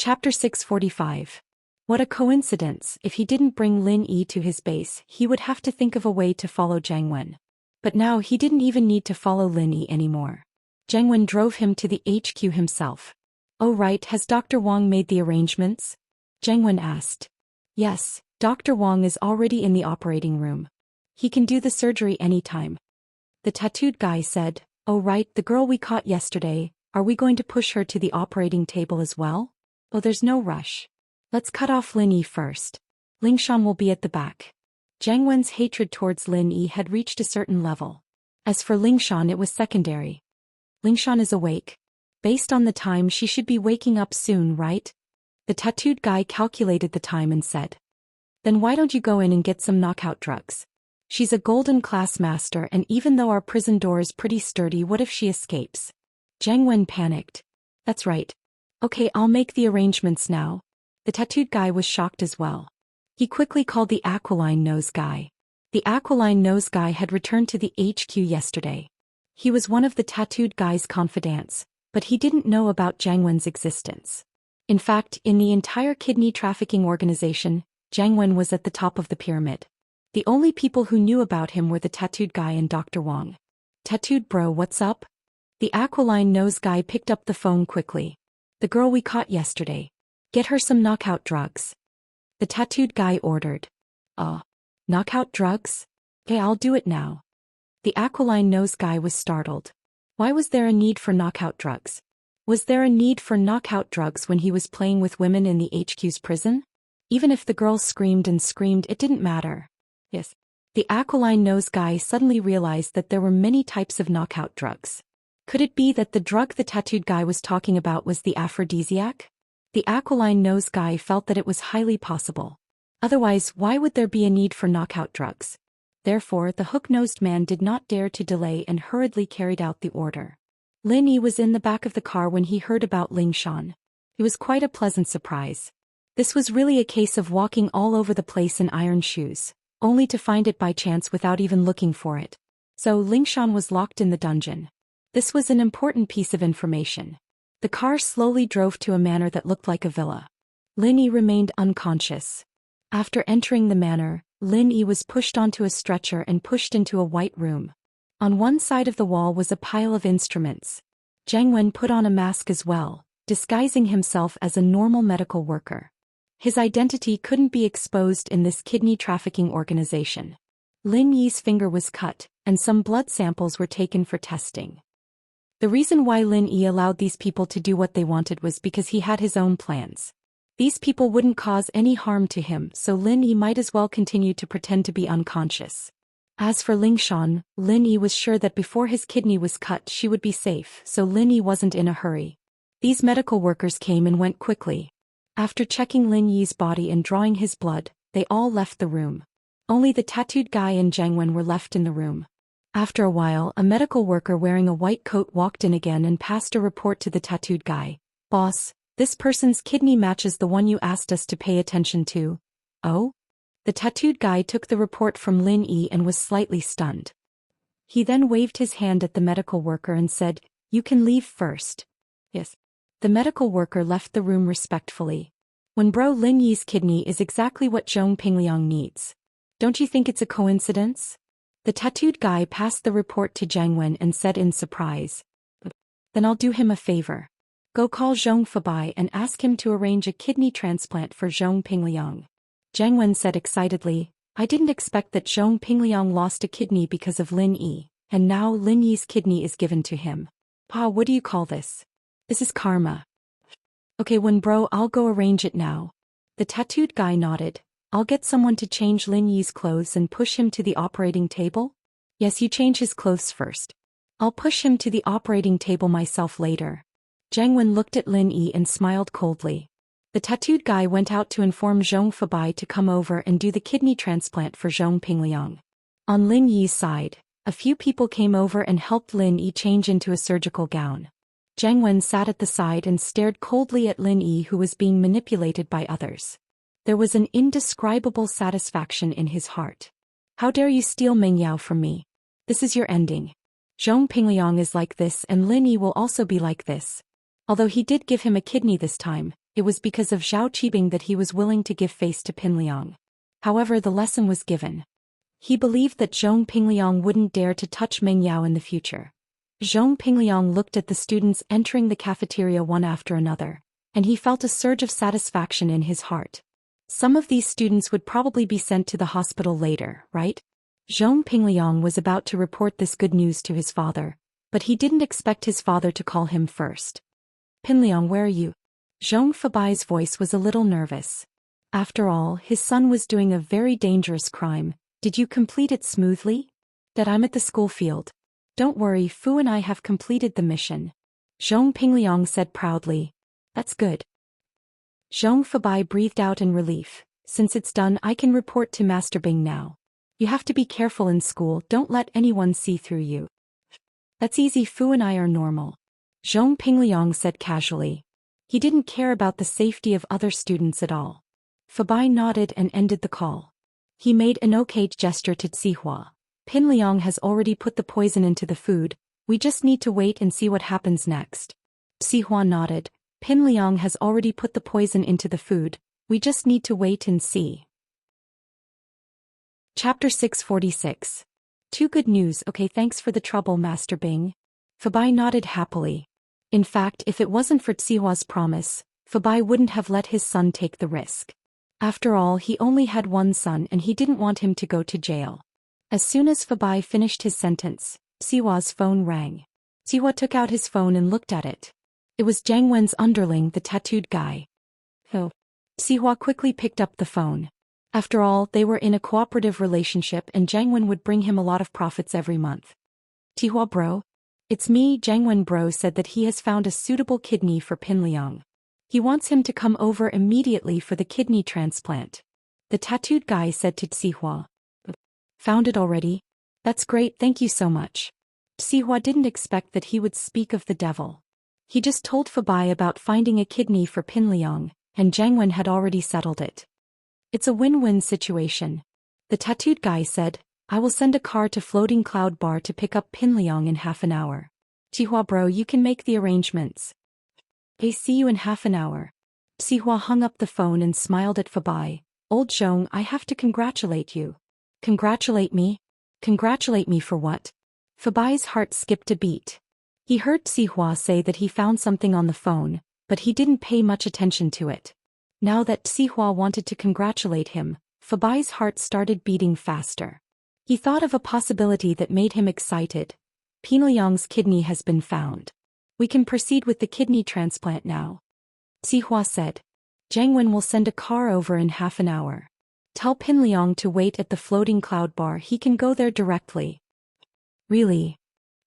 Chapter 645. What a coincidence. If he didn't bring Lin Yi to his base, he would have to think of a way to follow Jiang Wen. But now he didn't even need to follow Lin Yi anymore. Jiang Wen drove him to the HQ himself. Oh right, has Dr. Wang made the arrangements? Jiang Wen asked. Yes, Dr. Wang is already in the operating room. He can do the surgery anytime. The tattooed guy said, oh right, the girl we caught yesterday, are we going to push her to the operating table as well? Oh, there's no rush. Let's cut off Lin Yi first. Lingshan will be at the back. Jiang Wen's hatred towards Lin Yi had reached a certain level. As for Lingshan, it was secondary. Lingshan is awake. Based on the time, she should be waking up soon, right? The tattooed guy calculated the time and said. Then why don't you go in and get some knockout drugs? She's a golden class master, and even though our prison door is pretty sturdy, what if she escapes? Jiang Wen panicked. That's right. Okay, I'll make the arrangements now. The tattooed guy was shocked as well. He quickly called the aquiline nose guy. The aquiline nose guy had returned to the HQ yesterday. He was one of the tattooed guy's confidants, but he didn't know about Jiang Wen's existence. In fact, in the entire kidney trafficking organization, Jiang Wen was at the top of the pyramid. The only people who knew about him were the tattooed guy and Dr. Wang. Tattooed bro, what's up? The aquiline nose guy picked up the phone quickly. The girl we caught yesterday. Get her some knockout drugs. The tattooed guy ordered. Knockout drugs? Okay, I'll do it now. The aquiline nose guy was startled. Why was there a need for knockout drugs? Was there a need for knockout drugs when he was playing with women in the HQ's prison? Even if the girl screamed and screamed, it didn't matter. Yes. The aquiline nose guy suddenly realized that there were many types of knockout drugs. Could it be that the drug the tattooed guy was talking about was the aphrodisiac? The aquiline nose guy felt that it was highly possible. Otherwise, why would there be a need for knockout drugs? Therefore, the hook-nosed man did not dare to delay and hurriedly carried out the order. Lin Yi was in the back of the car when he heard about Lingshan. It was quite a pleasant surprise. This was really a case of walking all over the place in iron shoes, only to find it by chance without even looking for it. So Lingshan was locked in the dungeon. This was an important piece of information. The car slowly drove to a manor that looked like a villa. Lin Yi remained unconscious. After entering the manor, Lin Yi was pushed onto a stretcher and pushed into a white room. On one side of the wall was a pile of instruments. Jiang Wen put on a mask as well, disguising himself as a normal medical worker. His identity couldn't be exposed in this kidney trafficking organization. Lin Yi's finger was cut, and some blood samples were taken for testing. The reason why Lin Yi allowed these people to do what they wanted was because he had his own plans. These people wouldn't cause any harm to him, so Lin Yi might as well continue to pretend to be unconscious. As for Lingshan, Lin Yi was sure that before his kidney was cut she would be safe, so Lin Yi wasn't in a hurry. These medical workers came and went quickly. After checking Lin Yi's body and drawing his blood, they all left the room. Only the tattooed guy and Jiang Wen were left in the room. After a while, a medical worker wearing a white coat walked in again and passed a report to the tattooed guy. Boss, this person's kidney matches the one you asked us to pay attention to. Oh? The tattooed guy took the report from Lin Yi and was slightly stunned. He then waved his hand at the medical worker and said, you can leave first. Yes. The medical worker left the room respectfully. When bro, Lin Yi's kidney is exactly what Zhong Pingliang needs. Don't you think it's a coincidence? The tattooed guy passed the report to Jiang Wen and said in surprise. Then I'll do him a favor. Go call Zhong Fabai and ask him to arrange a kidney transplant for Zhong Pingliang. Jiang Wen said excitedly, I didn't expect that Zhong Pingliang lost a kidney because of Lin Yi, and now Lin Yi's kidney is given to him. Pa, what do you call this? This is karma. Okay, when bro, I'll go arrange it now. The tattooed guy nodded. I'll get someone to change Lin Yi's clothes and push him to the operating table? Yes, you change his clothes first. I'll push him to the operating table myself later. Jiang Wen looked at Lin Yi and smiled coldly. The tattooed guy went out to inform Zhong Fabai to come over and do the kidney transplant for Zhong Pingliang. On Lin Yi's side, a few people came over and helped Lin Yi change into a surgical gown. Jiang Wen sat at the side and stared coldly at Lin Yi, who was being manipulated by others. There was an indescribable satisfaction in his heart. How dare you steal Meng Yao from me? This is your ending. Zhong Pingliang is like this and Lin Yi will also be like this. Although he did give him a kidney this time, it was because of Zhao Qibing that he was willing to give face to Pinliang. However, the lesson was given. He believed that Zhong Pingliang wouldn't dare to touch Meng Yao in the future. Zhong Pingliang looked at the students entering the cafeteria one after another, and he felt a surge of satisfaction in his heart. Some of these students would probably be sent to the hospital later, right? Zhong Pingliang was about to report this good news to his father, but he didn't expect his father to call him first. Pinliang, where are you? Zhong Fabai's voice was a little nervous. After all, his son was doing a very dangerous crime. Did you complete it smoothly? That I'm at the school field. Don't worry, Fu and I have completed the mission. Zhong Pingliang said proudly. That's good. Zhong Fabai breathed out in relief. Since it's done, I can report to Master Bing now. You have to be careful in school, don't let anyone see through you. That's easy, Fu and I are normal. Zhong Pingliang said casually. He didn't care about the safety of other students at all. Fabai nodded and ended the call. He made an okay gesture to Zihua. Pinliang has already put the poison into the food, we just need to wait and see what happens next. Zihua nodded. Pinliang has already put the poison into the food, we just need to wait and see. Chapter 646. Too good news, okay, thanks for the trouble, Master Bing. Fabai nodded happily. In fact, if it wasn't for Zihua's promise, Fabai wouldn't have let his son take the risk. After all, he only had one son and he didn't want him to go to jail. As soon as Fabai finished his sentence, Zihua's phone rang. Zihua took out his phone and looked at it. It was Jiang Wen's underling, the tattooed guy. Oh. Zihua quickly picked up the phone. After all, they were in a cooperative relationship and Jiang Wen would bring him a lot of profits every month. Zihua bro? It's me, Jiang Wen bro said that he has found a suitable kidney for Pinliang. He wants him to come over immediately for the kidney transplant. The tattooed guy said to Zihua. Found it already? That's great, thank you so much. Zihua didn't expect that he would speak of the devil. He just told Fabai about finding a kidney for Pinliang, and Jiang Wen had already settled it. It's a win-win situation. The tattooed guy said, I will send a car to Floating Cloud Bar to pick up Pinliang in half an hour. Zihua bro, you can make the arrangements. I see you in half an hour. Zihua hung up the phone and smiled at Fabai. Old Zhong, I have to congratulate you. Congratulate me? Congratulate me for what? Fabai's heart skipped a beat. He heard Zihua say that he found something on the phone, but he didn't pay much attention to it. Now that Zihua wanted to congratulate him, Fabai's heart started beating faster. He thought of a possibility that made him excited. Pinliang's kidney has been found. We can proceed with the kidney transplant now. Zihua said. Jiang Wen will send a car over in half an hour. Tell Pinliang to wait at the Floating Cloud Bar, he can go there directly. Really?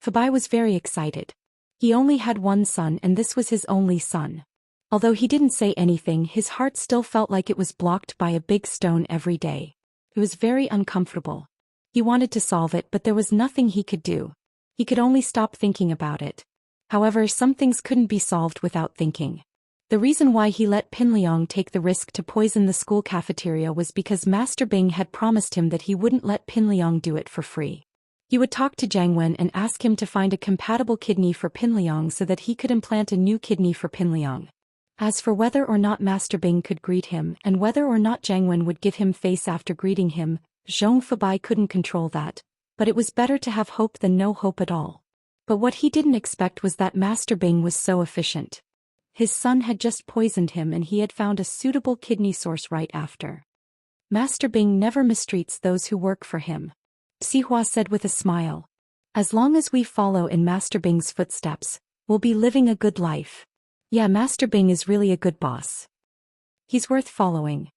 Fabai was very excited. He only had one son and this was his only son. Although he didn't say anything, his heart still felt like it was blocked by a big stone every day. It was very uncomfortable. He wanted to solve it, but there was nothing he could do. He could only stop thinking about it. However, some things couldn't be solved without thinking. The reason why he let Pinliang take the risk to poison the school cafeteria was because Master Bing had promised him that he wouldn't let Pinliang do it for free. He would talk to Jiang Wen and ask him to find a compatible kidney for Pinliang so that he could implant a new kidney for Pinliang. As for whether or not Master Bing could greet him and whether or not Jiang Wen would give him face after greeting him, Zhong Fabai couldn't control that, but it was better to have hope than no hope at all. But what he didn't expect was that Master Bing was so efficient. His son had just poisoned him and he had found a suitable kidney source right after. Master Bing never mistreats those who work for him. Zihua said with a smile. As long as we follow in Master Bing's footsteps, we'll be living a good life. Yeah, Master Bing is really a good boss. He's worth following.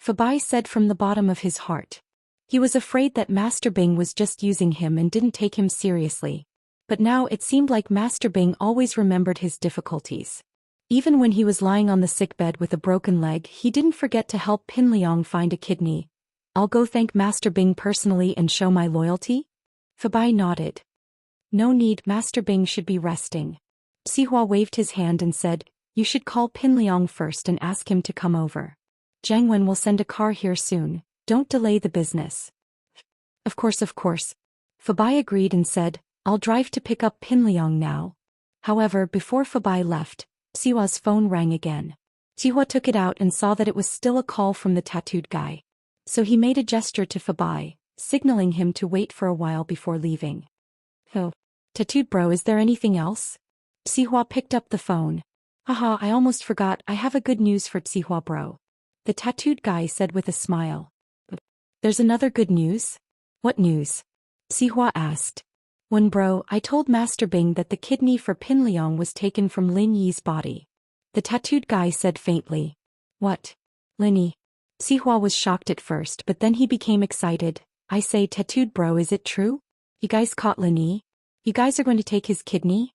Fabai said from the bottom of his heart. He was afraid that Master Bing was just using him and didn't take him seriously. But now it seemed like Master Bing always remembered his difficulties. Even when he was lying on the sickbed with a broken leg, he didn't forget to help Pinliang find a kidney. I'll go thank Master Bing personally and show my loyalty? Fabai nodded. No need, Master Bing should be resting. Zihua waved his hand and said, you should call Pinliang first and ask him to come over. Jiang Wen will send a car here soon, don't delay the business. Of course. Fabai agreed and said, I'll drive to pick up Pinliang now. However, before Fabai left, Zihua's phone rang again. Sihua took it out and saw that it was still a call from the tattooed guy. So he made a gesture to Fabai, signaling him to wait for a while before leaving. Oh. Tattooed bro, is there anything else? Sihua picked up the phone. Haha, I almost forgot, I have a good news for Sihua bro. The tattooed guy said with a smile. There's another good news? What news? Sihua asked. When bro, I told Master Bing that the kidney for Pin Liang was taken from Lin Yi's body. The tattooed guy said faintly. What? Lin Yi? Sihua was shocked at first, but then he became excited. I say, tattooed bro, is it true? You guys caught Lin Yi? You guys are going to take his kidney?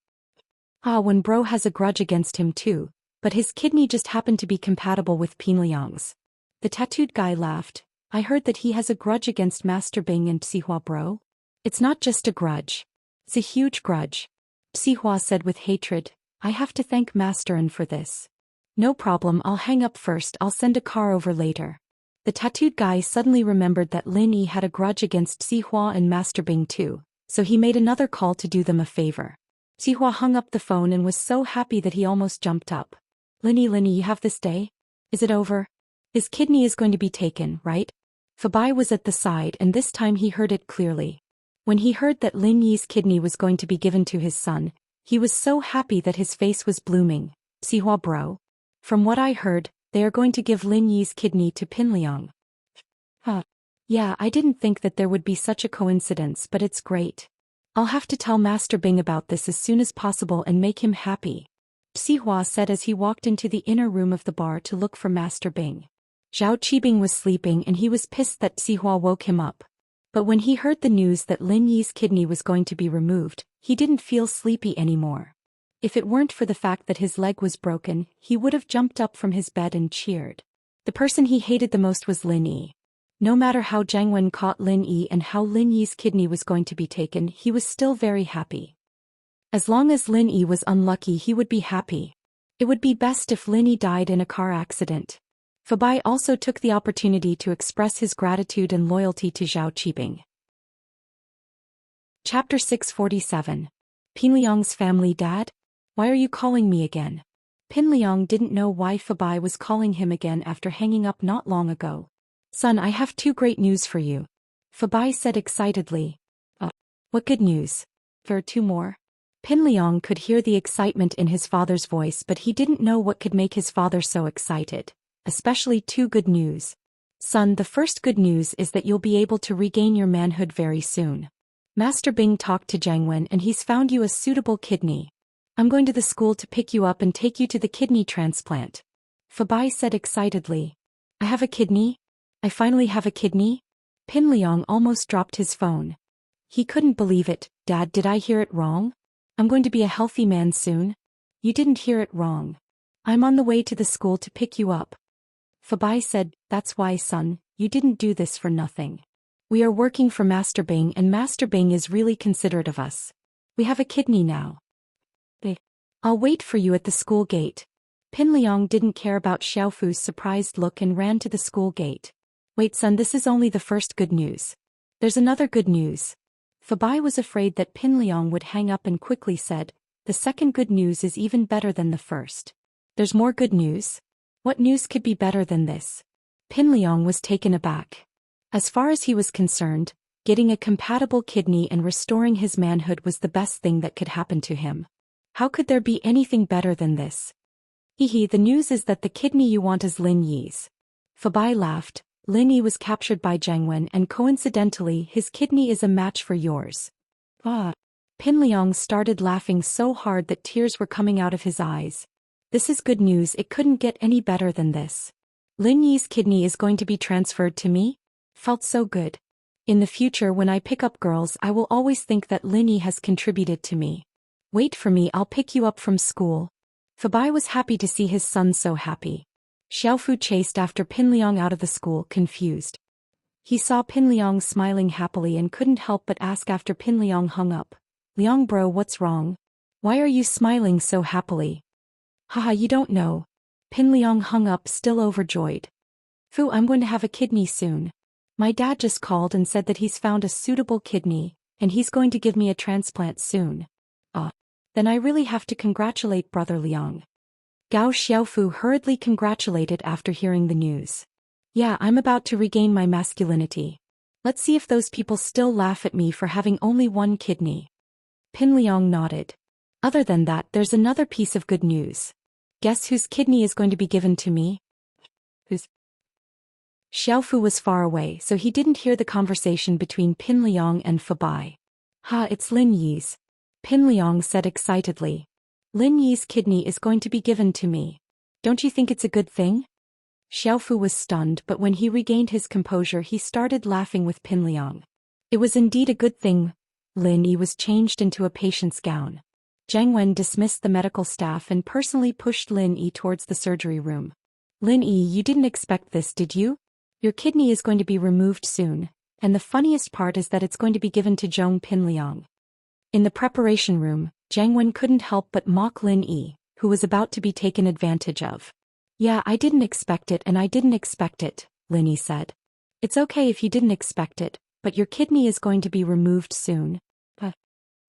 When bro has a grudge against him too, but his kidney just happened to be compatible with Pin Liang's. The tattooed guy laughed. I heard that he has a grudge against Master Bing and Sihua bro. It's not just a grudge. It's a huge grudge. Sihua said with hatred. I have to thank Master N for this. No problem, I'll hang up first, I'll send a car over later. The tattooed guy suddenly remembered that Lin Yi had a grudge against Sihua and Master Bing too, so he made another call to do them a favor. Sihua hung up the phone and was so happy that he almost jumped up. Lin Yi, you have this day? Is it over? His kidney is going to be taken, right? Fabai was at the side and this time he heard it clearly. When he heard that Lin Yi's kidney was going to be given to his son, he was so happy that his face was blooming. Sihua bro. From what I heard, they are going to give Lin Yi's kidney to Pin Liang. Yeah, I didn't think that there would be such a coincidence, but it's great. I'll have to tell Master Bing about this as soon as possible and make him happy. Sihua said as he walked into the inner room of the bar to look for Master Bing. Zhao Qibing was sleeping and he was pissed that Sihua woke him up. But when he heard the news that Lin Yi's kidney was going to be removed, he didn't feel sleepy anymore. If it weren't for the fact that his leg was broken, he would have jumped up from his bed and cheered. The person he hated the most was Lin Yi. No matter how Jiang Wen caught Lin Yi and how Lin Yi's kidney was going to be taken, he was still very happy. As long as Lin Yi was unlucky, he would be happy. It would be best if Lin Yi died in a car accident. Fabai also took the opportunity to express his gratitude and loyalty to Zhao Qibing. Chapter 647. Pin Liang's family dad? Why are you calling me again? Pin Liang didn't know why Fabai was calling him again after hanging up not long ago. Son, I have two great news for you. Fabai said excitedly. What good news? There are two more. Pin Liang could hear the excitement in his father's voice, but he didn't know what could make his father so excited. Especially two good news. Son, the first good news is that you'll be able to regain your manhood very soon. Master Bing talked to Jiang Wen and he's found you a suitable kidney. I'm going to the school to pick you up and take you to the kidney transplant. Fabai said excitedly. I have a kidney? I finally have a kidney? Pin Liang almost dropped his phone. He couldn't believe it. Dad, did I hear it wrong? I'm going to be a healthy man soon? You didn't hear it wrong. I'm on the way to the school to pick you up. Fabai said, that's why, son, you didn't do this for nothing. We are working for Master Bing and Master Bing is really considerate of us. We have a kidney now. I'll wait for you at the school gate. Pin Liang didn't care about Xiaofu's surprised look and ran to the school gate. Wait son, this is only the first good news. There's another good news. Fabai was afraid that Pin Liang would hang up and quickly said, the second good news is even better than the first. There's more good news? What news could be better than this? Pin Liang was taken aback. As far as he was concerned, getting a compatible kidney and restoring his manhood was the best thing that could happen to him. How could there be anything better than this? The news is that the kidney you want is Lin Yi's. Fabai laughed. Lin Yi was captured by Jiang Wen and coincidentally his kidney is a match for yours. Pin Liang started laughing so hard that tears were coming out of his eyes. This is good news, it couldn't get any better than this. Lin Yi's kidney is going to be transferred to me? Felt so good. In the future when I pick up girls I will always think that Lin Yi has contributed to me. Wait for me, I'll pick you up from school. Fabai was happy to see his son so happy. Xiaofu chased after Pin Liang out of the school, confused. He saw Pin Liang smiling happily and couldn't help but ask after Pin Liang hung up. Liang bro, what's wrong? Why are you smiling so happily? Haha, you don't know. Pin Liang hung up still overjoyed. Fu, I'm going to have a kidney soon. My dad just called and said that he's found a suitable kidney, and he's going to give me a transplant soon. Then I really have to congratulate brother Liang. Gao Xiaofu hurriedly congratulated after hearing the news. Yeah, I'm about to regain my masculinity. Let's see if those people still laugh at me for having only one kidney. Pin Liang nodded. Other than that, there's another piece of good news. Guess whose kidney is going to be given to me? Whose? Xiaofu was far away, so he didn't hear the conversation between Pin Liang and Fabai. Ha, it's Lin Yi's. Pin Liang said excitedly. Lin Yi's kidney is going to be given to me. Don't you think it's a good thing? Xiaofu was stunned, but when he regained his composure he started laughing with Pin Liang. It was indeed a good thing. Lin Yi was changed into a patient's gown. Zhang Wen dismissed the medical staff and personally pushed Lin Yi towards the surgery room. Lin Yi, you didn't expect this, did you? Your kidney is going to be removed soon, and the funniest part is that it's going to be given to Zhong Pin Liang. In the preparation room, Zhang Wen couldn't help but mock Lin Yi, who was about to be taken advantage of. Yeah, I didn't expect it and I didn't expect it, Lin Yi said. It's okay if you didn't expect it, but your kidney is going to be removed soon.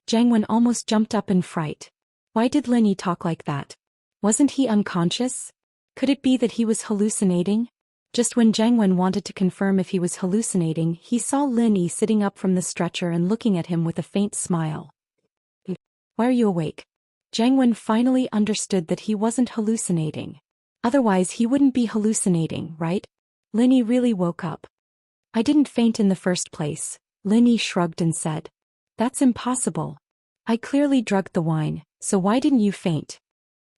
Zhang Wen almost jumped up in fright. Why did Lin Yi talk like that? Wasn't he unconscious? Could it be that he was hallucinating? Just when Zhang Wen wanted to confirm if he was hallucinating, he saw Lin Yi sitting up from the stretcher and looking at him with a faint smile. Why are you awake? Zhang Wen finally understood that he wasn't hallucinating. Otherwise he wouldn't be hallucinating, right? Lin Yi really woke up. I didn't faint in the first place, Lin Yi shrugged and said. That's impossible. I clearly drugged the wine, so why didn't you faint?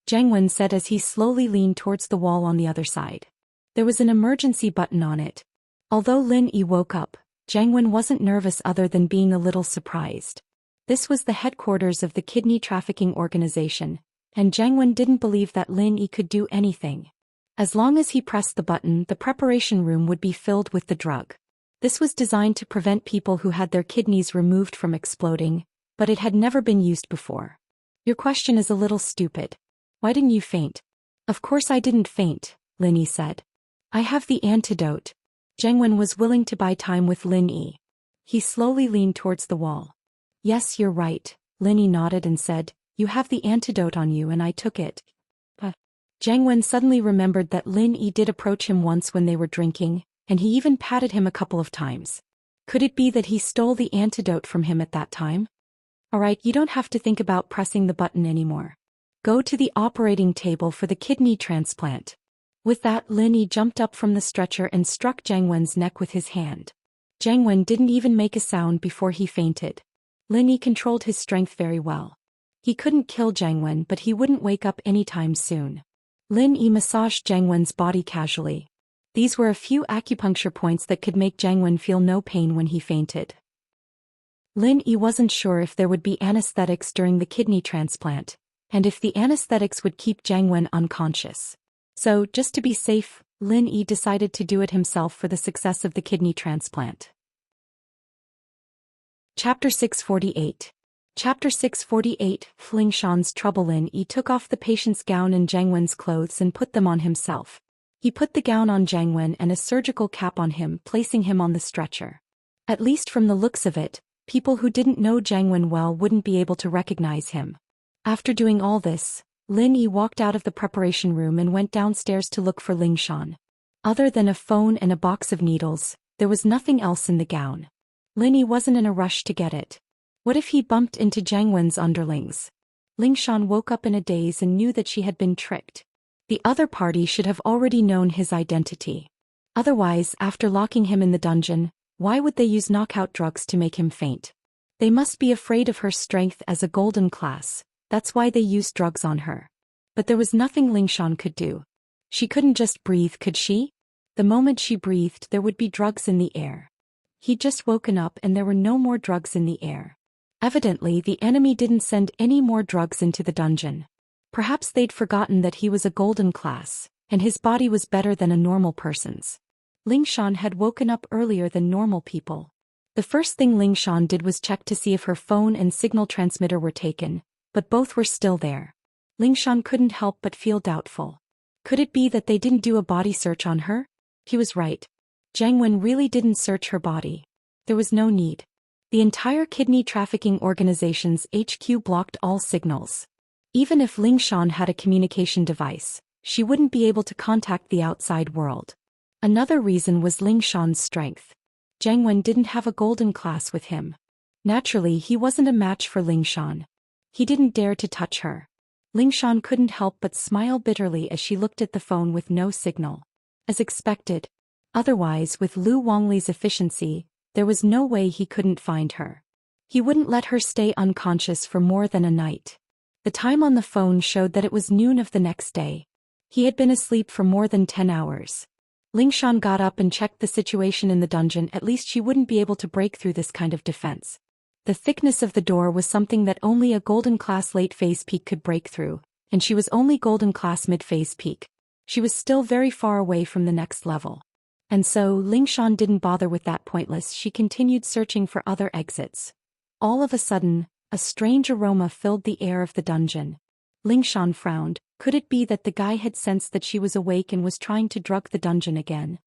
Zhang Wen said as he slowly leaned towards the wall on the other side. There was an emergency button on it. Although Lin Yi woke up, Zhang Wen wasn't nervous other than being a little surprised. This was the headquarters of the kidney trafficking organization, and Zhang Wen didn't believe that Lin Yi could do anything. As long as he pressed the button, the preparation room would be filled with the drug. This was designed to prevent people who had their kidneys removed from exploding, but it had never been used before. Your question is a little stupid. Why didn't you faint? Of course I didn't faint, Lin Yi said. I have the antidote. Zhang Wen was willing to buy time with Lin Yi. He slowly leaned towards the wall. Yes, you're right, Lin Yi nodded and said, you have the antidote on you and I took it. Zhang Wen suddenly remembered that Lin Yi did approach him once when they were drinking, and he even patted him a couple of times. Could it be that he stole the antidote from him at that time? Alright, you don't have to think about pressing the button anymore. Go to the operating table for the kidney transplant. With that, Lin Yi jumped up from the stretcher and struck Zhang Wen's neck with his hand. Zhang Wen didn't even make a sound before he fainted. Lin Yi controlled his strength very well. He couldn't kill Zhang Wen, but he wouldn't wake up anytime soon. Lin Yi massaged Zhang Wen's body casually. These were a few acupuncture points that could make Zhang Wen feel no pain when he fainted. Lin Yi wasn't sure if there would be anesthetics during the kidney transplant, and if the anesthetics would keep Zhang Wen unconscious. So, just to be safe, Lin Yi decided to do it himself for the success of the kidney transplant. Chapter 648. Chapter 648, Lingshan's trouble. Lin Yi took off the patient's gown and Zhang Wen's clothes and put them on himself. He put the gown on Zhang Wen and a surgical cap on him, placing him on the stretcher. At least from the looks of it, people who didn't know Zhang Wen well wouldn't be able to recognize him. After doing all this, Lin Yi walked out of the preparation room and went downstairs to look for Lingshan. Other than a phone and a box of needles, there was nothing else in the gown. Lin Yi wasn't in a rush to get it. What if he bumped into Zhang Wen's underlings? Lingshan woke up in a daze and knew that she had been tricked. The other party should have already known his identity. Otherwise, after locking him in the dungeon, why would they use knockout drugs to make him faint? They must be afraid of her strength as a golden class, that's why they used drugs on her. But there was nothing Lingshan could do. She couldn't just breathe, could she? The moment she breathed, there would be drugs in the air. He'd just woken up and there were no more drugs in the air. Evidently, the enemy didn't send any more drugs into the dungeon. Perhaps they'd forgotten that he was a golden class, and his body was better than a normal person's. Lingshan had woken up earlier than normal people. The first thing Lingshan did was check to see if her phone and signal transmitter were taken, but both were still there. Lingshan couldn't help but feel doubtful. Could it be that they didn't do a body search on her? He was right. Zhang Wen really didn't search her body. There was no need. The entire kidney trafficking organization's HQ blocked all signals. Even if Ling Shan had a communication device, she wouldn't be able to contact the outside world. Another reason was Ling Shan's strength. Jiang Wen didn't have a golden class with him. Naturally, he wasn't a match for Ling Shan. He didn't dare to touch her. Ling Shan couldn't help but smile bitterly as she looked at the phone with no signal. As expected. Otherwise, with Lu Wangli's efficiency, there was no way he couldn't find her. He wouldn't let her stay unconscious for more than a night. The time on the phone showed that it was noon of the next day. He had been asleep for more than 10 hours. Ling Shan got up and checked the situation in the dungeon. At least she wouldn't be able to break through this kind of defense. The thickness of the door was something that only a golden class late phase peak could break through, and she was only golden class mid phase peak. She was still very far away from the next level. And so, Ling Shan didn't bother with that pointless. She continued searching for other exits. All of a sudden, a strange aroma filled the air of the dungeon. Ling Shan frowned. Could it be that the guy had sensed that she was awake and was trying to drug the dungeon again?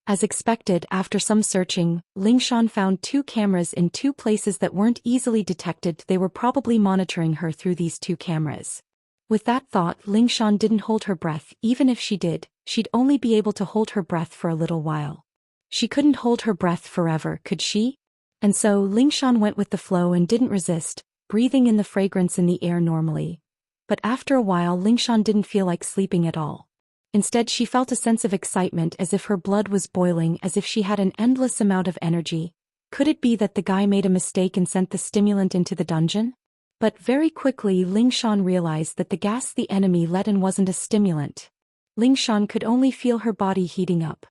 As expected, after some searching, Ling Shan found 2 cameras in 2 places that weren't easily detected. They were probably monitoring her through these 2 cameras. With that thought, Ling Shan didn't hold her breath. Even if she did, she'd only be able to hold her breath for a little while. She couldn't hold her breath forever, could she? And so, Ling Shan went with the flow and didn't resist, breathing in the fragrance in the air normally. But after a while, Ling Shan didn't feel like sleeping at all. Instead, she felt a sense of excitement, as if her blood was boiling, as if she had an endless amount of energy. Could it be that the guy made a mistake and sent the stimulant into the dungeon? But very quickly, Ling Shan realized that the gas the enemy let in wasn't a stimulant. Ling Shan could only feel her body heating up.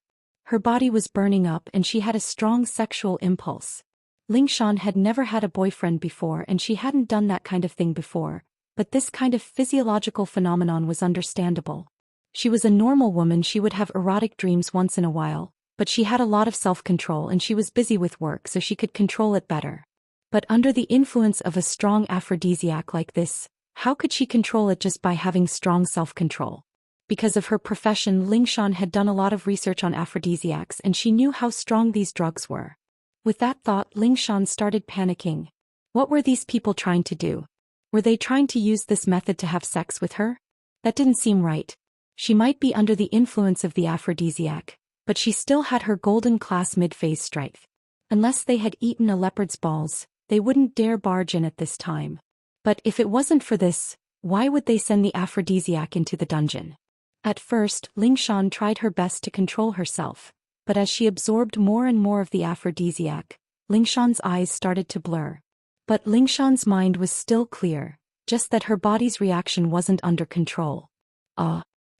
Her body was burning up and she had a strong sexual impulse. Ling Shan had never had a boyfriend before and she hadn't done that kind of thing before, but this kind of physiological phenomenon was understandable. She was a normal woman. She would have erotic dreams once in a while, but she had a lot of self-control and she was busy with work so she could control it better. But under the influence of a strong aphrodisiac like this, how could she control it just by having strong self-control? Because of her profession, Ling Shan had done a lot of research on aphrodisiacs and she knew how strong these drugs were. With that thought, Ling Shan started panicking. What were these people trying to do? Were they trying to use this method to have sex with her? That didn't seem right. She might be under the influence of the aphrodisiac, but she still had her golden class mid-phase strength. Unless they had eaten a leopard's balls, they wouldn't dare barge in at this time. But if it wasn't for this, why would they send the aphrodisiac into the dungeon? At first, Ling Shan tried her best to control herself, but as she absorbed more and more of the aphrodisiac, Ling Shan's eyes started to blur. But Ling Shan's mind was still clear, just that her body's reaction wasn't under control.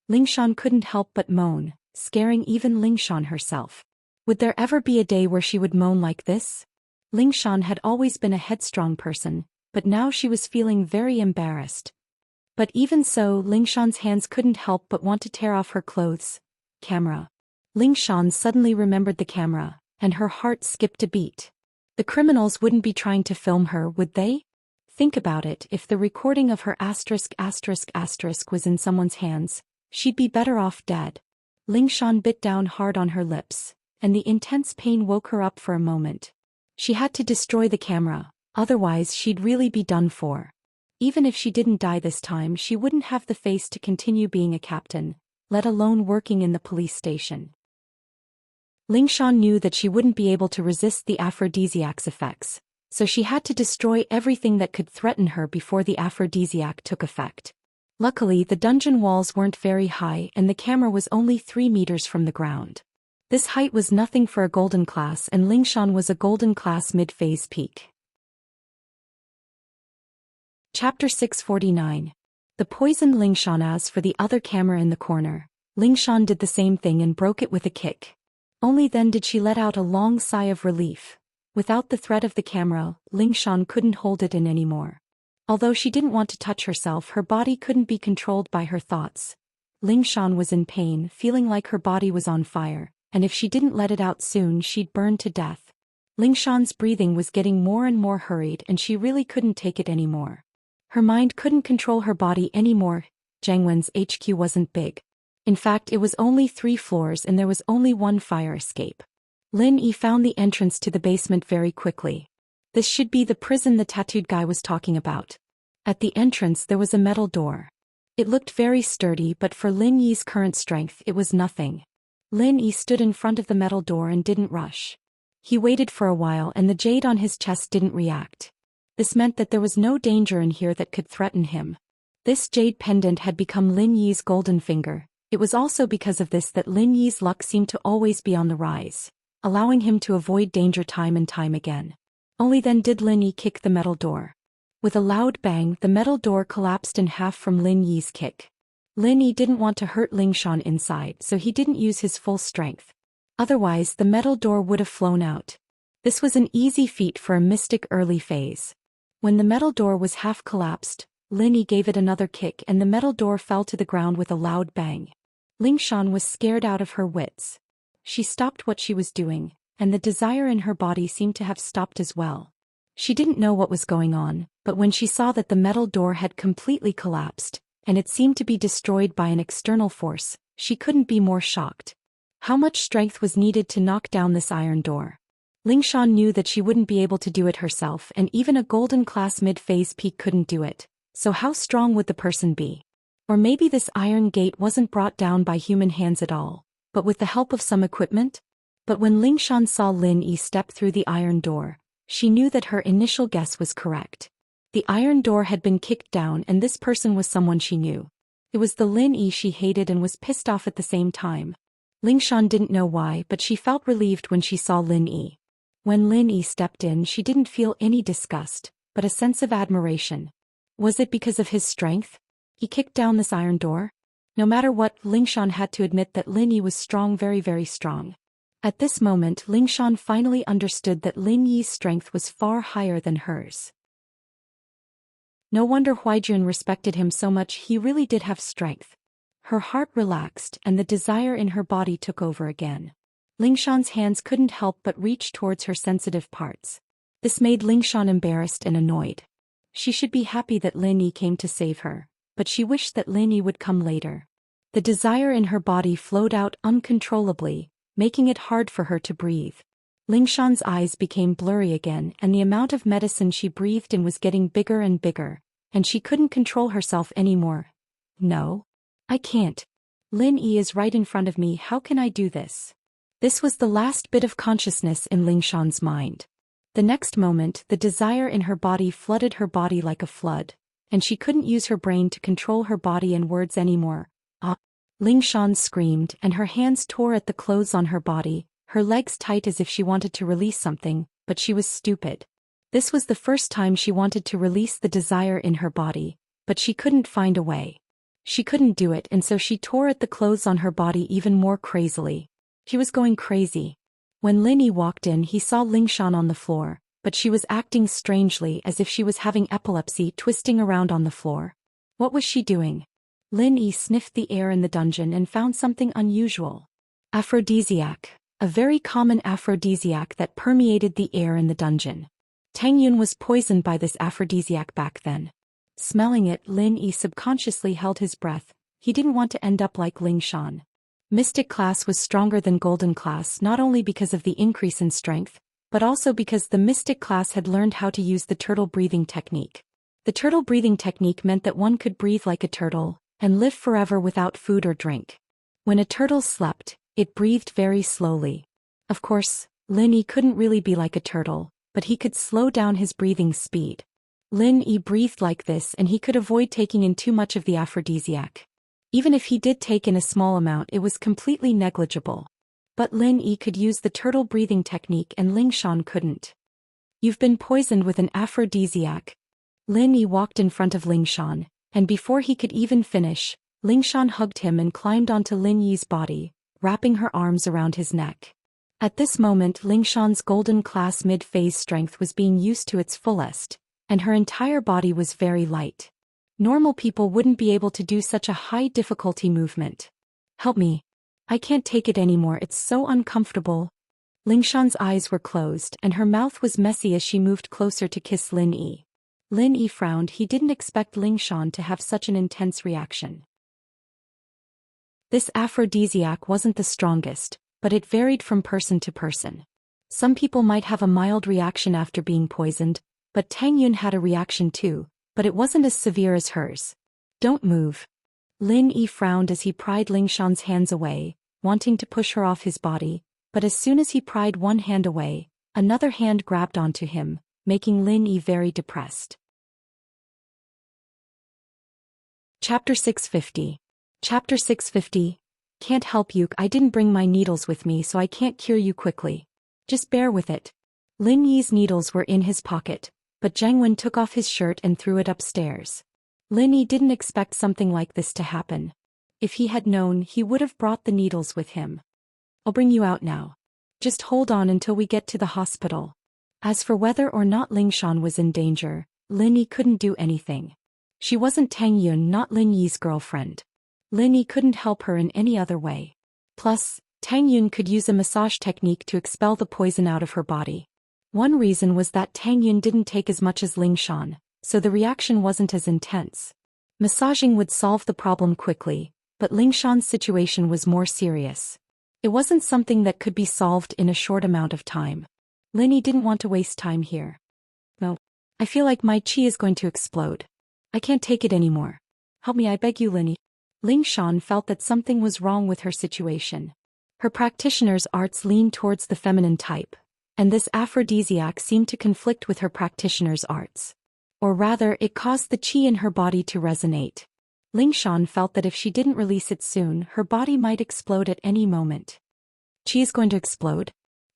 Ling Shan couldn't help but moan, scaring even Ling Shan herself. Would there ever be a day where she would moan like this? Ling Shan had always been a headstrong person, but now she was feeling very embarrassed. But even so, Ling Shan's hands couldn't help but want to tear off her clothes. Camera. Ling Shan suddenly remembered the camera, and her heart skipped a beat. The criminals wouldn't be trying to film her, would they? Think about it, if the recording of her **** was in someone's hands, she'd be better off dead. Ling Shan bit down hard on her lips, and the intense pain woke her up for a moment. She had to destroy the camera, otherwise she'd really be done for. Even if she didn't die this time, she wouldn't have the face to continue being a captain, let alone working in the police station. Ling Shan knew that she wouldn't be able to resist the aphrodisiac's effects, so she had to destroy everything that could threaten her before the aphrodisiac took effect. Luckily, the dungeon walls weren't very high and the camera was only 3 meters from the ground. This height was nothing for a golden class, and Ling Shan was a golden class mid-phase peak. Chapter 649. The poisoned Ling Shan. As for the other camera in the corner, Ling Shan did the same thing and broke it with a kick. Only then did she let out a long sigh of relief. Without the threat of the camera, Ling Shan couldn't hold it in anymore. Although she didn't want to touch herself, her body couldn't be controlled by her thoughts. Ling Shan was in pain, feeling like her body was on fire, and if she didn't let it out soon, she'd burn to death. Ling Shan's breathing was getting more and more hurried and she really couldn't take it anymore. Her mind couldn't control her body anymore. Jiang Wen's HQ wasn't big. In fact, it was only 3 floors and there was only one fire escape. Lin Yi found the entrance to the basement very quickly. This should be the prison the tattooed guy was talking about. At the entrance there was a metal door. It looked very sturdy, but for Lin Yi's current strength it was nothing. Lin Yi stood in front of the metal door and didn't rush. He waited for a while and the jade on his chest didn't react. This meant that there was no danger in here that could threaten him. This jade pendant had become Lin Yi's golden finger. It was also because of this that Lin Yi's luck seemed to always be on the rise, allowing him to avoid danger time and time again. Only then did Lin Yi kick the metal door. With a loud bang, the metal door collapsed in half from Lin Yi's kick. Lin Yi didn't want to hurt Lingshan inside, so he didn't use his full strength. Otherwise, the metal door would have flown out. This was an easy feat for a mystic early phase. When the metal door was half collapsed, Lin Yi gave it another kick and the metal door fell to the ground with a loud bang. Lingshan was scared out of her wits. She stopped what she was doing, and the desire in her body seemed to have stopped as well. She didn't know what was going on, but when she saw that the metal door had completely collapsed, and it seemed to be destroyed by an external force, she couldn't be more shocked. How much strength was needed to knock down this iron door? Lingshan knew that she wouldn't be able to do it herself, and even a golden class mid-phase peak couldn't do it. So how strong would the person be? Or maybe this iron gate wasn't brought down by human hands at all, but with the help of some equipment? But when Lingshan saw Lin Yi step through the iron door, she knew that her initial guess was correct. The iron door had been kicked down and this person was someone she knew. It was the Lin Yi she hated and was pissed off at the same time. Lingshan didn't know why, but she felt relieved when she saw Lin Yi. When Lin Yi stepped in, she didn't feel any disgust, but a sense of admiration. Was it because of his strength? He kicked down this iron door? No matter what, Lingshan had to admit that Lin Yi was strong, very, very strong. At this moment, Lingshan finally understood that Lin Yi's strength was far higher than hers. No wonder Huijun respected him so much, he really did have strength. Her heart relaxed and the desire in her body took over again. Lingshan's hands couldn't help but reach towards her sensitive parts. This made Lingshan embarrassed and annoyed. She should be happy that Lin Yi came to save her, but she wished that Lin Yi would come later. The desire in her body flowed out uncontrollably, making it hard for her to breathe. Lingshan's eyes became blurry again and the amount of medicine she breathed in was getting bigger and bigger, and she couldn't control herself anymore. No. I can't. Lin Yi is right in front of me, how can I do this? This was the last bit of consciousness in Lingshan's mind. The next moment, the desire in her body flooded her body like a flood, and she couldn't use her brain to control her body and words anymore. Ah! Lingshan screamed, and her hands tore at the clothes on her body, her legs tight as if she wanted to release something, but she was stupid. This was the first time she wanted to release the desire in her body, but she couldn't find a way. She couldn't do it, and so she tore at the clothes on her body even more crazily. She was going crazy. When Lin Yi walked in, he saw Lingshan on the floor, but she was acting strangely as if she was having epilepsy, twisting around on the floor. What was she doing? Lin Yi sniffed the air in the dungeon and found something unusual. Aphrodisiac. A very common aphrodisiac that permeated the air in the dungeon. Tang Yun was poisoned by this aphrodisiac back then. Smelling it, Lin Yi subconsciously held his breath. He didn't want to end up like Lingshan. Mystic class was stronger than golden class not only because of the increase in strength, but also because the mystic class had learned how to use the turtle breathing technique. The turtle breathing technique meant that one could breathe like a turtle and live forever without food or drink. When a turtle slept, it breathed very slowly. Of course, Lin Yi couldn't really be like a turtle, but he could slow down his breathing speed. Lin Yi breathed like this and he could avoid taking in too much of the aphrodisiac. Even if he did take in a small amount, it was completely negligible. But Lin Yi could use the turtle breathing technique and Lingshan couldn't. You've been poisoned with an aphrodisiac. Lin Yi walked in front of Lingshan, and before he could even finish, Lingshan hugged him and climbed onto Lin Yi's body, wrapping her arms around his neck. At this moment, Lingshan's golden class mid-phase strength was being used to its fullest, and her entire body was very light. Normal people wouldn't be able to do such a high difficulty movement. Help me. I can't take it anymore, it's so uncomfortable. Lingshan's eyes were closed and her mouth was messy as she moved closer to kiss Lin Yi. Lin Yi frowned, he didn't expect Lingshan to have such an intense reaction. This aphrodisiac wasn't the strongest, but it varied from person to person. Some people might have a mild reaction after being poisoned, but Tang Yun had a reaction too, but it wasn't as severe as hers. Don't move. Lin Yi frowned as he pried Lingshan's hands away, wanting to push her off his body, but as soon as he pried one hand away, another hand grabbed onto him, making Lin Yi very depressed. Chapter 650. Chapter 650. Can't help you, I didn't bring my needles with me so I can't cure you quickly. Just bear with it. Lin Yi's needles were in his pocket, but Zhang Wen took off his shirt and threw it upstairs. Lin Yi didn't expect something like this to happen. If he had known, he would have brought the needles with him. I'll bring you out now. Just hold on until we get to the hospital. As for whether or not Lingshan was in danger, Lin Yi couldn't do anything. She wasn't Tang Yun, not Lin Yi's girlfriend. Lin Yi couldn't help her in any other way. Plus, Tang Yun could use a massage technique to expel the poison out of her body. One reason was that Tang Yun didn't take as much as Lingshan, so the reaction wasn't as intense. Massaging would solve the problem quickly, but Lingshan's situation was more serious. It wasn't something that could be solved in a short amount of time. Lin Yi didn't want to waste time here. No. I feel like my chi is going to explode. I can't take it anymore. Help me, I beg you, Lin Yi. Lingshan felt that something was wrong with her situation. Her practitioner's arts leaned towards the feminine type, and this aphrodisiac seemed to conflict with her practitioner's arts. Or rather, it caused the chi in her body to resonate. Lingshan felt that if she didn't release it soon, her body might explode at any moment. Chi is going to explode?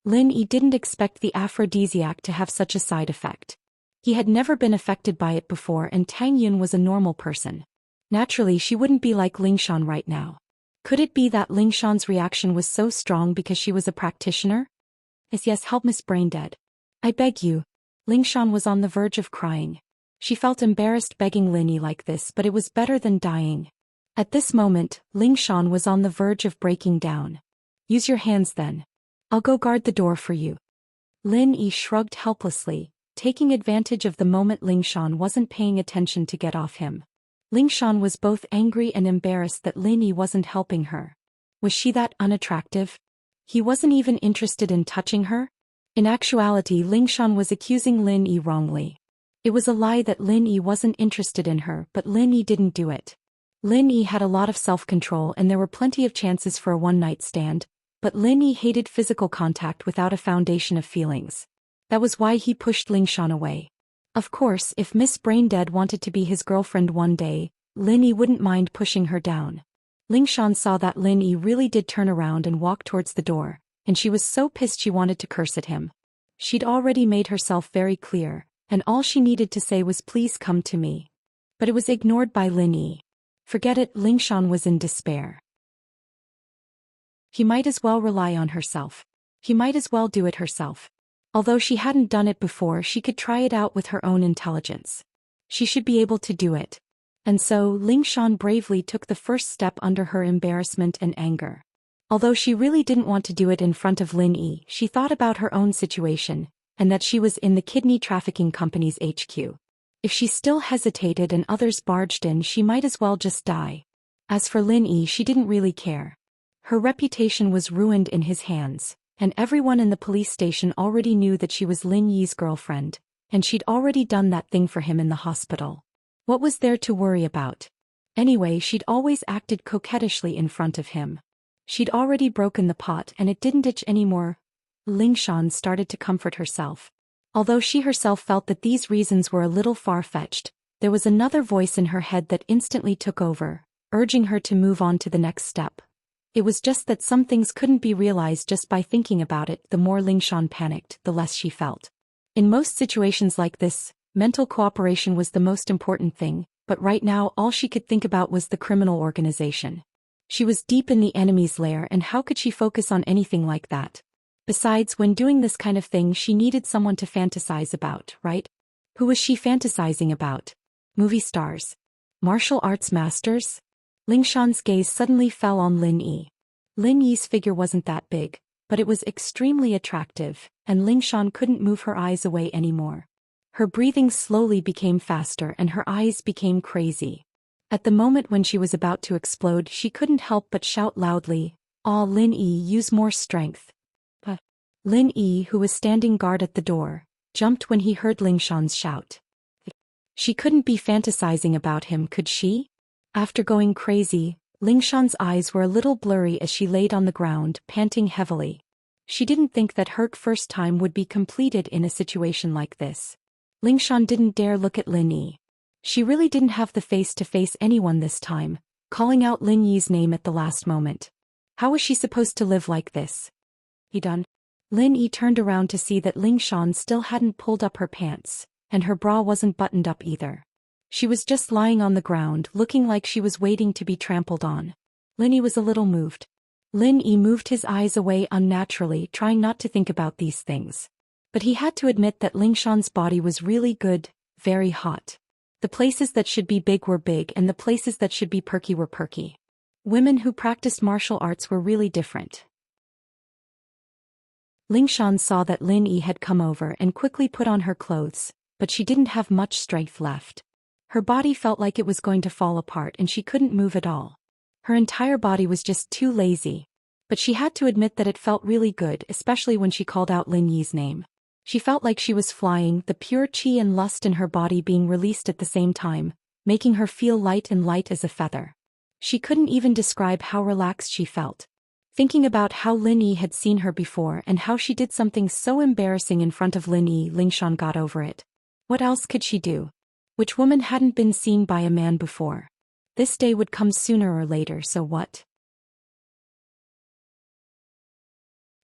Lin Yi didn't expect the aphrodisiac to have such a side effect. He had never been affected by it before, and Tang Yun was a normal person. Naturally, she wouldn't be like Lingshan right now. Could it be that Lingshan's reaction was so strong because she was a practitioner? Yes, help Miss Braindead. I beg you. Lingshan was on the verge of crying. She felt embarrassed begging Lin Yi like this, but it was better than dying. At this moment, Lingshan was on the verge of breaking down. Use your hands then. I'll go guard the door for you. Lin Yi shrugged helplessly, taking advantage of the moment Lingshan wasn't paying attention to get off him. Lingshan was both angry and embarrassed that Lin Yi wasn't helping her. Was she that unattractive? He wasn't even interested in touching her? In actuality, Lingshan was accusing Lin Yi wrongly. It was a lie that Lin Yi wasn't interested in her, but Lin Yi didn't do it. Lin Yi had a lot of self-control and there were plenty of chances for a one-night stand, but Lin Yi hated physical contact without a foundation of feelings. That was why he pushed Lingshan away. Of course, if Miss Braindead wanted to be his girlfriend one day, Lin Yi wouldn't mind pushing her down. Lingshan saw that Lin Yi really did turn around and walk towards the door, and she was so pissed she wanted to curse at him. She'd already made herself very clear, and all she needed to say was please come to me. But it was ignored by Lin Yi. Forget it, Lingshan was in despair. He might as well rely on herself. He might as well do it herself. Although she hadn't done it before, she could try it out with her own intelligence. She should be able to do it. And so, Lingshan bravely took the first step under her embarrassment and anger. Although she really didn't want to do it in front of Lin Yi, she thought about her own situation, and that she was in the kidney trafficking company's HQ. If she still hesitated and others barged in, she might as well just die. As for Lin Yi, she didn't really care. Her reputation was ruined in his hands, and everyone in the police station already knew that she was Lin Yi's girlfriend, and she'd already done that thing for him in the hospital. What was there to worry about? Anyway, she'd always acted coquettishly in front of him. She'd already broken the pot and it didn't itch anymore. Lingshan started to comfort herself. Although she herself felt that these reasons were a little far-fetched, there was another voice in her head that instantly took over, urging her to move on to the next step. It was just that some things couldn't be realized just by thinking about it. The more Lingshan panicked, the less she felt. In most situations like this, mental cooperation was the most important thing, but right now all she could think about was the criminal organization. She was deep in the enemy's lair, and how could she focus on anything like that? Besides, when doing this kind of thing, she needed someone to fantasize about, right? Who was she fantasizing about? Movie stars? Martial arts masters? Lingshan's gaze suddenly fell on Lin Yi. Lin Yi's figure wasn't that big, but it was extremely attractive, and Lingshan couldn't move her eyes away anymore. Her breathing slowly became faster and her eyes became crazy. At the moment when she was about to explode, she couldn't help but shout loudly, "Ah, Lin Yi, use more strength." But Lin Yi, who was standing guard at the door, jumped when he heard Lingshan's shout. She couldn't be fantasizing about him, could she? After going crazy, Lingshan's eyes were a little blurry as she laid on the ground, panting heavily. She didn't think that her first time would be completed in a situation like this. Lingshan didn't dare look at Lin Yi. She really didn't have the face to face anyone this time, calling out Lin Yi's name at the last moment. How was she supposed to live like this? He done. Lin Yi turned around to see that Lingshan still hadn't pulled up her pants, and her bra wasn't buttoned up either. She was just lying on the ground, looking like she was waiting to be trampled on. Lin Yi was a little moved. Lin Yi moved his eyes away unnaturally, trying not to think about these things. But he had to admit that Lingshan's body was really good, very hot. The places that should be big were big and the places that should be perky were perky. Women who practiced martial arts were really different. Lingshan saw that Lin Yi had come over and quickly put on her clothes, but she didn't have much strength left. Her body felt like it was going to fall apart and she couldn't move at all. Her entire body was just too lazy. But she had to admit that it felt really good, especially when she called out Lin Yi's name. She felt like she was flying, the pure qi and lust in her body being released at the same time, making her feel light as a feather. She couldn't even describe how relaxed she felt. Thinking about how Lin Yi had seen her before and how she did something so embarrassing in front of Lin Yi, Lingshan got over it. What else could she do? Which woman hadn't been seen by a man before? This day would come sooner or later, so what?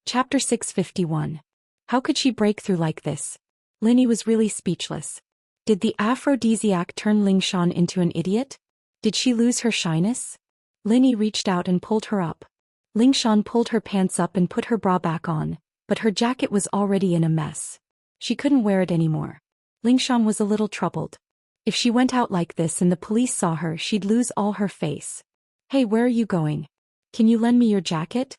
Chapter 651. How could she break through like this? Lin Yi was really speechless. Did the aphrodisiac turn Lingshan into an idiot? Did she lose her shyness? Lin Yi reached out and pulled her up. Lingshan pulled her pants up and put her bra back on, but her jacket was already in a mess. She couldn't wear it anymore. Lingshan was a little troubled. If she went out like this and the police saw her, she'd lose all her face. Hey, where are you going? Can you lend me your jacket?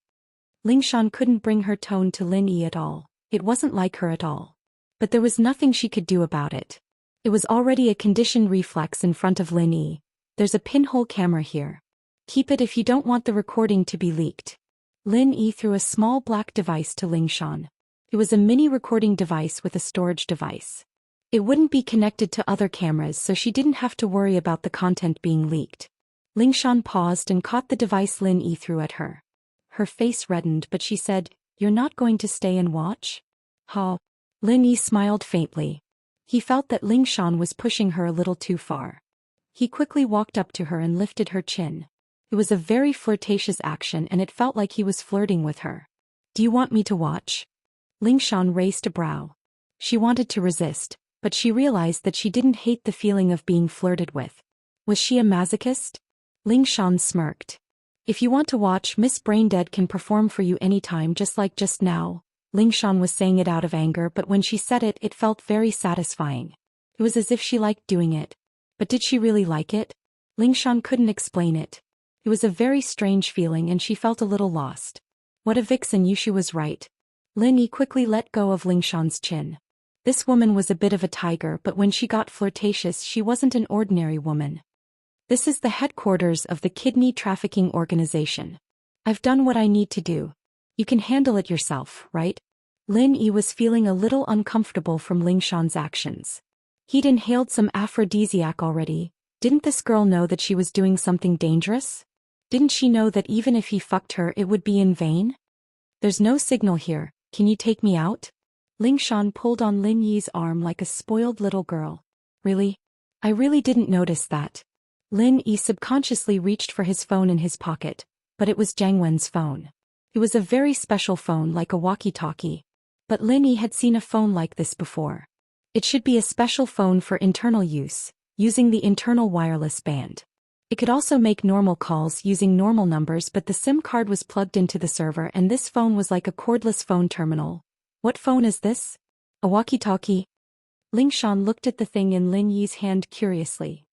Lingshan couldn't bring her tone to Lin Yi at all. It wasn't like her at all. But there was nothing she could do about it. It was already a conditioned reflex in front of Lin Yi. There's a pinhole camera here. Keep it if you don't want the recording to be leaked. Lin Yi threw a small black device to Lingshan. It was a mini recording device with a storage device. It wouldn't be connected to other cameras, so she didn't have to worry about the content being leaked. Lingshan paused and caught the device Lin Yi threw at her. Her face reddened, but she said, "You're not going to stay and watch?" "Huh?" Lin Yi smiled faintly. He felt that Lingshan was pushing her a little too far. He quickly walked up to her and lifted her chin. It was a very flirtatious action and it felt like he was flirting with her. "Do you want me to watch?" Lingshan raised a brow. She wanted to resist, but she realized that she didn't hate the feeling of being flirted with. Was she a masochist? Lingshan smirked. "If you want to watch, Miss Braindead can perform for you anytime, just like just now." Lingshan was saying it out of anger, but when she said it, it felt very satisfying. It was as if she liked doing it. But did she really like it? Lingshan couldn't explain it. It was a very strange feeling and she felt a little lost. What a vixen, Yushu was right. Lin Yi quickly let go of Lingshan's chin. This woman was a bit of a tiger, but when she got flirtatious she wasn't an ordinary woman. "This is the headquarters of the kidney trafficking organization. I've done what I need to do. You can handle it yourself, right?" Lin Yi was feeling a little uncomfortable from Lingshan's actions. He'd inhaled some aphrodisiac already. Didn't this girl know that she was doing something dangerous? Didn't she know that even if he fucked her it would be in vain? "There's no signal here, can you take me out?" Lingshan pulled on Lin Yi's arm like a spoiled little girl. "Really? I really didn't notice that." Lin Yi subconsciously reached for his phone in his pocket, but it was Jiang Wen's phone. It was a very special phone, like a walkie-talkie. But Lin Yi had seen a phone like this before. It should be a special phone for internal use, using the internal wireless band. It could also make normal calls using normal numbers, but the SIM card was plugged into the server and this phone was like a cordless phone terminal. What phone is this? A walkie-talkie? Lingshan looked at the thing in Lin Yi's hand curiously.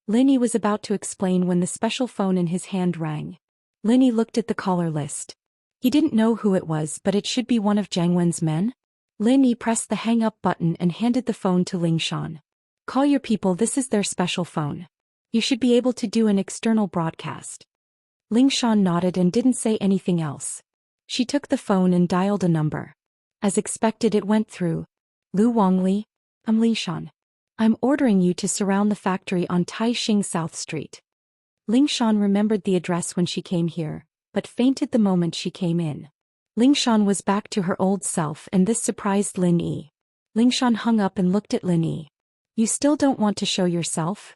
Lin Yi was about to explain when the special phone in his hand rang. Lin Yi looked at the caller list. He didn't know who it was, but it should be one of Jiang Wen's men. Lin Yi pressed the hang-up button and handed the phone to Lingshan. "Call your people, this is their special phone. You should be able to do an external broadcast." Lingshan nodded and didn't say anything else. She took the phone and dialed a number. As expected, it went through. "Lu Wangli, I'm Lingshan. I'm ordering you to surround the factory on Taixing South Street. Ling Shan remembered the address when she came here, but fainted the moment she came in. Ling Shan was back to her old self, and this surprised Lin Yi. Ling Shan hung up and looked at Lin Yi. You still don't want to show yourself?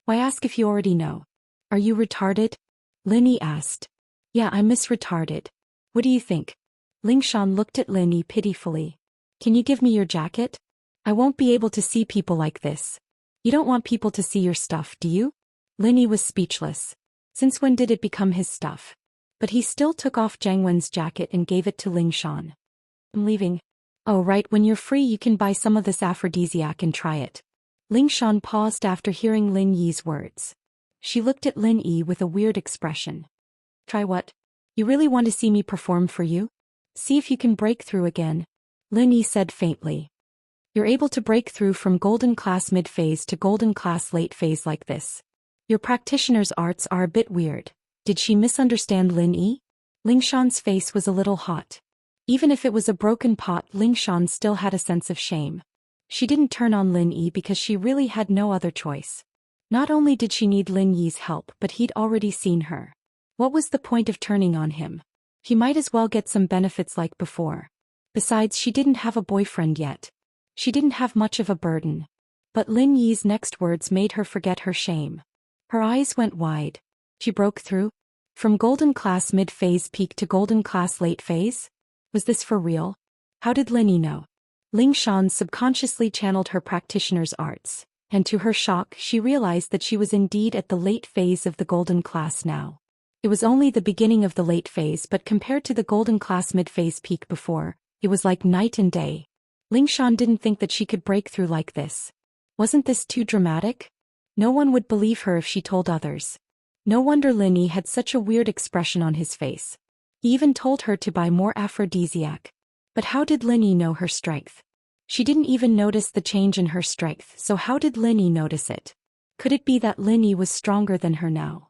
Why ask if you already know? Are you retarded? Lin Yi asked. Yeah, I'm retarded. What do you think? Ling Shan looked at Lin Yi pitifully. Can you give me your jacket? I won't be able to see people like this. You don't want people to see your stuff, do you? Lin Yi was speechless. Since when did it become his stuff? But he still took off Jiang Wen's jacket and gave it to Ling Shan. I'm leaving. Oh right, when you're free you can buy some of this aphrodisiac and try it. Ling Shan paused after hearing Lin Yi's words. She looked at Lin Yi with a weird expression. Try what? You really want to see me perform for you? See if you can break through again. Lin Yi said faintly. You're able to break through from golden class mid-phase to golden class late phase like this. Your practitioner's arts are a bit weird. Did she misunderstand Lin Yi? Ling Shan's face was a little hot. Even if it was a broken pot, Ling Shan still had a sense of shame. She didn't turn on Lin Yi because she really had no other choice. Not only did she need Lin Yi's help, but he'd already seen her. What was the point of turning on him? He might as well get some benefits like before. Besides, she didn't have a boyfriend yet. She didn't have much of a burden. But Lin Yi's next words made her forget her shame. Her eyes went wide. She broke through? From golden class mid-phase peak to golden class late phase? Was this for real? How did Lin Yi know? Ling Shan subconsciously channeled her practitioner's arts, and to her shock she realized that she was indeed at the late phase of the golden class now. It was only the beginning of the late phase, but compared to the golden class mid-phase peak before, it was like night and day. Ling Shan didn't think that she could break through like this. Wasn't this too dramatic? No one would believe her if she told others. No wonder Lin Yi had such a weird expression on his face. He even told her to buy more aphrodisiac. But how did Lin Yi know her strength? She didn't even notice the change in her strength, so how did Lin Yi notice it? Could it be that Lin Yi was stronger than her now?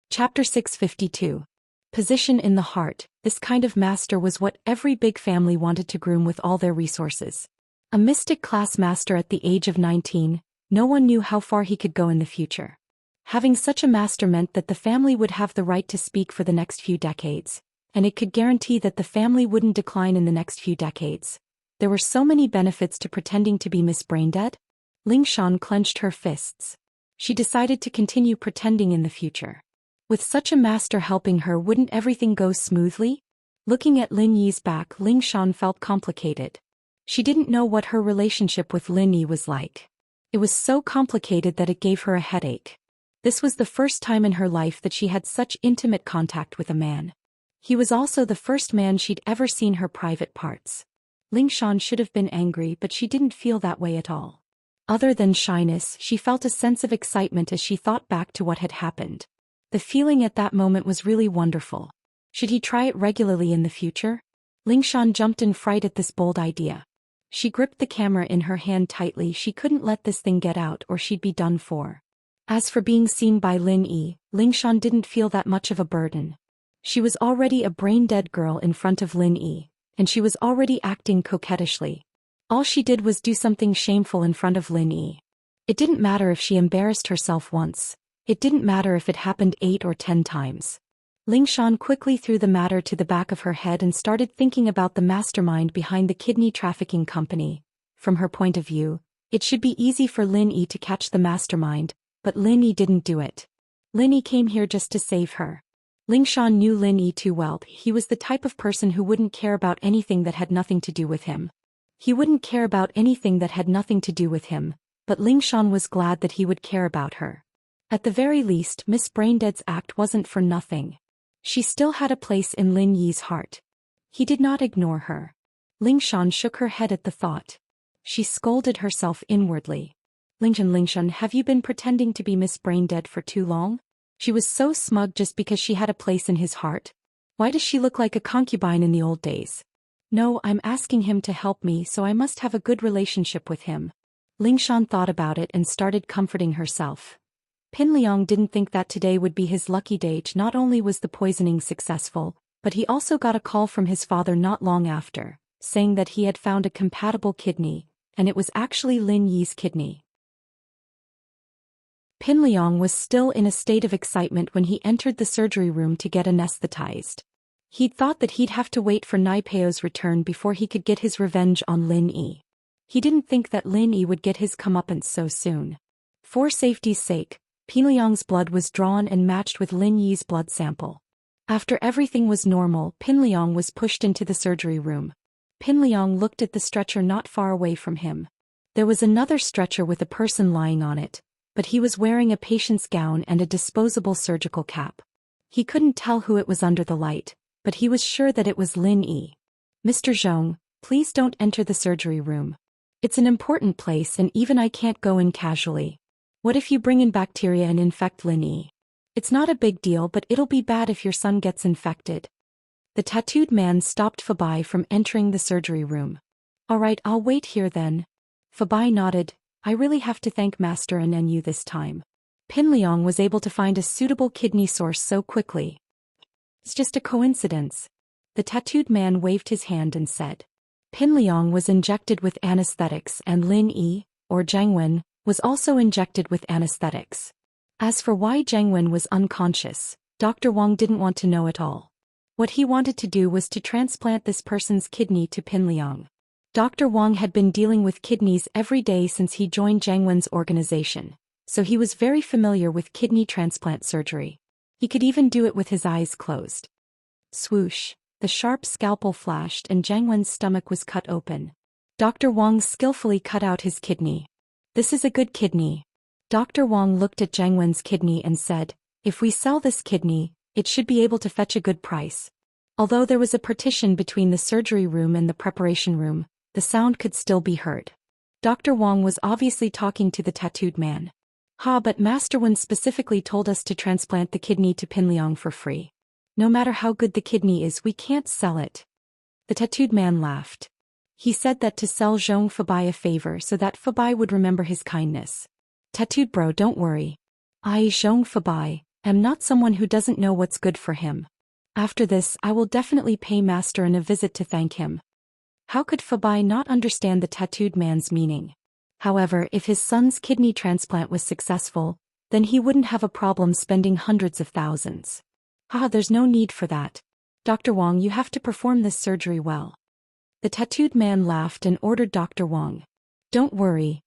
Chapter 652. Position in the heart. This kind of master was what every big family wanted to groom with all their resources. A mystic class master at the age of 19, no one knew how far he could go in the future. Having such a master meant that the family would have the right to speak for the next few decades, and it could guarantee that the family wouldn't decline in the next few decades. There were so many benefits to pretending to be Miss Braindead. Ling Shan clenched her fists. She decided to continue pretending in the future. With such a master helping her, wouldn't everything go smoothly? Looking at Lin Yi's back, Ling Shan felt complicated. She didn't know what her relationship with Lin Yi was like. It was so complicated that it gave her a headache. This was the first time in her life that she had such intimate contact with a man. He was also the first man she'd ever seen her private parts. Ling Shan should have been angry, but she didn't feel that way at all. Other than shyness, she felt a sense of excitement as she thought back to what had happened. The feeling at that moment was really wonderful. Should he try it regularly in the future? Ling Shan jumped in fright at this bold idea. She gripped the camera in her hand tightly. She couldn't let this thing get out or she'd be done for. As for being seen by Lin Yi, Ling Shan didn't feel that much of a burden. She was already a brain-dead girl in front of Lin Yi, and she was already acting coquettishly. All she did was do something shameful in front of Lin Yi. It didn't matter if she embarrassed herself once. It didn't matter if it happened 8 or 10 times. Ling Shan quickly threw the matter to the back of her head and started thinking about the mastermind behind the kidney trafficking company. From her point of view, it should be easy for Lin Yi to catch the mastermind, but Lin Yi didn't do it. Lin Yi came here just to save her. Ling Shan knew Lin Yi too well. He was the type of person who wouldn't care about anything that had nothing to do with him. He wouldn't care about anything that had nothing to do with him, but Ling Shan was glad that he would care about her. At the very least, Miss Braindead's act wasn't for nothing. She still had a place in Lin Yi's heart. He did not ignore her. Ling Shan shook her head at the thought. She scolded herself inwardly. Ling Shan, have you been pretending to be Miss Braindead for too long? She was so smug just because she had a place in his heart. Why does she look like a concubine in the old days? No, I'm asking him to help me, so I must have a good relationship with him. Ling Shan thought about it and started comforting herself. Pin Liang didn't think that today would be his lucky day. Not only was the poisoning successful, But he also got a call from his father not long after, saying that he had found a compatible kidney, and it was actually Lin Yi's kidney. Pin Liang was still in a state of excitement when he entered the surgery room to get anesthetized. He'd thought that he'd have to wait for Naipeo's return before he could get his revenge on Lin Yi. He didn't think that Lin Yi would get his comeuppance so soon. For safety's sake, Pin Liang's blood was drawn and matched with Lin Yi's blood sample. After everything was normal, Pin Liang was pushed into the surgery room. Pin Liang looked at the stretcher not far away from him. There was another stretcher with a person lying on it, but he was wearing a patient's gown and a disposable surgical cap. He couldn't tell who it was under the light, but he was sure that it was Lin Yi. "Mr. Zhong, please don't enter the surgery room. It's an important place and even I can't go in casually. What if you bring in bacteria and infect Lin Yi? It's not a big deal, but it'll be bad if your son gets infected." The tattooed man stopped Fabai from entering the surgery room. "All right, I'll wait here then." Fabai nodded. "I really have to thank Master and NU this time. Pin Liang was able to find a suitable kidney source so quickly. It's just a coincidence." The tattooed man waved his hand and said. Pin Liang was injected with anesthetics and Lin Yi, or Jiangwen, was also injected with anesthetics. As for why Jiangwen was unconscious, Dr. Wang didn't want to know at all. What he wanted to do was to transplant this person's kidney to Pin Liang. Dr. Wang had been dealing with kidneys every day since he joined Jiangwen's organization, so he was very familiar with kidney transplant surgery. He could even do it with his eyes closed. Swoosh, the sharp scalpel flashed and Jiangwen's stomach was cut open. Dr. Wang skillfully cut out his kidney. "This is a good kidney." Dr. Wang looked at Jiangwen's kidney and said, "If we sell this kidney, it should be able to fetch a good price." Although there was a partition between the surgery room and the preparation room, the sound could still be heard. Dr. Wang was obviously talking to the tattooed man. But Master Wen specifically told us to transplant the kidney to Pin Liang for free. No matter how good the kidney is, we can't sell it." The tattooed man laughed. He said that to sell Zhong Fabai a favor so that Fabai would remember his kindness. "Tattooed bro, don't worry. I, Zhong Fabai, am not someone who doesn't know what's good for him. After this, I will definitely pay Master Wen a visit to thank him." How could Fabai not understand the tattooed man's meaning? However, if his son's kidney transplant was successful, then he wouldn't have a problem spending hundreds of thousands. There's no need for that. Dr. Wang, you have to perform this surgery well." The tattooed man laughed and ordered Dr. Wang. "Don't worry."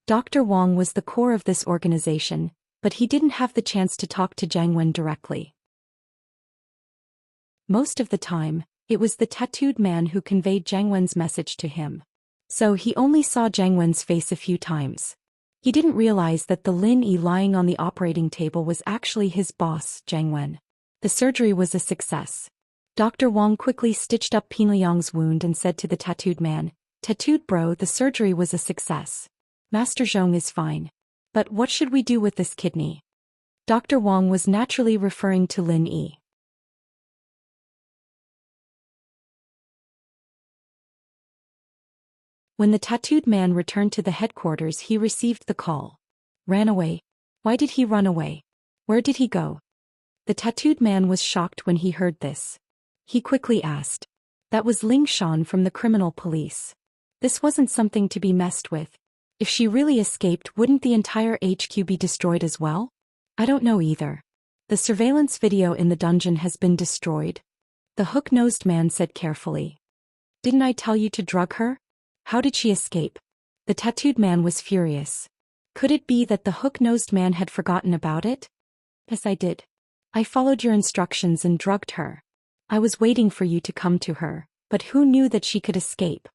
Dr. Wang was the core of this organization, but he didn't have the chance to talk to Jiangwen directly. Most of the time, it was the tattooed man who conveyed Jiangwen's message to him. So he only saw Jiangwen's face a few times. He didn't realize that the Lin Yi lying on the operating table was actually his boss, Jiangwen. The surgery was a success. Dr. Wang quickly stitched up Pin Liang's wound and said to the tattooed man, "Tattooed bro, the surgery was a success. Master Zhong is fine. But what should we do with this kidney?" Dr. Wang was naturally referring to Lin Yi. When the tattooed man returned to the headquarters, he received the call. "Ran away? Why did he run away? Where did he go?" The tattooed man was shocked when he heard this. He quickly asked. "That was Ling Shan from the criminal police. This wasn't something to be messed with. If she really escaped, wouldn't the entire HQ be destroyed as well?" "I don't know either. The surveillance video in the dungeon has been destroyed," the hook-nosed man said carefully. "Didn't I tell you to drug her? How did she escape?" The tattooed man was furious. Could it be that the hook-nosed man had forgotten about it? "Yes, I did. I followed your instructions and drugged her. I was waiting for you to come to her, but who knew that she could escape?"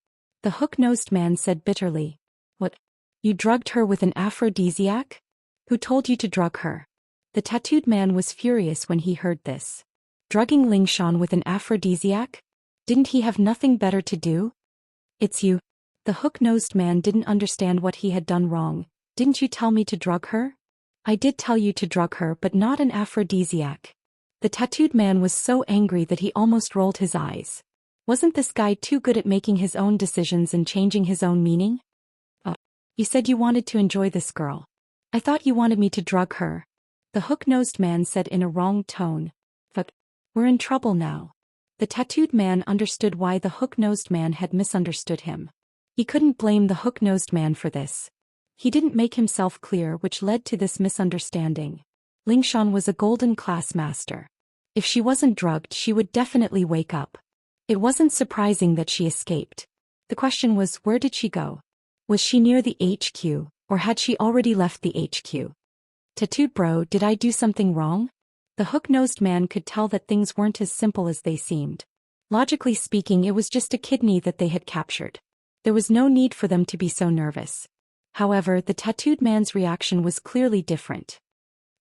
The hook-nosed man said bitterly. "What? You drugged her with an aphrodisiac? Who told you to drug her?" The tattooed man was furious when he heard this. Drugging Ling Shan with an aphrodisiac? Didn't he have nothing better to do? "It's you." The hook-nosed man didn't understand what he had done wrong. "Didn't you tell me to drug her?" "I did tell you to drug her, but not an aphrodisiac." The tattooed man was so angry that he almost rolled his eyes. Wasn't this guy too good at making his own decisions and changing his own meaning? "Oh, you said you wanted to enjoy this girl. I thought you wanted me to drug her," the hook-nosed man said in a wrong tone. "But we're in trouble now." The tattooed man understood why the hook-nosed man had misunderstood him. He couldn't blame the hook-nosed man for this. He didn't make himself clear, which led to this misunderstanding. Lingshan was a golden class master. If she wasn't drugged, she would definitely wake up. It wasn't surprising that she escaped. The question was, where did she go? Was she near the HQ, or had she already left the HQ? Tattooed bro, did I do something wrong? The hook-nosed man could tell that things weren't as simple as they seemed. Logically speaking, it was just a kidney that they had captured. There was no need for them to be so nervous. However, the tattooed man's reaction was clearly different.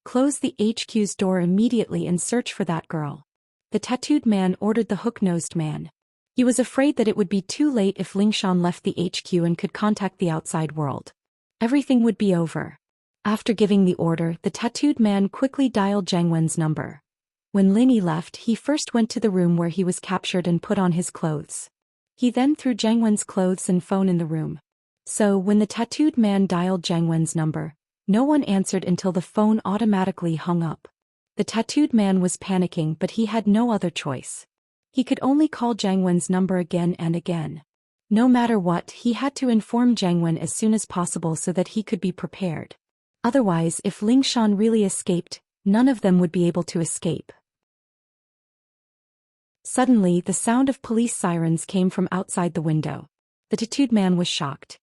Close the HQ's door immediately and search for that girl. The tattooed man ordered the hook-nosed man. He was afraid that it would be too late if Lingshan left the HQ and could contact the outside world. Everything would be over. After giving the order, the tattooed man quickly dialed Jiang Wen's number. When Linny left, he first went to the room where he was captured and put on his clothes. He then threw Jiang Wen's clothes and phone in the room. So, when the tattooed man dialed Jiang Wen's number, no one answered until the phone automatically hung up. The tattooed man was panicking, but he had no other choice. He could only call Jiang Wen's number again and again. No matter what, he had to inform Jiang Wen as soon as possible so that he could be prepared. Otherwise, if Lingshan really escaped, none of them would be able to escape. Suddenly, the sound of police sirens came from outside the window. The tattooed man was shocked.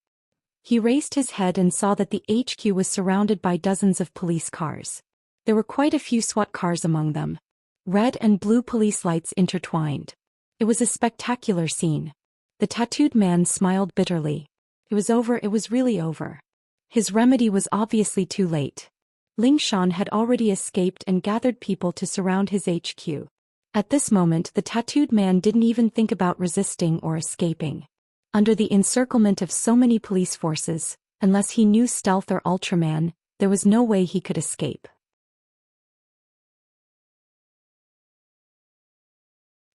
He raised his head and saw that the HQ was surrounded by dozens of police cars. There were quite a few SWAT cars among them. Red and blue police lights intertwined. It was a spectacular scene. The tattooed man smiled bitterly. It was over, it was really over. His remedy was obviously too late. Lingshan had already escaped and gathered people to surround his HQ. At this moment, the tattooed man didn't even think about resisting or escaping. Under the encirclement of so many police forces, unless he knew stealth or Ultraman, there was no way he could escape.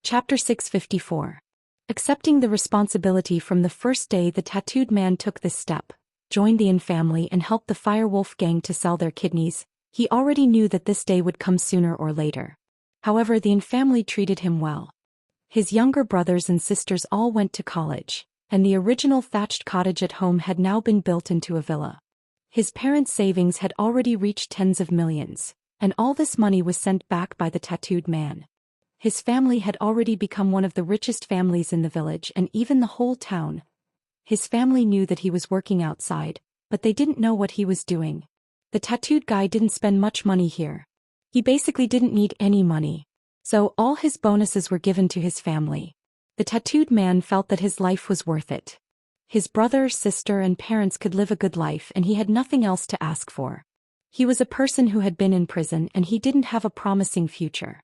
Chapter 654. Accepting the responsibility from the first day the tattooed man took this step, joined the In family and helped the Firewolf gang to sell their kidneys, he already knew that this day would come sooner or later. However, the In family treated him well. His younger brothers and sisters all went to college, and the original thatched cottage at home had now been built into a villa. His parents' savings had already reached tens of millions, and all this money was sent back by the tattooed man. His family had already become one of the richest families in the village and even the whole town. His family knew that he was working outside, but they didn't know what he was doing. The tattooed guy didn't spend much money here. He basically didn't need any money. So all his bonuses were given to his family. The tattooed man felt that his life was worth it. His brother, sister, and parents could live a good life and he had nothing else to ask for. He was a person who had been in prison and he didn't have a promising future.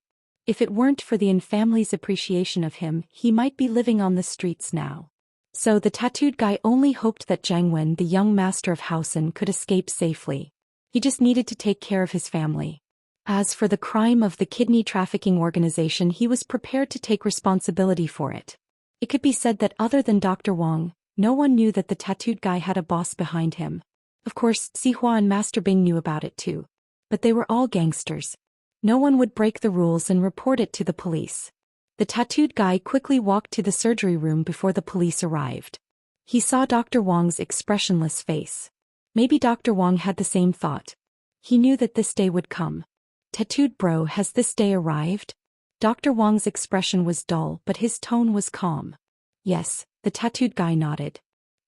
If it weren't for the In family's appreciation of him, he might be living on the streets now. So the tattooed guy only hoped that Jiang Wen, the young master of Hausen, could escape safely. He just needed to take care of his family. As for the crime of the kidney trafficking organization, he was prepared to take responsibility for it. It could be said that other than Dr. Wang, no one knew that the tattooed guy had a boss behind him. Of course, Sihua and Master Bing knew about it too. But they were all gangsters. No one would break the rules and report it to the police. The tattooed guy quickly walked to the surgery room before the police arrived. He saw Dr. Wang's expressionless face. Maybe Dr. Wang had the same thought. He knew that this day would come. Tattooed bro, has this day arrived? Dr. Wang's expression was dull, but his tone was calm. Yes, the tattooed guy nodded.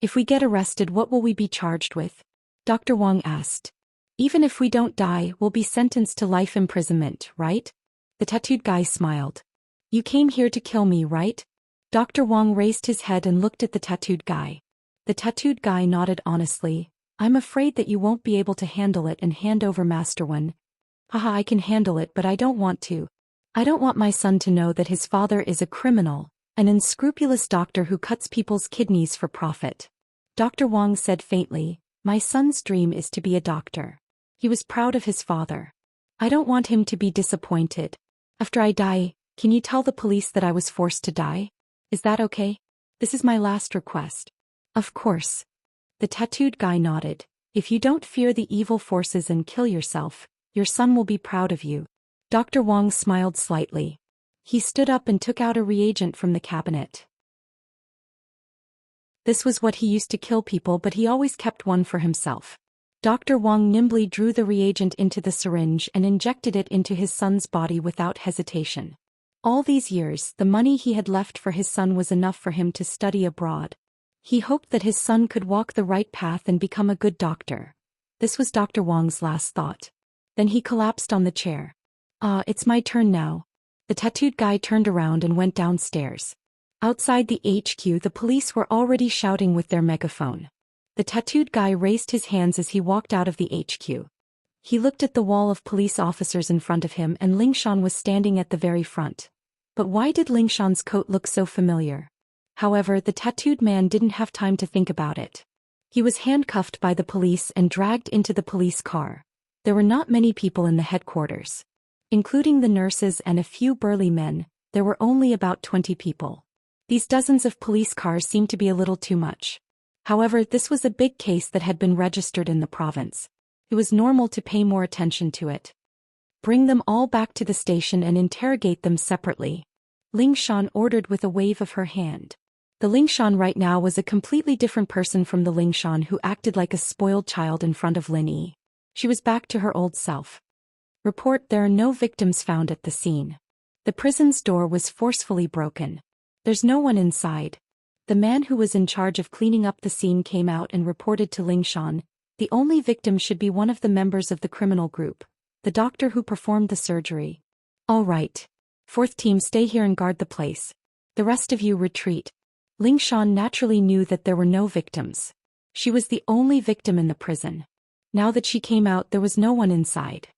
If we get arrested, what will we be charged with? Dr. Wang asked. Even if we don't die, we'll be sentenced to life imprisonment, right? The tattooed guy smiled. You came here to kill me, right? Dr. Wang raised his head and looked at the tattooed guy. The tattooed guy nodded honestly. I'm afraid that you won't be able to handle it and hand over Master Wen. Haha, I can handle it, but I don't want to. I don't want my son to know that his father is a criminal, an unscrupulous doctor who cuts people's kidneys for profit. Dr. Wang said faintly, my son's dream is to be a doctor. He was proud of his father. I don't want him to be disappointed. After I die, can you tell the police that I was forced to die? Is that okay? This is my last request. Of course. The tattooed guy nodded. If you don't fear the evil forces and kill yourself, your son will be proud of you. Dr. Wang smiled slightly. He stood up and took out a reagent from the cabinet. This was what he used to kill people, but he always kept one for himself. Dr. Wang nimbly drew the reagent into the syringe and injected it into his son's body without hesitation. All these years, the money he had left for his son was enough for him to study abroad. He hoped that his son could walk the right path and become a good doctor. This was Dr. Wang's last thought. Then he collapsed on the chair. It's my turn now. The tattooed guy turned around and went downstairs. Outside the HQ, the police were already shouting with their megaphone. The tattooed guy raised his hands as he walked out of the HQ. He looked at the wall of police officers in front of him, and Lingshan was standing at the very front. But why did Lingshan's coat look so familiar? However, the tattooed man didn't have time to think about it. He was handcuffed by the police and dragged into the police car. There were not many people in the headquarters. Including the nurses and a few burly men, there were only about 20 people. These dozens of police cars seemed to be a little too much. However, this was a big case that had been registered in the province. It was normal to pay more attention to it. Bring them all back to the station and interrogate them separately, Lingshan ordered with a wave of her hand. The Lingshan right now was a completely different person from the Lingshan who acted like a spoiled child in front of Lin Yi. She was back to her old self. Report: there are no victims found at the scene. The prison's door was forcefully broken. There's no one inside. The man who was in charge of cleaning up the scene came out and reported to Lingshan, the only victim should be one of the members of the criminal group, the doctor who performed the surgery. All right. Fourth team, stay here and guard the place. The rest of you retreat. Lingshan naturally knew that there were no victims. She was the only victim in the prison. Now that she came out, there was no one inside.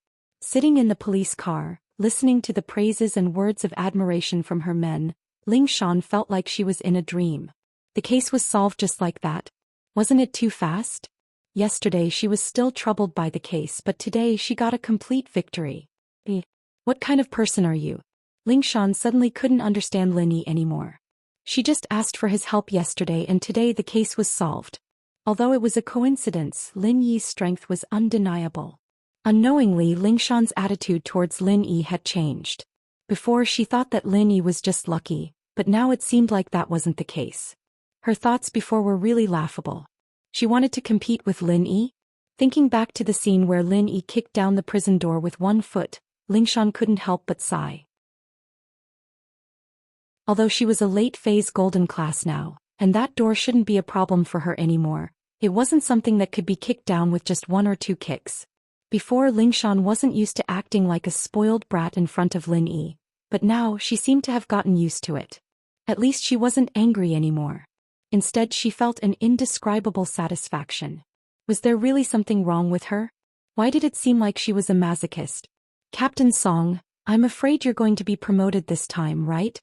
Sitting in the police car, listening to the praises and words of admiration from her men, Lingshan felt like she was in a dream. The case was solved just like that. Wasn't it too fast? Yesterday she was still troubled by the case, but today she got a complete victory. What kind of person are you? Lingshan suddenly couldn't understand Lin Yi anymore. She just asked for his help yesterday and today the case was solved. Although it was a coincidence, Lin Yi's strength was undeniable. Unknowingly, Lingshan's attitude towards Lin Yi had changed. Before she thought that Lin Yi was just lucky, but now it seemed like that wasn't the case. Her thoughts before were really laughable. She wanted to compete with Lin Yi? Thinking back to the scene where Lin Yi kicked down the prison door with one foot, Lingshan couldn't help but sigh. Although she was a late-phase golden class now, and that door shouldn't be a problem for her anymore, it wasn't something that could be kicked down with just one or two kicks. Before, Lingshan wasn't used to acting like a spoiled brat in front of Lin Yi, but now she seemed to have gotten used to it. At least she wasn't angry anymore. Instead, she felt an indescribable satisfaction. Was there really something wrong with her? Why did it seem like she was a masochist? Captain Song, I'm afraid you're going to be promoted this time, right?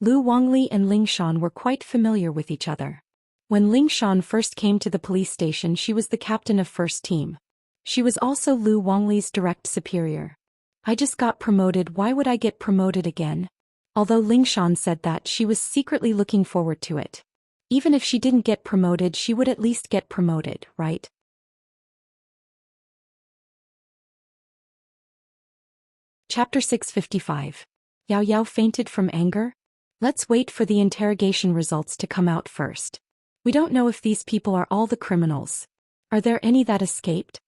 Lu Wangli and Lingshan were quite familiar with each other. When Lingshan first came to the police station, she was the captain of first team. She was also Lu Wangli's direct superior. I just got promoted, why would I get promoted again? Although Lingshan said that, she was secretly looking forward to it. Even if she didn't get promoted, she would at least get promoted, right? Chapter 655. Yao Yao fainted from anger? Let's wait for the interrogation results to come out first. We don't know if these people are all the criminals. Are there any that escaped?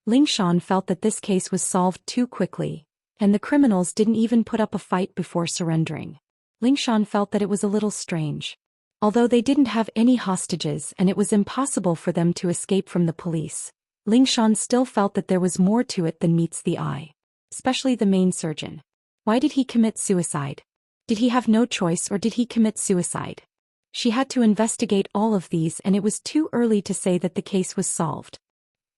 Lingshan felt that this case was solved too quickly, and the criminals didn't even put up a fight before surrendering. Lingshan felt that it was a little strange. Although they didn't have any hostages and it was impossible for them to escape from the police, Lingshan still felt that there was more to it than meets the eye. Especially the main surgeon. Why did he commit suicide? Did he have no choice or did he commit suicide? She had to investigate all of these, and it was too early to say that the case was solved.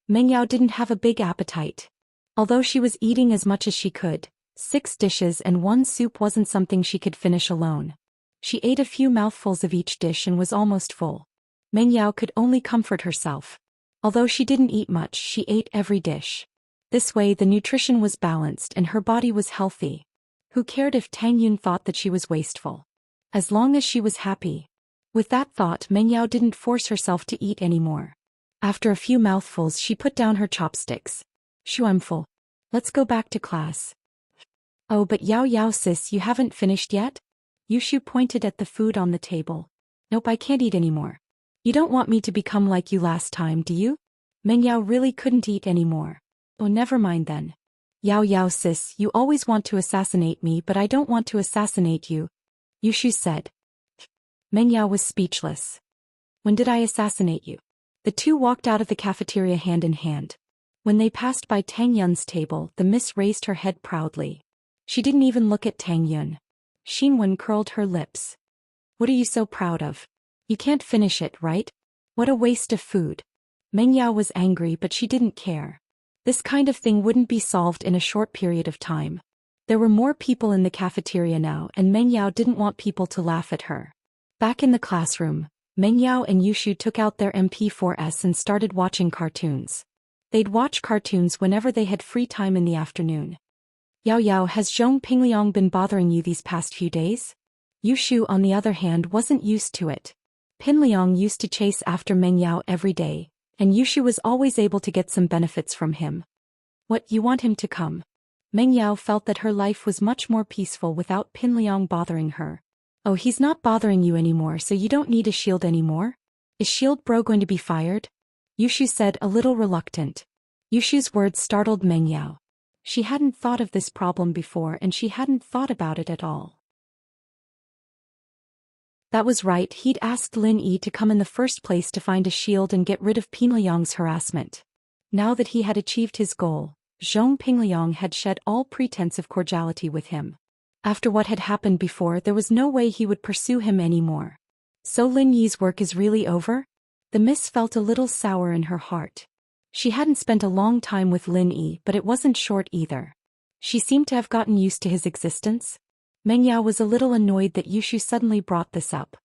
Meng Yao didn't have a big appetite. Although she was eating as much as she could, 6 dishes and 1 soup wasn't something she could finish alone. She ate a few mouthfuls of each dish and was almost full. Meng Yao could only comfort herself. Although she didn't eat much, she ate every dish. This way the nutrition was balanced and her body was healthy. Who cared if Tang Yun thought that she was wasteful? As long as she was happy. With that thought, Meng Yao didn't force herself to eat anymore. After a few mouthfuls, she put down her chopsticks. I'm full. Let's go back to class. Oh, but Yao Yao sis, you haven't finished yet? Yushu pointed at the food on the table. Nope, I can't eat anymore. You don't want me to become like you last time, do you? Meng Yao really couldn't eat anymore. Oh, never mind then. Yao Yao sis, you always want to assassinate me, but I don't want to assassinate you, Yushu said. Meng Yao was speechless. When did I assassinate you? The two walked out of the cafeteria hand in hand. When they passed by Tang Yun's table, the miss raised her head proudly. She didn't even look at Tang Yun. Xinwen curled her lips. What are you so proud of? You can't finish it, right? What a waste of food. Meng Yao was angry, but she didn't care. This kind of thing wouldn't be solved in a short period of time. There were more people in the cafeteria now, and Meng Yao didn't want people to laugh at her. Back in the classroom, Meng Yao and Yushu took out their MP4s and started watching cartoons. They'd watch cartoons whenever they had free time in the afternoon. Yao Yao, has Zhong Pingliang been bothering you these past few days? Yushu, on the other hand, wasn't used to it. Pinliang used to chase after Meng Yao every day, and Yushu was always able to get some benefits from him. What, you want him to come? Meng Yao felt that her life was much more peaceful without Pinliang bothering her. Oh, he's not bothering you anymore, so you don't need a shield anymore? Is Shield Bro going to be fired? Yushu said, a little reluctant. Yushu's words startled Meng Yao. She hadn't thought of this problem before, and she hadn't thought about it at all. That was right, he'd asked Lin Yi to come in the first place to find a shield and get rid of Pingliang's harassment. Now that he had achieved his goal, Zhong Pingliang had shed all pretense of cordiality with him. After what had happened before, there was no way he would pursue him anymore. So Lin Yi's work is really over? The miss felt a little sour in her heart. She hadn't spent a long time with Lin Yi, but it wasn't short either. She seemed to have gotten used to his existence. Meng Yao was a little annoyed that Yushu suddenly brought this up.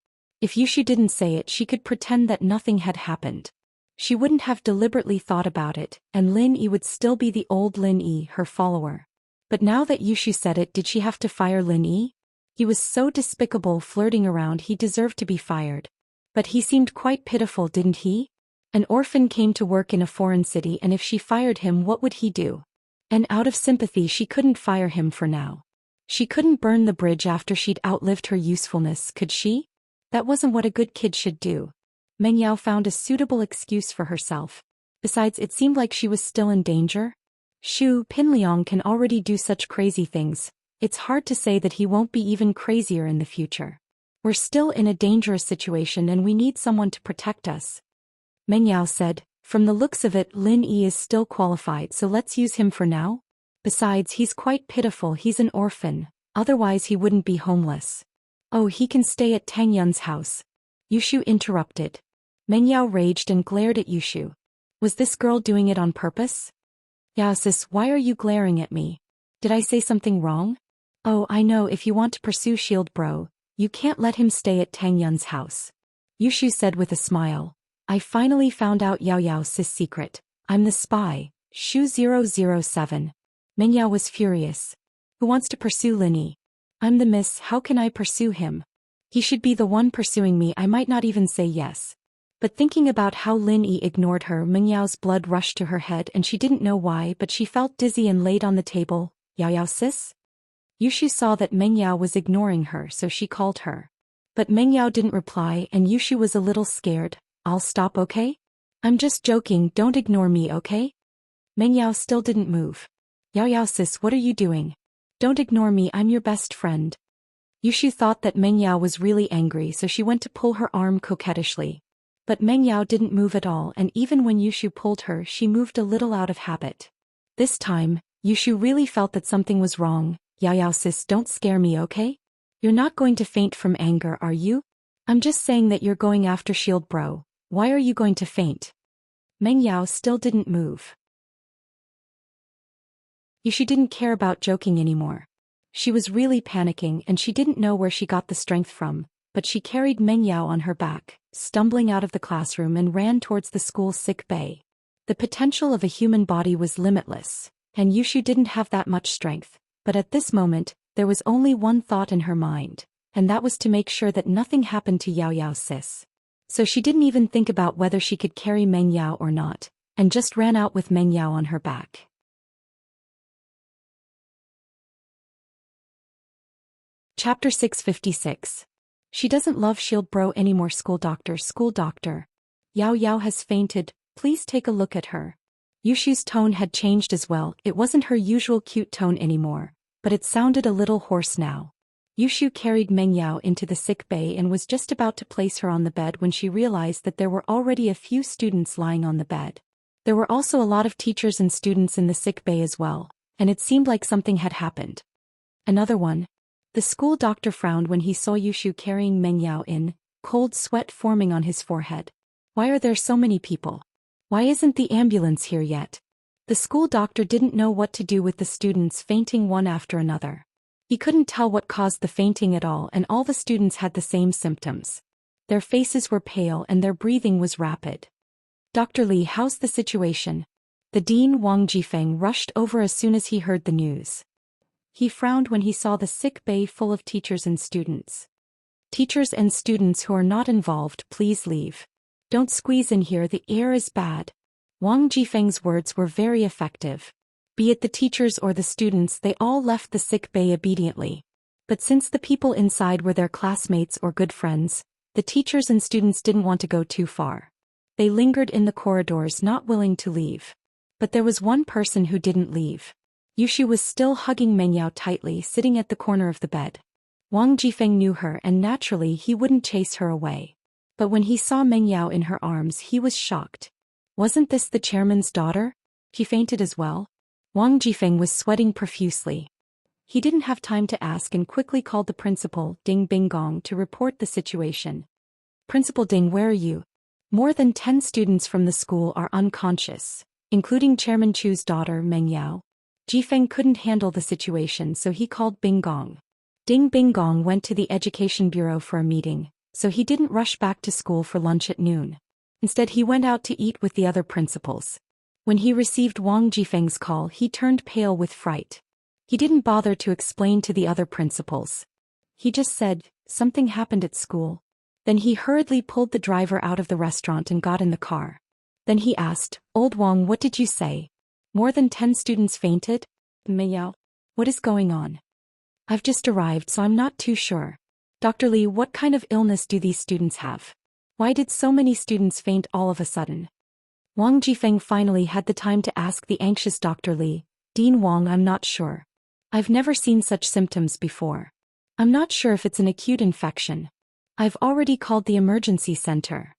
If Yushu didn't say it, she could pretend that nothing had happened. She wouldn't have deliberately thought about it, and Lin Yi would still be the old Lin Yi, her follower. But now that Yushu said it, did she have to fire Lin Yi? He was so despicable flirting around, he deserved to be fired. But he seemed quite pitiful, didn't he? An orphan came to work in a foreign city, and if she fired him, what would he do? And out of sympathy, she couldn't fire him for now. She couldn't burn the bridge after she'd outlived her usefulness, could she? That wasn't what a good kid should do. Meng Yao found a suitable excuse for herself. Besides, it seemed like she was still in danger. Shu Pinliang can already do such crazy things. It's hard to say that he won't be even crazier in the future. We're still in a dangerous situation and we need someone to protect us. Meng Yao said, from the looks of it, Lin Yi is still qualified, so let's use him for now. Besides, he's quite pitiful, he's an orphan, otherwise he wouldn't be homeless. Oh, he can stay at Tang Yun's house. Yushu interrupted. Meng Yao raged and glared at Yushu. Was this girl doing it on purpose? Yao sis, why are you glaring at me? Did I say something wrong? Oh, I know, if you want to pursue Shield Bro, you can't let him stay at Tang Yun's house. Yushu said with a smile. I finally found out Yao Yao's secret. I'm the spy, Shu 007. Meng Yao was furious. Who wants to pursue Lin Yi? I'm the miss, how can I pursue him? He should be the one pursuing me, I might not even say yes. But thinking about how Lin Yi ignored her, Meng Yao's blood rushed to her head and she didn't know why, but she felt dizzy and laid on the table. Yao Yao sis? Yushu saw that Meng Yao was ignoring her, so she called her. But Meng Yao didn't reply and Yushu was a little scared. I'll stop, okay? I'm just joking, don't ignore me, okay? Meng Yao still didn't move. Yao Yao sis, what are you doing? Don't ignore me, I'm your best friend. Yushu thought that Meng Yao was really angry, so she went to pull her arm coquettishly. But Meng Yao didn't move at all, and even when Yushu pulled her, she moved a little out of habit. This time, Yushu really felt that something was wrong. Yao Yao sis, don't scare me, okay? You're not going to faint from anger, are you? I'm just saying that you're going after Shield Bro. Why are you going to faint? Meng Yao still didn't move. Yushu didn't care about joking anymore. She was really panicking and she didn't know where she got the strength from, but she carried Meng Yao on her back, stumbling out of the classroom and ran towards the school's sick bay. The potential of a human body was limitless, and Yushu didn't have that much strength, but at this moment, there was only one thought in her mind, and that was to make sure that nothing happened to Yao Yao sis. So she didn't even think about whether she could carry Meng Yao or not, and just ran out with Meng Yao on her back. Chapter 656. She doesn't love Shield Bro anymore. School doctor. School doctor. Yao Yao has fainted, please take a look at her. Yushu's tone had changed as well. It wasn't her usual cute tone anymore, but it sounded a little hoarse now. Yushu carried Meng Yao into the sick bay and was just about to place her on the bed when she realized that there were already a few students lying on the bed. There were also a lot of teachers and students in the sick bay as well, and it seemed like something had happened. Another one. The school doctor frowned when he saw Yushu carrying Meng Yao in, cold sweat forming on his forehead. Why are there so many people? Why isn't the ambulance here yet? The school doctor didn't know what to do with the students fainting one after another. He couldn't tell what caused the fainting at all, and all the students had the same symptoms. Their faces were pale and their breathing was rapid. Dr. Li, how's the situation? The dean Wang Jifeng rushed over as soon as he heard the news. He frowned when he saw the sick bay full of teachers and students. Teachers and students who are not involved, please leave. Don't squeeze in here, the air is bad. Wang Jifeng's words were very effective. Be it the teachers or the students, they all left the sick bay obediently. But since the people inside were their classmates or good friends, the teachers and students didn't want to go too far. They lingered in the corridors, not willing to leave. But there was one person who didn't leave. Yushu was still hugging Meng Yao tightly, sitting at the corner of the bed. Wang Jifeng knew her and naturally he wouldn't chase her away. But when he saw Meng Yao in her arms, he was shocked. Wasn't this the chairman's daughter? She fainted as well? Wang Jifeng was sweating profusely. He didn't have time to ask and quickly called the principal, Ding Binggong, to report the situation. Principal Ding, where are you? More than 10 students from the school are unconscious, including Chairman Chu's daughter, Meng Yao. Jifeng couldn't handle the situation, so he called Binggong. Ding Binggong went to the education bureau for a meeting, so he didn't rush back to school for lunch at noon. Instead, he went out to eat with the other principals. When he received Wang Jifeng's call, he turned pale with fright. He didn't bother to explain to the other principals. He just said, something happened at school. Then he hurriedly pulled the driver out of the restaurant and got in the car. Then he asked, Old Wang, what did you say? More than 10 students fainted? Meng Yao, what is going on? I've just arrived, so I'm not too sure. Dr. Li, what kind of illness do these students have? Why did so many students faint all of a sudden? Wang Jifeng finally had the time to ask the anxious Dr. Li, Dean Wang, I'm not sure. I've never seen such symptoms before. I'm not sure if it's an acute infection. I've already called the emergency center.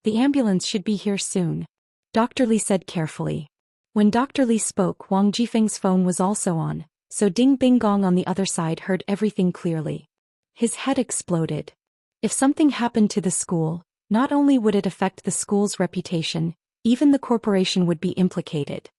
The ambulance should be here soon, Dr. Li said carefully. When Dr. Li spoke, Wang Jifeng's phone was also on, so Ding Binggong on the other side heard everything clearly. His head exploded. If something happened to the school, not only would it affect the school's reputation, even the corporation would be implicated.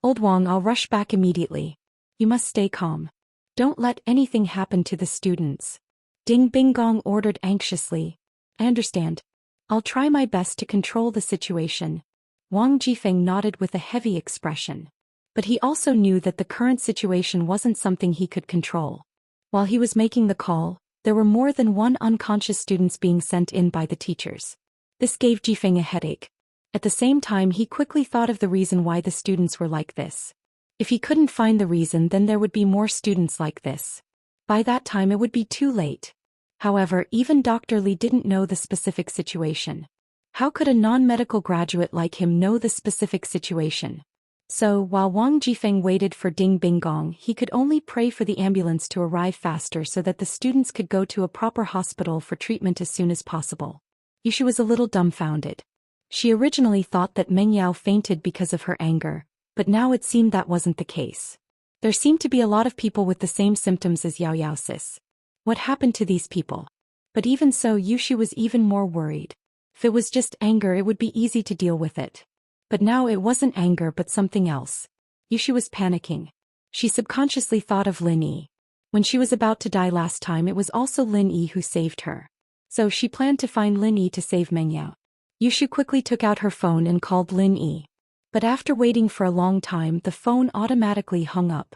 Old Wang, I'll rush back immediately. You must stay calm. Don't let anything happen to the students. Ding Binggong ordered anxiously. I understand. I'll try my best to control the situation. Wang Jifeng nodded with a heavy expression. But he also knew that the current situation wasn't something he could control. While he was making the call, there were more than one unconscious students being sent in by the teachers. This gave Jifeng a headache. At the same time, he quickly thought of the reason why the students were like this. If he couldn't find the reason, then there would be more students like this. By that time it would be too late. However, even Dr. Li didn't know the specific situation. How could a non-medical graduate like him know the specific situation? So, while Wang Jifeng waited for Ding Binggong, he could only pray for the ambulance to arrive faster so that the students could go to a proper hospital for treatment as soon as possible. Yushu was a little dumbfounded. She originally thought that Meng Yao fainted because of her anger, but now it seemed that wasn't the case. There seemed to be a lot of people with the same symptoms as Yao Yao sis. What happened to these people? But even so, Yushu was even more worried. If it was just anger, it would be easy to deal with it. But now it wasn't anger but something else. Yushu was panicking. She subconsciously thought of Lin Yi. When she was about to die last time, it was also Lin Yi who saved her. So she planned to find Lin Yi to save Meng Yao. Yushu quickly took out her phone and called Lin Yi. But after waiting for a long time, the phone automatically hung up.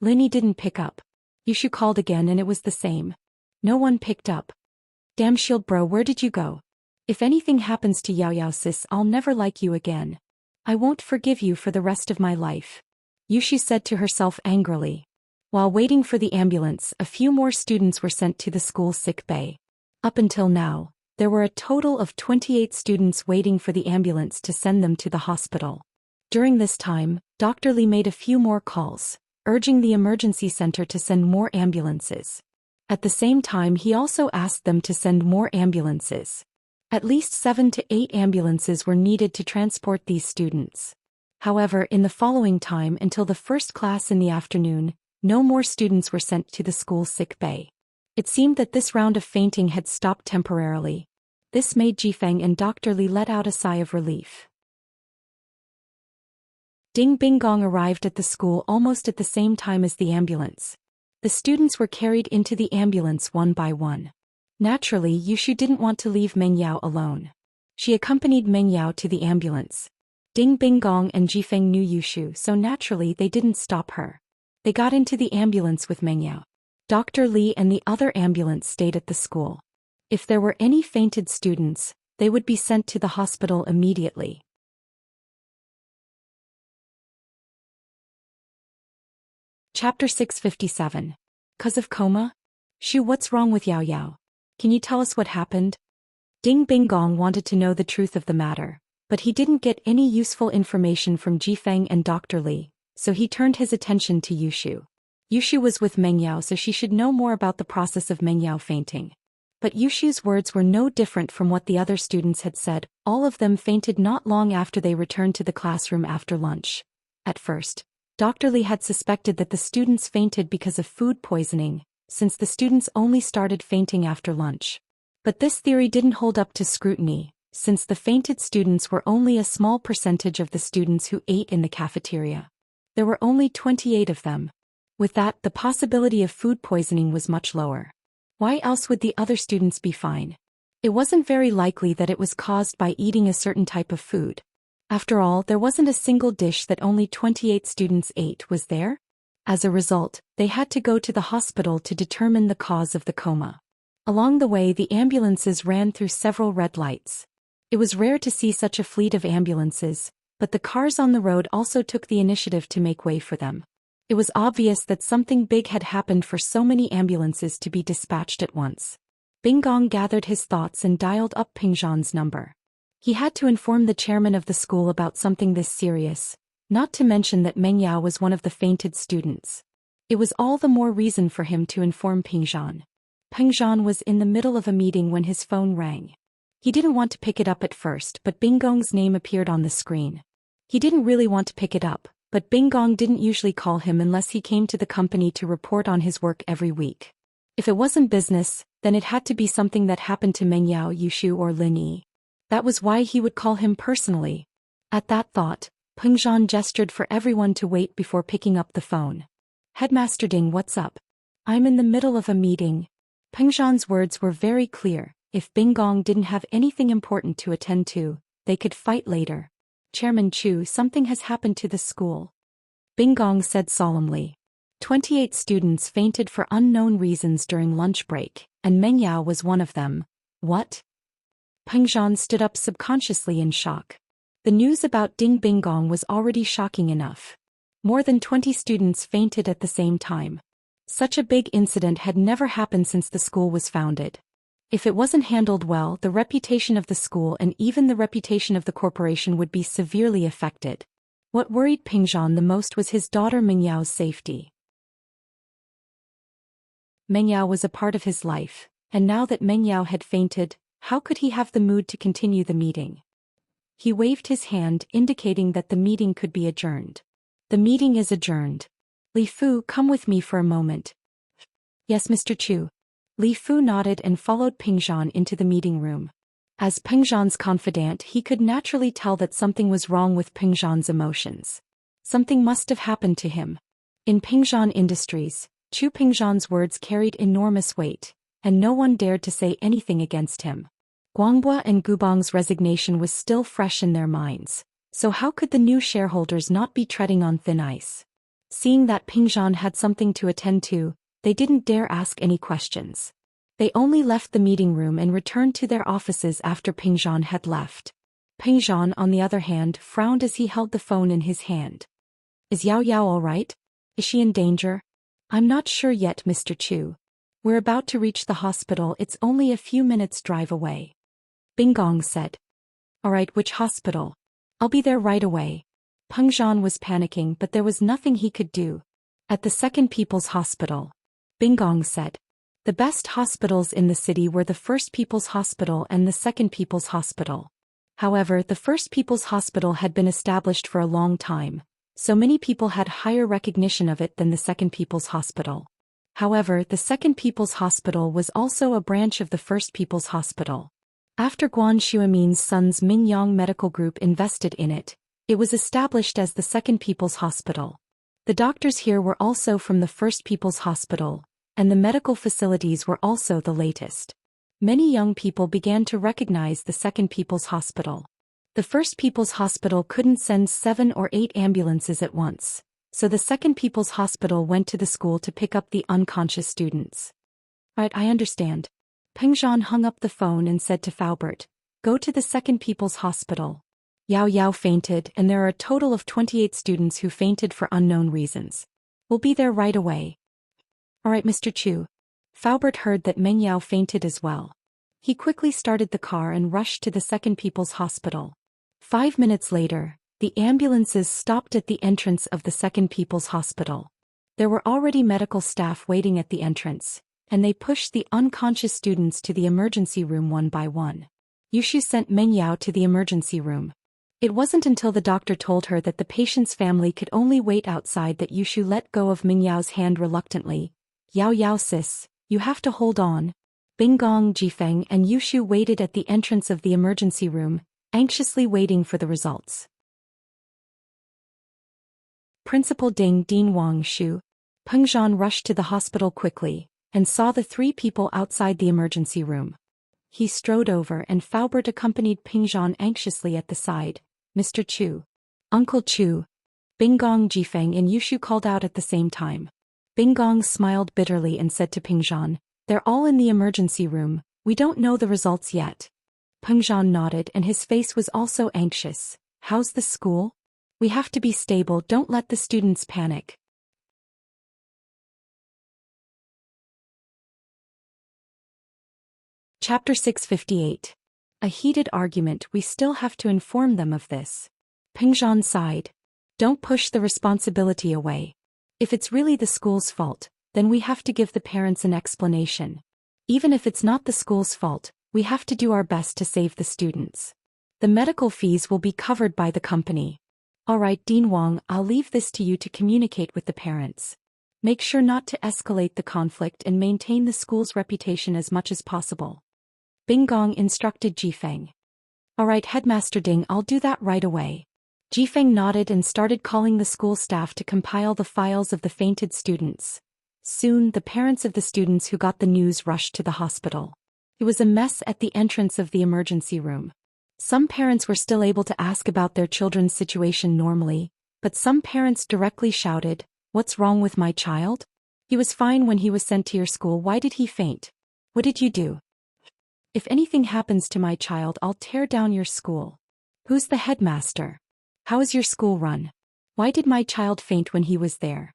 Lin Yi didn't pick up. Yushu called again and it was the same. No one picked up. Damn Shield Bro, where did you go? If anything happens to Yao Yao sis, I'll never like you again. I won't forgive you for the rest of my life. Yushu said to herself angrily. While waiting for the ambulance, a few more students were sent to the school sick bay. Up until now, there were a total of 28 students waiting for the ambulance to send them to the hospital. During this time, Dr. Lee made a few more calls, urging the emergency center to send more ambulances. At the same time, he also asked them to send more ambulances. At least 7 to 8 ambulances were needed to transport these students. However, in the following time until the first class in the afternoon, no more students were sent to the school sick bay. It seemed that this round of fainting had stopped temporarily. This made Jifeng and Dr. Lee let out a sigh of relief. Ding Bing Gong arrived at the school almost at the same time as the ambulance. The students were carried into the ambulance one by one. Naturally, Yushu didn't want to leave Meng Yao alone. She accompanied Meng Yao to the ambulance. Ding Bing Gong and Jifeng knew Yushu, so naturally they didn't stop her. They got into the ambulance with Meng Yao. Dr. Lee and the other ambulance stayed at the school. If there were any fainted students, they would be sent to the hospital immediately. Chapter 657. Cause of coma? Shu, what's wrong with Yao Yao? Can you tell us what happened? Ding Bing Gong wanted to know the truth of the matter, but he didn't get any useful information from Jifeng and Dr. Lee, so he turned his attention to Yushu. Yushu was with Meng Yao, so she should know more about the process of Meng Yao fainting. But Yushu's words were no different from what the other students had said. All of them fainted not long after they returned to the classroom after lunch. At first, Dr. Lee had suspected that the students fainted because of food poisoning, since the students only started fainting after lunch. But this theory didn't hold up to scrutiny, since the fainted students were only a small percentage of the students who ate in the cafeteria. There were only 28 of them. With that, the possibility of food poisoning was much lower. Why else would the other students be fine? It wasn't very likely that it was caused by eating a certain type of food. After all, there wasn't a single dish that only 28 students ate, was there? As a result, they had to go to the hospital to determine the cause of the coma. Along the way, the ambulances ran through several red lights. It was rare to see such a fleet of ambulances, but the cars on the road also took the initiative to make way for them. It was obvious that something big had happened for so many ambulances to be dispatched at once. Bing Gong gathered his thoughts and dialed up Ping Zhan's number. He had to inform the chairman of the school about something this serious, not to mention that Meng Yao was one of the fainted students. It was all the more reason for him to inform Ping Zhan. Ping Zhan was in the middle of a meeting when his phone rang. He didn't want to pick it up at first, but Bing Gong's name appeared on the screen. He didn't really want to pick it up, but Bing Gong didn't usually call him unless he came to the company to report on his work every week. If it wasn't business, then it had to be something that happened to Meng Yao, Yushu, or Lin Yi. That was why he would call him personally. At that thought, Ping Zhan gestured for everyone to wait before picking up the phone. Headmaster Ding, what's up? I'm in the middle of a meeting. Ping Zhan's words were very clear. If Bing Gong didn't have anything important to attend to, they could fight later. Chairman Chu, something has happened to the school. Bing Gong said solemnly. 28 students fainted for unknown reasons during lunch break, and Meng Yao was one of them. What? Ping Zhan stood up subconsciously in shock. The news about Ding Bing Gong was already shocking enough. More than 20 students fainted at the same time. Such a big incident had never happened since the school was founded. If it wasn't handled well, the reputation of the school and even the reputation of the corporation would be severely affected. What worried Ping Zhan the most was his daughter Meng Yao's safety. Meng Yao was a part of his life, and now that Meng Yao had fainted, how could he have the mood to continue the meeting? He waved his hand, indicating that the meeting could be adjourned. The meeting is adjourned. Li Fu, come with me for a moment. Yes, Mr. Chu. Li Fu nodded and followed Ping Zhan into the meeting room. As Ping Zhan's confidant, he could naturally tell that something was wrong with Ping Zhan's emotions. Something must have happened to him. In Ping Zhan Industries, Chu Ping Zhan's words carried enormous weight, and no one dared to say anything against him. Guanghua and Gubang's resignation was still fresh in their minds, so how could the new shareholders not be treading on thin ice? Seeing that Ping Zhan had something to attend to, they didn't dare ask any questions. They only left the meeting room and returned to their offices after Ping Zhan had left. Ping Zhan, on the other hand, frowned as he held the phone in his hand. Is Yao Yao all right? Is she in danger? I'm not sure yet, Mr. Chu. We're about to reach the hospital, it's only a few minutes drive away. Bing Gong said. Alright, which hospital? I'll be there right away. Peng Zhan was panicking, but there was nothing he could do. At the Second People's Hospital. Bing Gong said. The best hospitals in the city were the First People's Hospital and the Second People's Hospital. However, the First People's Hospital had been established for a long time, so many people had higher recognition of it than the Second People's Hospital. However, the Second People's Hospital was also a branch of the First People's Hospital. After Guan Xuemin's son's Mingyang Medical Group invested in it, it was established as the Second People's Hospital. The doctors here were also from the First People's Hospital, and the medical facilities were also the latest. Many young people began to recognize the Second People's Hospital. The First People's Hospital couldn't send 7 or 8 ambulances at once, so the Second People's Hospital went to the school to pick up the unconscious students. Right, I understand. Peng Zhan hung up the phone and said to Faubert, go to the Second People's Hospital. Yao Yao fainted, and there are a total of 28 students who fainted for unknown reasons. We'll be there right away. Alright, Mr. Chu. Faubert heard that Meng Yao fainted as well. He quickly started the car and rushed to the Second People's Hospital. 5 minutes later, the ambulances stopped at the entrance of the Second People's Hospital. There were already medical staff waiting at the entrance, and they pushed the unconscious students to the emergency room one by one. Yushu sent Meng Yao to the emergency room. It wasn't until the doctor told her that the patient's family could only wait outside that Yushu let go of Meng Yao's hand reluctantly. Yao Yao sis, you have to hold on. Bing Gong, Jifeng and Yushu waited at the entrance of the emergency room, anxiously waiting for the results. Principal Ding Dean Wang Shu. Peng Zhan rushed to the hospital quickly, and saw the 3 people outside the emergency room. He strode over and Faubert accompanied Peng Zhan anxiously at the side. Mr. Chu. Uncle Chu. Bing Gong, Jifeng and Yushu called out at the same time. Bing Gong smiled bitterly and said to Peng Zhan, they're all in the emergency room, we don't know the results yet. Peng Zhan nodded and his face was also anxious. How's the school? We have to be stable, don't let the students panic. Chapter 658. A heated argument, we still have to inform them of this. Peng Zhan sighed. Don't push the responsibility away. If it's really the school's fault, then we have to give the parents an explanation. Even if it's not the school's fault, we have to do our best to save the students. The medical fees will be covered by the company. Alright, Dean Wang, I'll leave this to you to communicate with the parents. Make sure not to escalate the conflict and maintain the school's reputation as much as possible. Bing Gong instructed Jifeng. Alright, Headmaster Ding, I'll do that right away. Jifeng nodded and started calling the school staff to compile the files of the fainted students. Soon, the parents of the students who got the news rushed to the hospital. It was a mess at the entrance of the emergency room. Some parents were still able to ask about their children's situation normally, but some parents directly shouted, "What's wrong with my child? He was fine when he was sent to your school, why did he faint? What did you do? If anything happens to my child, I'll tear down your school. Who's the headmaster? How is your school run? Why did my child faint when he was there?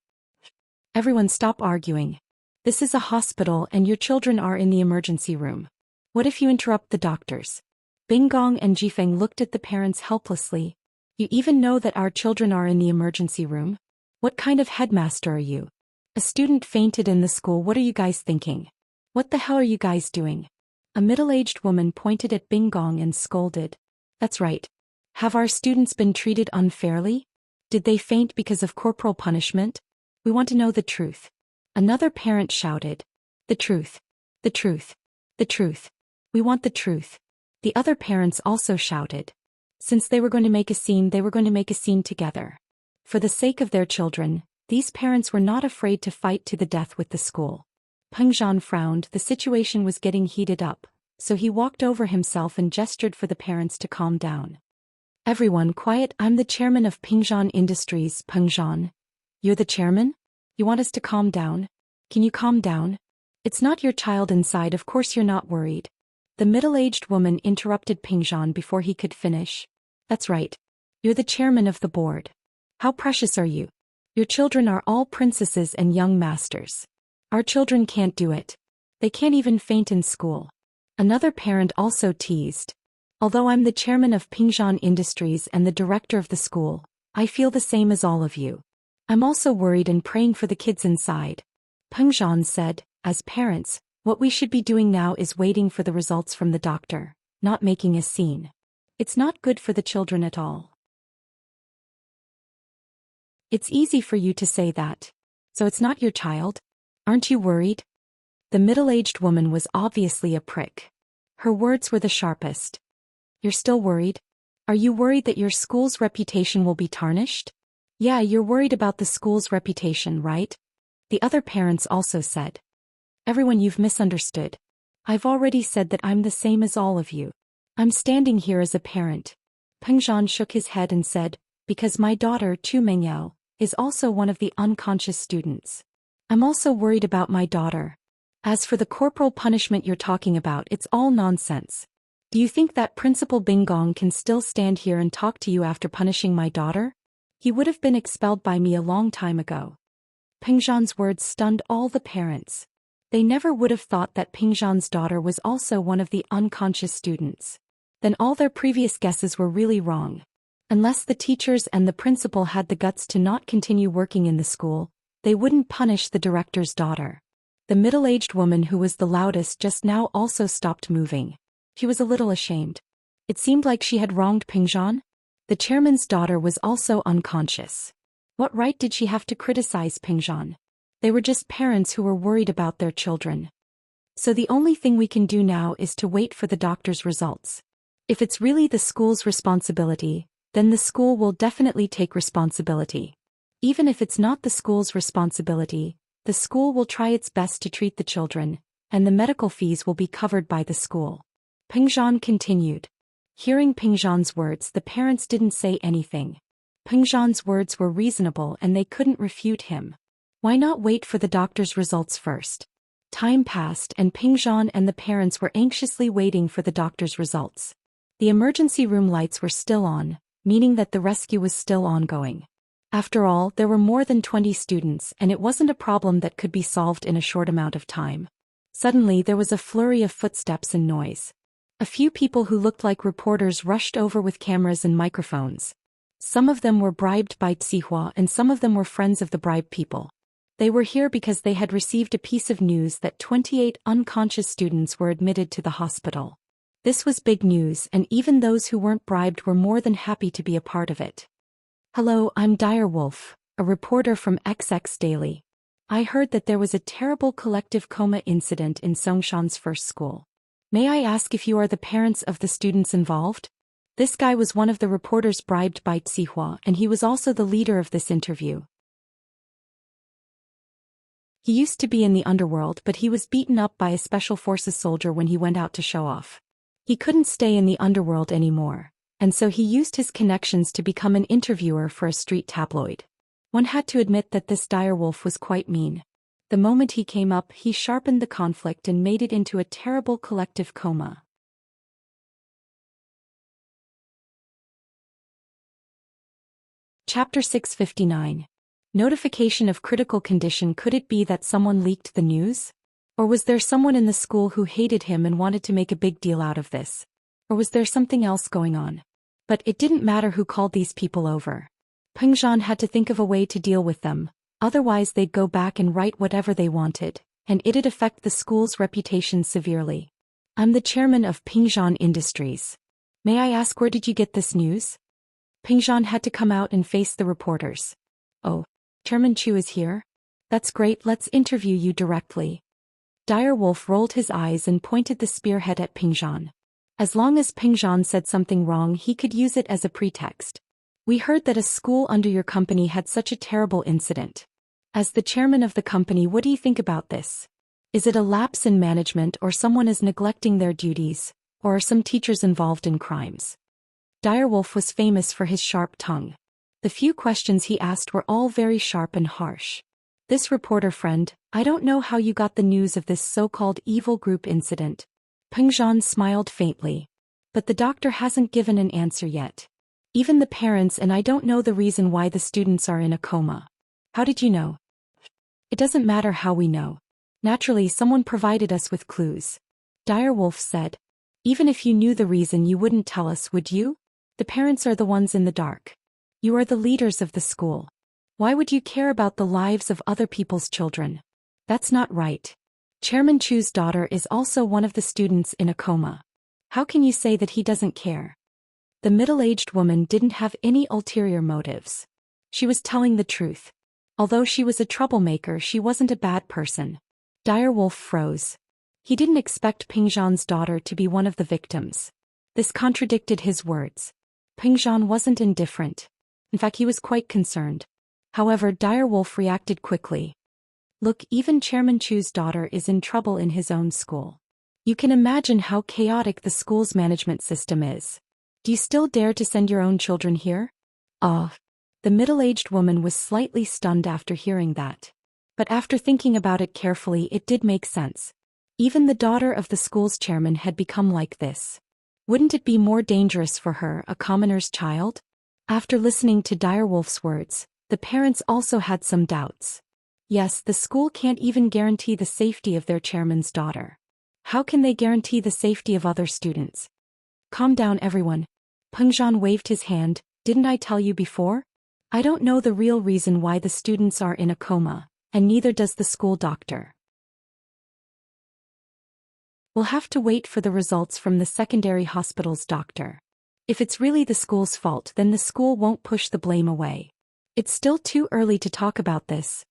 Everyone stop arguing. This is a hospital and your children are in the emergency room. What if you interrupt the doctors?" Bing Gong and Jifeng looked at the parents helplessly. You even know that our children are in the emergency room? What kind of headmaster are you? A student fainted in the school, what are you guys thinking? What the hell are you guys doing? A middle-aged woman pointed at Bing Gong and scolded. That's right. Have our students been treated unfairly? Did they faint because of corporal punishment? We want to know the truth. Another parent shouted. The truth. The truth. The truth. We want the truth. The other parents also shouted. Since they were going to make a scene, they were going to make a scene together. For the sake of their children, these parents were not afraid to fight to the death with the school. Peng Zhan frowned, the situation was getting heated up, so he walked over himself and gestured for the parents to calm down. Everyone quiet, I'm the chairman of Peng Zhan Industries. Peng Zhan. You're the chairman? You want us to calm down? Can you calm down? It's not your child inside, of course you're not worried. The middle-aged woman interrupted Peng Zhan before he could finish. That's right. You're the chairman of the board. How precious are you? Your children are all princesses and young masters. Our children can't do it. They can't even faint in school. Another parent also teased. Although I'm the chairman of Enchanting Industries and the director of the school, I feel the same as all of you. I'm also worried and praying for the kids inside. Enchanting said, as parents, what we should be doing now is waiting for the results from the doctor, not making a scene. It's not good for the children at all. It's easy for you to say that. So it's not your child? Aren't you worried? The middle-aged woman was obviously a prick. Her words were the sharpest. You're still worried? Are you worried that your school's reputation will be tarnished? Yeah, you're worried about the school's reputation, right? The other parents also said. Everyone, you've misunderstood. I've already said that I'm the same as all of you. I'm standing here as a parent. Enchanting shook his head and said, because my daughter, Chu Mengyao, is also one of the unconscious students. I'm also worried about my daughter. As for the corporal punishment you're talking about, it's all nonsense. Do you think that Principal Bingong can still stand here and talk to you after punishing my daughter? He would have been expelled by me a long time ago. Enchanting's words stunned all the parents. They never would have thought that Enchanting's daughter was also one of the unconscious students. Then all their previous guesses were really wrong. Unless the teachers and the principal had the guts to not continue working in the school, they wouldn't punish the director's daughter. The middle-aged woman who was the loudest just now also stopped moving. She was a little ashamed. It seemed like she had wronged Enchanting. The chairman's daughter was also unconscious. What right did she have to criticize Enchanting? They were just parents who were worried about their children. So the only thing we can do now is to wait for the doctor's results. If it's really the school's responsibility, then the school will definitely take responsibility. Even if it's not the school's responsibility, the school will try its best to treat the children, and the medical fees will be covered by the school. Enchanting continued. Hearing Enchanting's words, the parents didn't say anything. Enchanting's words were reasonable and they couldn't refute him. Why not wait for the doctor's results first? Time passed and Enchanting and the parents were anxiously waiting for the doctor's results. The emergency room lights were still on, meaning that the rescue was still ongoing. After all, there were more than 20 students and it wasn't a problem that could be solved in a short amount of time. Suddenly there was a flurry of footsteps and noise. A few people who looked like reporters rushed over with cameras and microphones. Some of them were bribed by Tsihua and some of them were friends of the bribed people. They were here because they had received a piece of news that 28 unconscious students were admitted to the hospital. This was big news and even those who weren't bribed were more than happy to be a part of it. Hello, I'm Direwolf, a reporter from XX Daily. I heard that there was a terrible collective coma incident in Songshan's first school. May I ask if you are the parents of the students involved? This guy was one of the reporters bribed by Tsihua and he was also the leader of this interview. He used to be in the underworld but he was beaten up by a special forces soldier when he went out to show off. He couldn't stay in the underworld anymore, and so he used his connections to become an interviewer for a street tabloid. One had to admit that this direwolf was quite mean. The moment he came up, he sharpened the conflict and made it into a terrible collective coma. Chapter 659. Notification of critical condition. Could it be that someone leaked the news? Or was there someone in the school who hated him and wanted to make a big deal out of this? Or was there something else going on? But it didn't matter who called these people over. Enchanting had to think of a way to deal with them, otherwise they'd go back and write whatever they wanted, and it'd affect the school's reputation severely. I'm the chairman of Enchanting Industries. May I ask, where did you get this news? Enchanting had to come out and face the reporters. Oh, Chairman Chu is here? That's great, let's interview you directly. Direwolf rolled his eyes and pointed the spearhead at Enchanting. As long as Enchanting said something wrong, he could use it as a pretext. We heard that a school under your company had such a terrible incident. As the chairman of the company, what do you think about this? Is it a lapse in management or someone is neglecting their duties, or are some teachers involved in crimes? Direwolf was famous for his sharp tongue. The few questions he asked were all very sharp and harsh. This reporter friend, I don't know how you got the news of this so-called evil group incident. Enchanting smiled faintly. But the doctor hasn't given an answer yet. Even the parents and I don't know the reason why the students are in a coma. How did you know? It doesn't matter how we know. Naturally, someone provided us with clues. Direwolf said. Even if you knew the reason, you wouldn't tell us, would you? The parents are the ones in the dark. You are the leaders of the school. Why would you care about the lives of other people's children? That's not right. Chairman Chu's daughter is also one of the students in a coma. How can you say that he doesn't care? The middle-aged woman didn't have any ulterior motives. She was telling the truth. Although she was a troublemaker, she wasn't a bad person. Direwolf froze. He didn't expect Pingzhan's daughter to be one of the victims. This contradicted his words. Pingzhan wasn't indifferent. In fact, he was quite concerned. However, Direwolf reacted quickly. Look, even Chairman Chu's daughter is in trouble in his own school. You can imagine how chaotic the school's management system is. Do you still dare to send your own children here? The middle-aged woman was slightly stunned after hearing that. But after thinking about it carefully, it did make sense. Even the daughter of the school's chairman had become like this. Wouldn't it be more dangerous for her, a commoner's child? After listening to Direwolf's words, the parents also had some doubts. Yes, the school can't even guarantee the safety of their chairman's daughter. How can they guarantee the safety of other students? Calm down, everyone. Pingzhan waved his hand. Didn't I tell you before? I don't know the real reason why the students are in a coma, and neither does the school doctor. We'll have to wait for the results from the secondary hospital's doctor. If it's really the school's fault, then the school won't push the blame away. It's still too early to talk about this.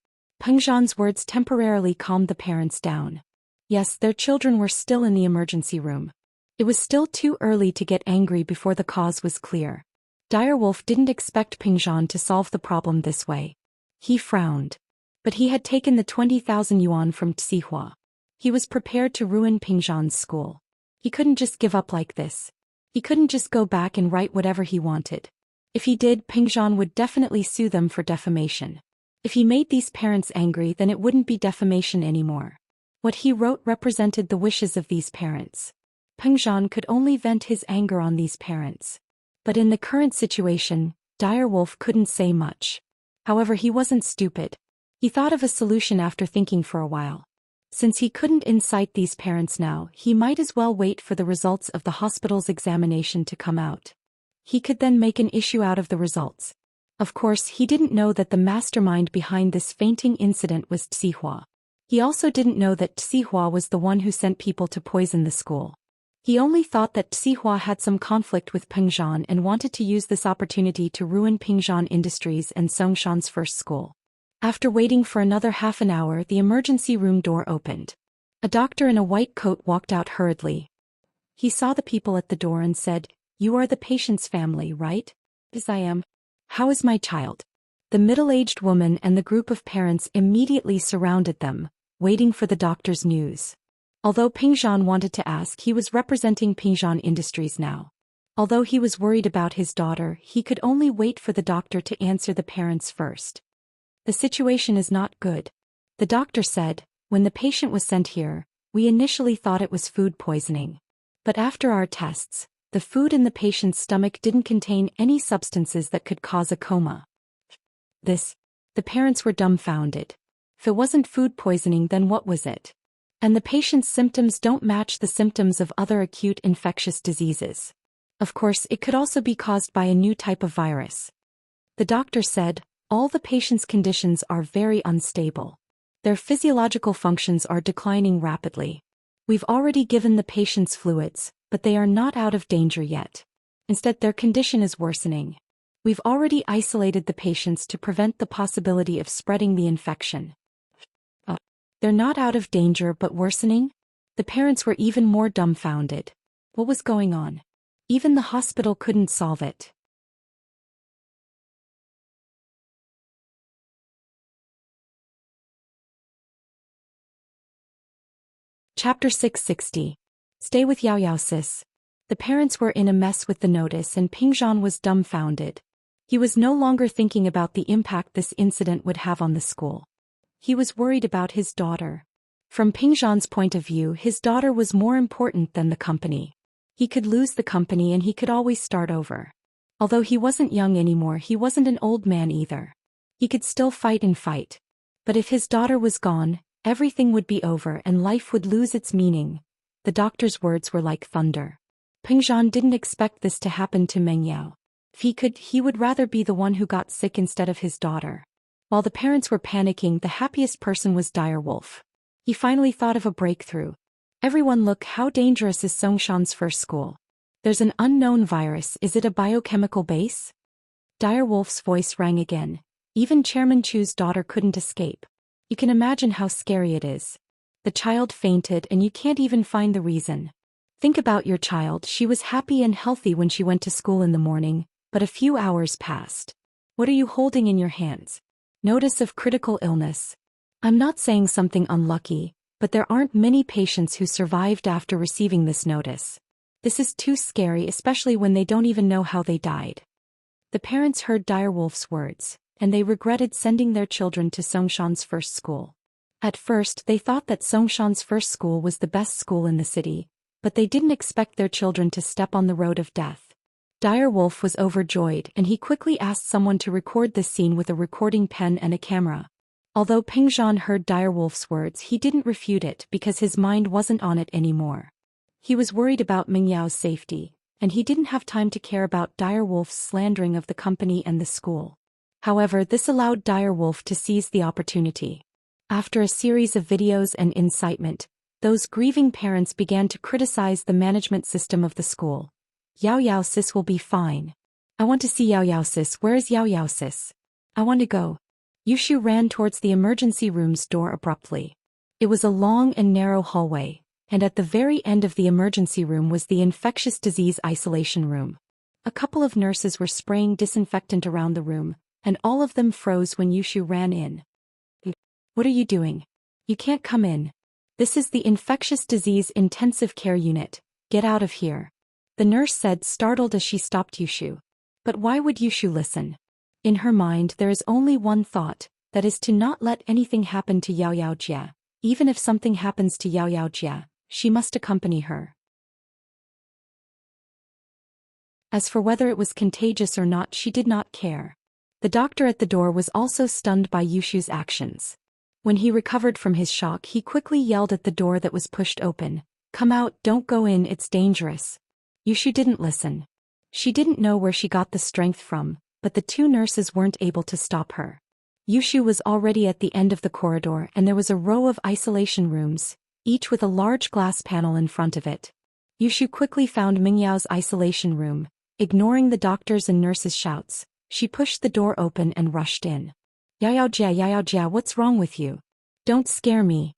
Pingzhan's words temporarily calmed the parents down. Yes, their children were still in the emergency room. It was still too early to get angry before the cause was clear. Direwolf didn't expect Pingzhan to solve the problem this way. He frowned. But he had taken the 20,000 yuan from Tsihua. He was prepared to ruin Pingzhan's school. He couldn't just give up like this. He couldn't just go back and write whatever he wanted. If he did, Pingzhan would definitely sue them for defamation. If he made these parents angry, then it wouldn't be defamation anymore. What he wrote represented the wishes of these parents. Pingzhan could only vent his anger on these parents. But in the current situation, Direwolf couldn't say much. However, he wasn't stupid. He thought of a solution after thinking for a while. Since he couldn't incite these parents now, he might as well wait for the results of the hospital's examination to come out. He could then make an issue out of the results. Of course, he didn't know that the mastermind behind this fainting incident was Tsihua. He also didn't know that Tsihua was the one who sent people to poison the school. He only thought that Tsihua had some conflict with Pingzhan and wanted to use this opportunity to ruin Pingzhan Industries and Songshan's first school. After waiting for another half an hour, the emergency room door opened. A doctor in a white coat walked out hurriedly. He saw the people at the door and said, "You are the patient's family, right?" "Yes, I am." "How is my child?" The middle-aged woman and the group of parents immediately surrounded them, waiting for the doctor's news. Although Pingzhan wanted to ask, he was representing Pingzhan Industries now. Although he was worried about his daughter, he could only wait for the doctor to answer the parents first. "The situation is not good," the doctor said. "When the patient was sent here, we initially thought it was food poisoning. But after our tests, the food in the patient's stomach didn't contain any substances that could cause a coma." The parents were dumbfounded. If it wasn't food poisoning, then what was it? And the patient's symptoms don't match the symptoms of other acute infectious diseases. Of course, it could also be caused by a new type of virus. The doctor said, "All the patient's conditions are very unstable. Their physiological functions are declining rapidly. We've already given the patients fluids, but they are not out of danger yet. Instead, their condition is worsening. We've already isolated the patients to prevent the possibility of spreading the infection." They're not out of danger but worsening? The parents were even more dumbfounded. What was going on? Even the hospital couldn't solve it. Chapter 660. Stay with Yao Yao, sis. The parents were in a mess with the notice, and Pingzhan was dumbfounded. He was no longer thinking about the impact this incident would have on the school. He was worried about his daughter. From Pingzhan's point of view, his daughter was more important than the company. He could lose the company and he could always start over. Although he wasn't young anymore, he wasn't an old man either. He could still fight and fight. But if his daughter was gone, everything would be over and life would lose its meaning. The doctor's words were like thunder. Pengzhan didn't expect this to happen to Meng Yao. If he could, he would rather be the one who got sick instead of his daughter. While the parents were panicking, the happiest person was Direwolf. He finally thought of a breakthrough. Everyone, look, how dangerous is Songshan's first school. There's an unknown virus. Is it a biochemical base? Direwolf's voice rang again. Even Chairman Chu's daughter couldn't escape. You can imagine how scary it is. The child fainted and you can't even find the reason. Think about your child. She was happy and healthy when she went to school in the morning, but a few hours passed. What are you holding in your hands? Notice of critical illness. I'm not saying something unlucky, but there aren't many patients who survived after receiving this notice. This is too scary, especially when they don't even know how they died. The parents heard Direwolf's words, and they regretted sending their children to Songshan's first school. At first, they thought that Songshan's first school was the best school in the city, but they didn't expect their children to step on the road of death. Direwolf was overjoyed and he quickly asked someone to record this scene with a recording pen and a camera. Although Pengzhan heard Direwolf's words, he didn't refute it because his mind wasn't on it anymore. He was worried about Meng Yao's safety, and he didn't have time to care about Direwolf's slandering of the company and the school. However, this allowed Direwolf to seize the opportunity. After a series of videos and incitement, those grieving parents began to criticize the management system of the school. Yao Yao sis will be fine. I want to see Yao Yao sis. Where is Yao Yao sis? I want to go. Yushu ran towards the emergency room's door abruptly. It was a long and narrow hallway, and at the very end of the emergency room was the infectious disease isolation room. A couple of nurses were spraying disinfectant around the room, and all of them froze when Yushu ran in. What are you doing? You can't come in. This is the infectious disease intensive care unit. Get out of here. The nurse said, startled as she stopped Yushu. But why would Yushu listen? In her mind there is only one thought, that is to not let anything happen to Yao Yao Jia. Even if something happens to Yao Yao Jia, she must accompany her. As for whether it was contagious or not, she did not care. The doctor at the door was also stunned by Yushu's actions. When he recovered from his shock, he quickly yelled at the door that was pushed open. Come out, don't go in, it's dangerous. Yushu didn't listen. She didn't know where she got the strength from, but the two nurses weren't able to stop her. Yushu was already at the end of the corridor and there was a row of isolation rooms, each with a large glass panel in front of it. Yushu quickly found Meng Yao's isolation room. Ignoring the doctors' and nurses' shouts, she pushed the door open and rushed in. Yao Jia, what's wrong with you? Don't scare me.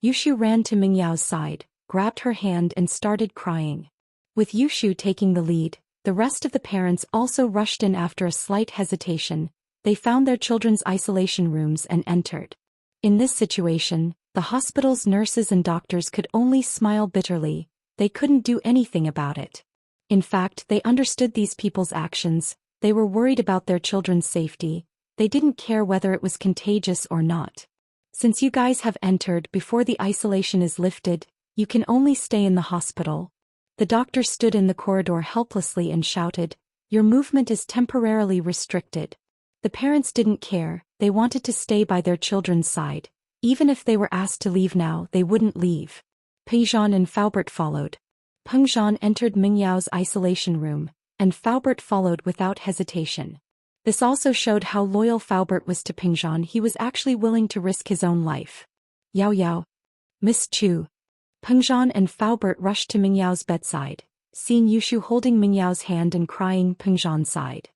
Yushu ran to Meng Yao's side, grabbed her hand and started crying. With Yushu taking the lead, the rest of the parents also rushed in after a slight hesitation. They found their children's isolation rooms and entered. In this situation, the hospital's nurses and doctors could only smile bitterly. They couldn't do anything about it. In fact, they understood these people's actions. They were worried about their children's safety. They didn't care whether it was contagious or not. Since you guys have entered before the isolation is lifted, you can only stay in the hospital. The doctor stood in the corridor helplessly and shouted, your movement is temporarily restricted. The parents didn't care, they wanted to stay by their children's side. Even if they were asked to leave now, they wouldn't leave. Pengzhan and Faubert followed. Pengzhan entered Meng Yao's isolation room, and Faubert followed without hesitation. This also showed how loyal Faubert was to Pengzhan. He was actually willing to risk his own life. Yao Yao. Miss Chu. Pengzhan and Faubert rushed to Meng Yao's bedside. Seeing Yushu holding Meng Yao's hand and crying, Pengzhan sighed.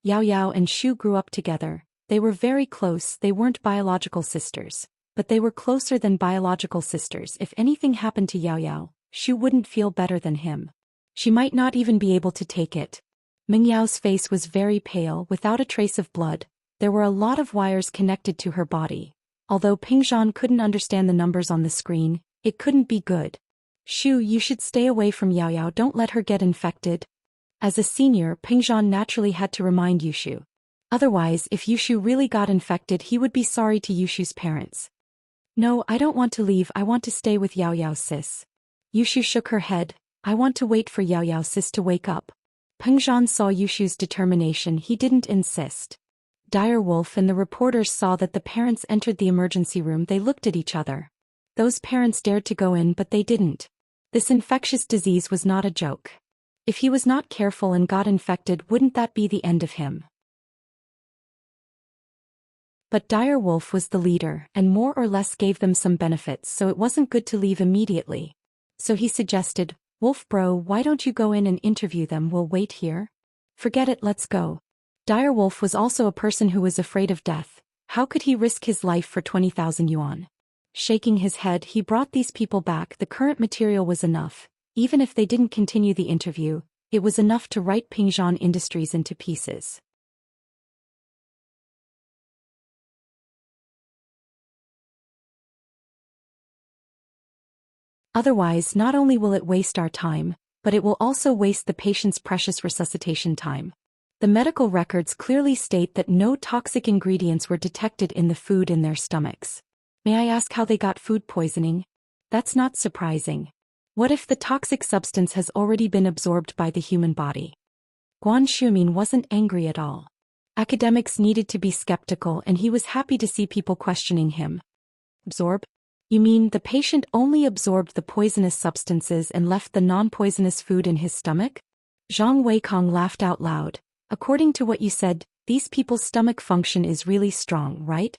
Yao Yao and Shu grew up together. They were very close. They weren't biological sisters, but they were closer than biological sisters. If anything happened to Yao Yao, Shu wouldn't feel better than him. She might not even be able to take it. Meng Yao's face was very pale, without a trace of blood. There were a lot of wires connected to her body. Although Pengzhan couldn't understand the numbers on the screen, it couldn't be good. Shu, you should stay away from Yao Yao. Don't let her get infected. As a senior, Pengzhan naturally had to remind Yushu. Otherwise, if Yushu really got infected, he would be sorry to Yushu's parents. No, I don't want to leave. I want to stay with Yao Yao sis. Yushu shook her head. I want to wait for Yao Yao sis to wake up. Pengzhan saw Yushu's determination. He didn't insist. Dire Wolf and the reporters saw that the parents entered the emergency room. They looked at each other. Those parents dared to go in, but they didn't. This infectious disease was not a joke. If he was not careful and got infected, wouldn't that be the end of him? But Dire Wolf was the leader and more or less gave them some benefits, so it wasn't good to leave immediately. So he suggested, "Wolf bro, why don't you go in and interview them? We'll wait here." "Forget it, let's go." Dire Wolf was also a person who was afraid of death. How could he risk his life for 20,000 yuan? Shaking his head, he brought these people back. The current material was enough. Even if they didn't continue the interview, it was enough to write Pingzhan Industries into pieces. Otherwise, not only will it waste our time, but it will also waste the patient's precious resuscitation time. The medical records clearly state that no toxic ingredients were detected in the food in their stomachs. May I ask how they got food poisoning? That's not surprising. What if the toxic substance has already been absorbed by the human body? Guan Xuemin wasn't angry at all. Academics needed to be skeptical, and he was happy to see people questioning him. Absorb? You mean the patient only absorbed the poisonous substances and left the non-poisonous food in his stomach? Zhang Weikong laughed out loud. According to what you said, these people's stomach function is really strong, right?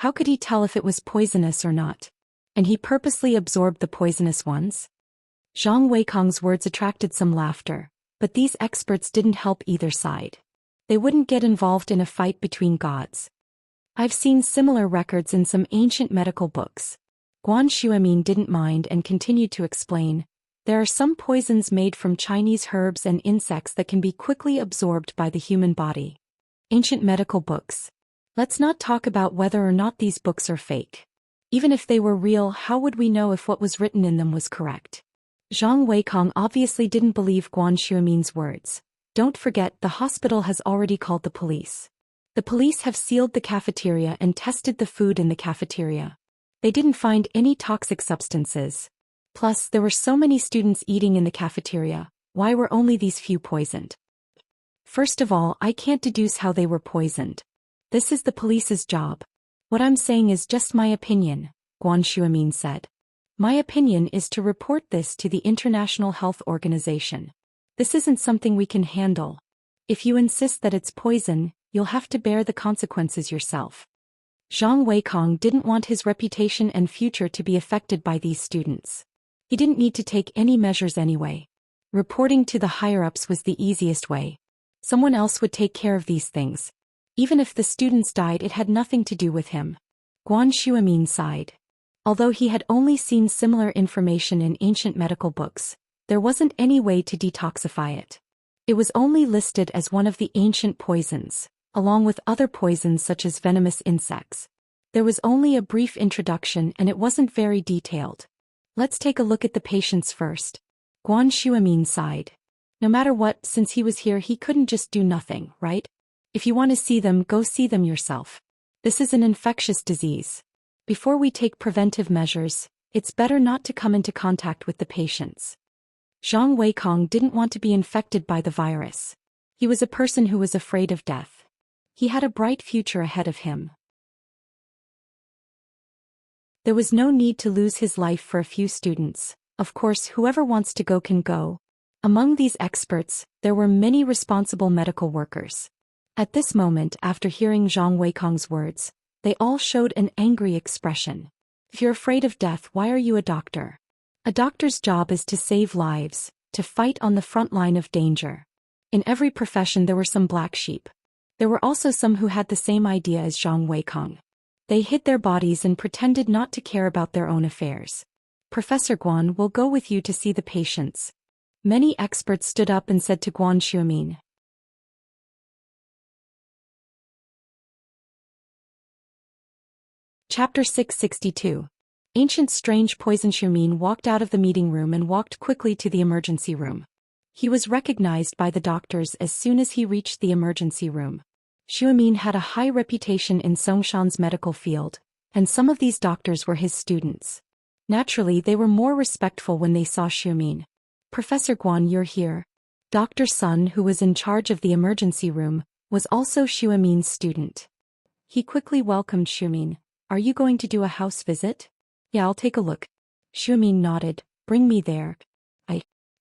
How could he tell if it was poisonous or not? And he purposely absorbed the poisonous ones? Zhang Weikong's words attracted some laughter, but these experts didn't help either side. They wouldn't get involved in a fight between gods. I've seen similar records in some ancient medical books. Guan Xuemin didn't mind and continued to explain. There are some poisons made from Chinese herbs and insects that can be quickly absorbed by the human body. Ancient medical books. Let's not talk about whether or not these books are fake. Even if they were real, how would we know if what was written in them was correct? Zhang Weikong obviously didn't believe Guan Xuemin's words. Don't forget, the hospital has already called the police. The police have sealed the cafeteria and tested the food in the cafeteria. They didn't find any toxic substances. Plus, there were so many students eating in the cafeteria. Why were only these few poisoned? First of all, I can't deduce how they were poisoned. This is the police's job. What I'm saying is just my opinion, Guan Xuemin said. My opinion is to report this to the International Health Organization. This isn't something we can handle. If you insist that it's poison, you'll have to bear the consequences yourself. Zhang Weikong didn't want his reputation and future to be affected by these students. He didn't need to take any measures anyway. Reporting to the higher-ups was the easiest way. Someone else would take care of these things. Even if the students died, it had nothing to do with him. Guan Xuemin sighed. Although he had only seen similar information in ancient medical books, there wasn't any way to detoxify it. It was only listed as one of the ancient poisons, along with other poisons such as venomous insects. There was only a brief introduction and it wasn't very detailed. Let's take a look at the patients first. Guan Xuemin sighed. No matter what, since he was here, he couldn't just do nothing, right? If you want to see them, go see them yourself. This is an infectious disease. Before we take preventive measures, it's better not to come into contact with the patients. Zhang Weikong didn't want to be infected by the virus. He was a person who was afraid of death. He had a bright future ahead of him. There was no need to lose his life for a few students. Of course, whoever wants to go can go. Among these experts, there were many responsible medical workers. At this moment, after hearing Zhang Weikong's words, they all showed an angry expression. If you're afraid of death, why are you a doctor? A doctor's job is to save lives, to fight on the front line of danger. In every profession there were some black sheep. There were also some who had the same idea as Zhang Weikong. They hid their bodies and pretended not to care about their own affairs. Professor Guan will go with you to see the patients. Many experts stood up and said to Guan Xuemin. Chapter 662. Ancient Strange Poison. Xuemin walked out of the meeting room and walked quickly to the emergency room. He was recognized by the doctors as soon as he reached the emergency room. Xuemin had a high reputation in Songshan's medical field, and some of these doctors were his students. Naturally, they were more respectful when they saw Xuemin. Professor Guan, you're here. Dr. Sun, who was in charge of the emergency room, was also Xiumin's student. He quickly welcomed Xiumin. Are you going to do a house visit? Yeah, I'll take a look. Xiumin nodded. Bring me there.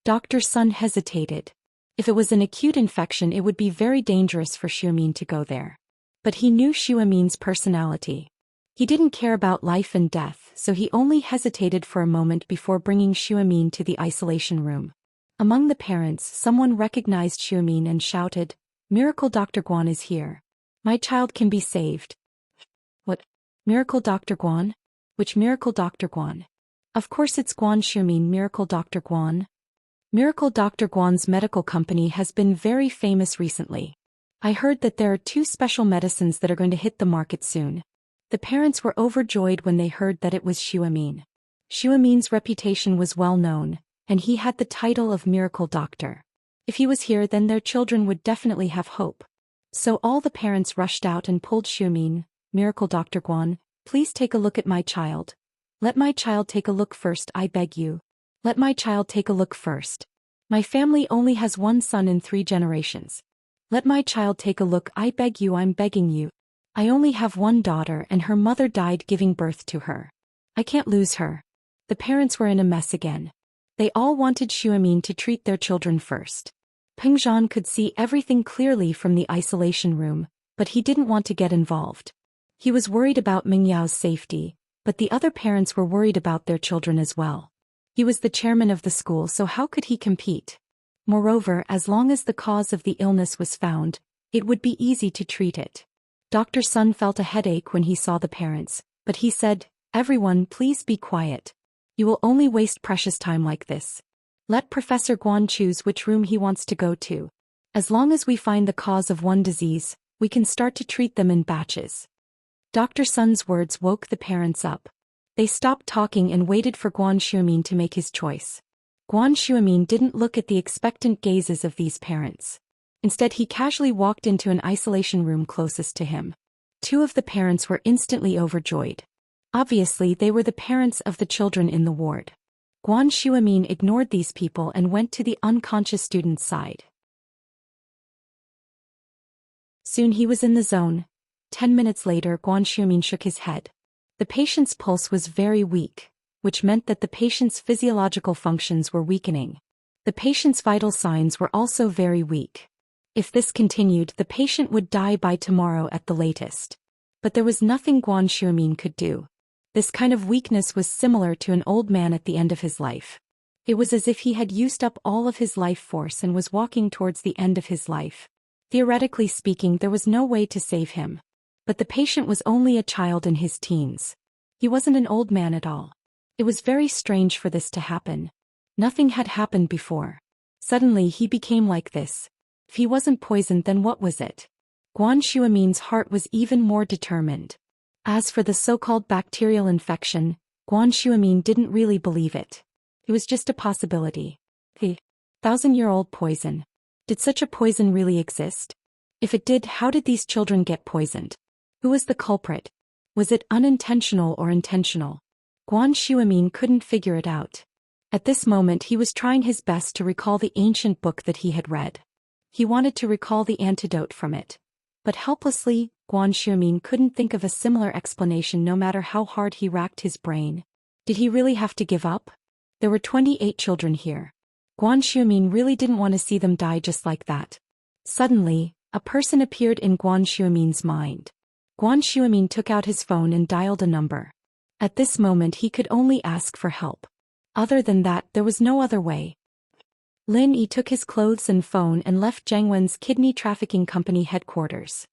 Dr. Sun hesitated. If it was an acute infection, it would be very dangerous for Xiumin to go there. But he knew Xiumin's personality. He didn't care about life and death, so he only hesitated for a moment before bringing Xiumin to the isolation room. Among the parents, someone recognized Xiumin and shouted, Miracle Dr. Guan is here. My child can be saved. What? Miracle Dr. Guan? Which Miracle Dr. Guan? Of course it's Guan Xiumin. Miracle Dr. Guan? Miracle Dr. Guan's medical company has been very famous recently. I heard that there are 2 special medicines that are going to hit the market soon. The parents were overjoyed when they heard that it was Xiumin. Xiumin's reputation was well known, and he had the title of Miracle Doctor. If he was here, then their children would definitely have hope. So all the parents rushed out and pulled Xiumin. Miracle Dr. Guan, please take a look at my child. Let my child take a look first, I beg you. Let my child take a look first. My family only has 1 son in 3 generations. Let my child take a look, I beg you, I'm begging you. I only have 1 daughter and her mother died giving birth to her. I can't lose her. The parents were in a mess again. They all wanted Xiumin to treat their children first. Peng Zhan could see everything clearly from the isolation room, but he didn't want to get involved. He was worried about Mingyao's safety, but the other parents were worried about their children as well. He was the chairman of the school, so how could he compete? Moreover, as long as the cause of the illness was found, it would be easy to treat it. Dr. Sun felt a headache when he saw the parents, but he said, Everyone, please be quiet. You will only waste precious time like this. Let Professor Guan choose which room he wants to go to. As long as we find the cause of one disease, we can start to treat them in batches. Dr. Sun's words woke the parents up. They stopped talking and waited for Guan Xiumin to make his choice. Guan Xiumin didn't look at the expectant gazes of these parents. Instead, he casually walked into an isolation room closest to him. 2 of the parents were instantly overjoyed. Obviously, they were the parents of the children in the ward. Guan Xiumin ignored these people and went to the unconscious student's side. Soon he was in the zone. 10 minutes later, Guan Xiumin shook his head. The patient's pulse was very weak, which meant that the patient's physiological functions were weakening. The patient's vital signs were also very weak. If this continued, the patient would die by tomorrow at the latest. But there was nothing Guan Xiumin could do. This kind of weakness was similar to an old man at the end of his life. It was as if he had used up all of his life force and was walking towards the end of his life. Theoretically speaking, there was no way to save him. But the patient was only a child in his teens. He wasn't an old man at all. It was very strange for this to happen. Nothing had happened before. Suddenly he became like this. If he wasn't poisoned, then what was it? Guan Xiumin's heart was even more determined. As for the so-called bacterial infection, Guan Xiumin didn't really believe it. It was just a possibility. The 1,000-year-old poison. Did such a poison really exist? If it did, how did these children get poisoned? Who was the culprit? Was it unintentional or intentional? Guan Xiumin couldn't figure it out. At this moment he was trying his best to recall the ancient book that he had read. He wanted to recall the antidote from it. But helplessly, Guan Xiumin couldn't think of a similar explanation no matter how hard he racked his brain. Did he really have to give up? There were 28 children here. Guan Xiumin really didn't want to see them die just like that. Suddenly, a person appeared in Guan Xiumin's mind. Guan Xiumin took out his phone and dialed a number. At this moment he could only ask for help. Other than that, there was no other way. Lin Yi took his clothes and phone and left Zhang Wen's kidney trafficking company headquarters.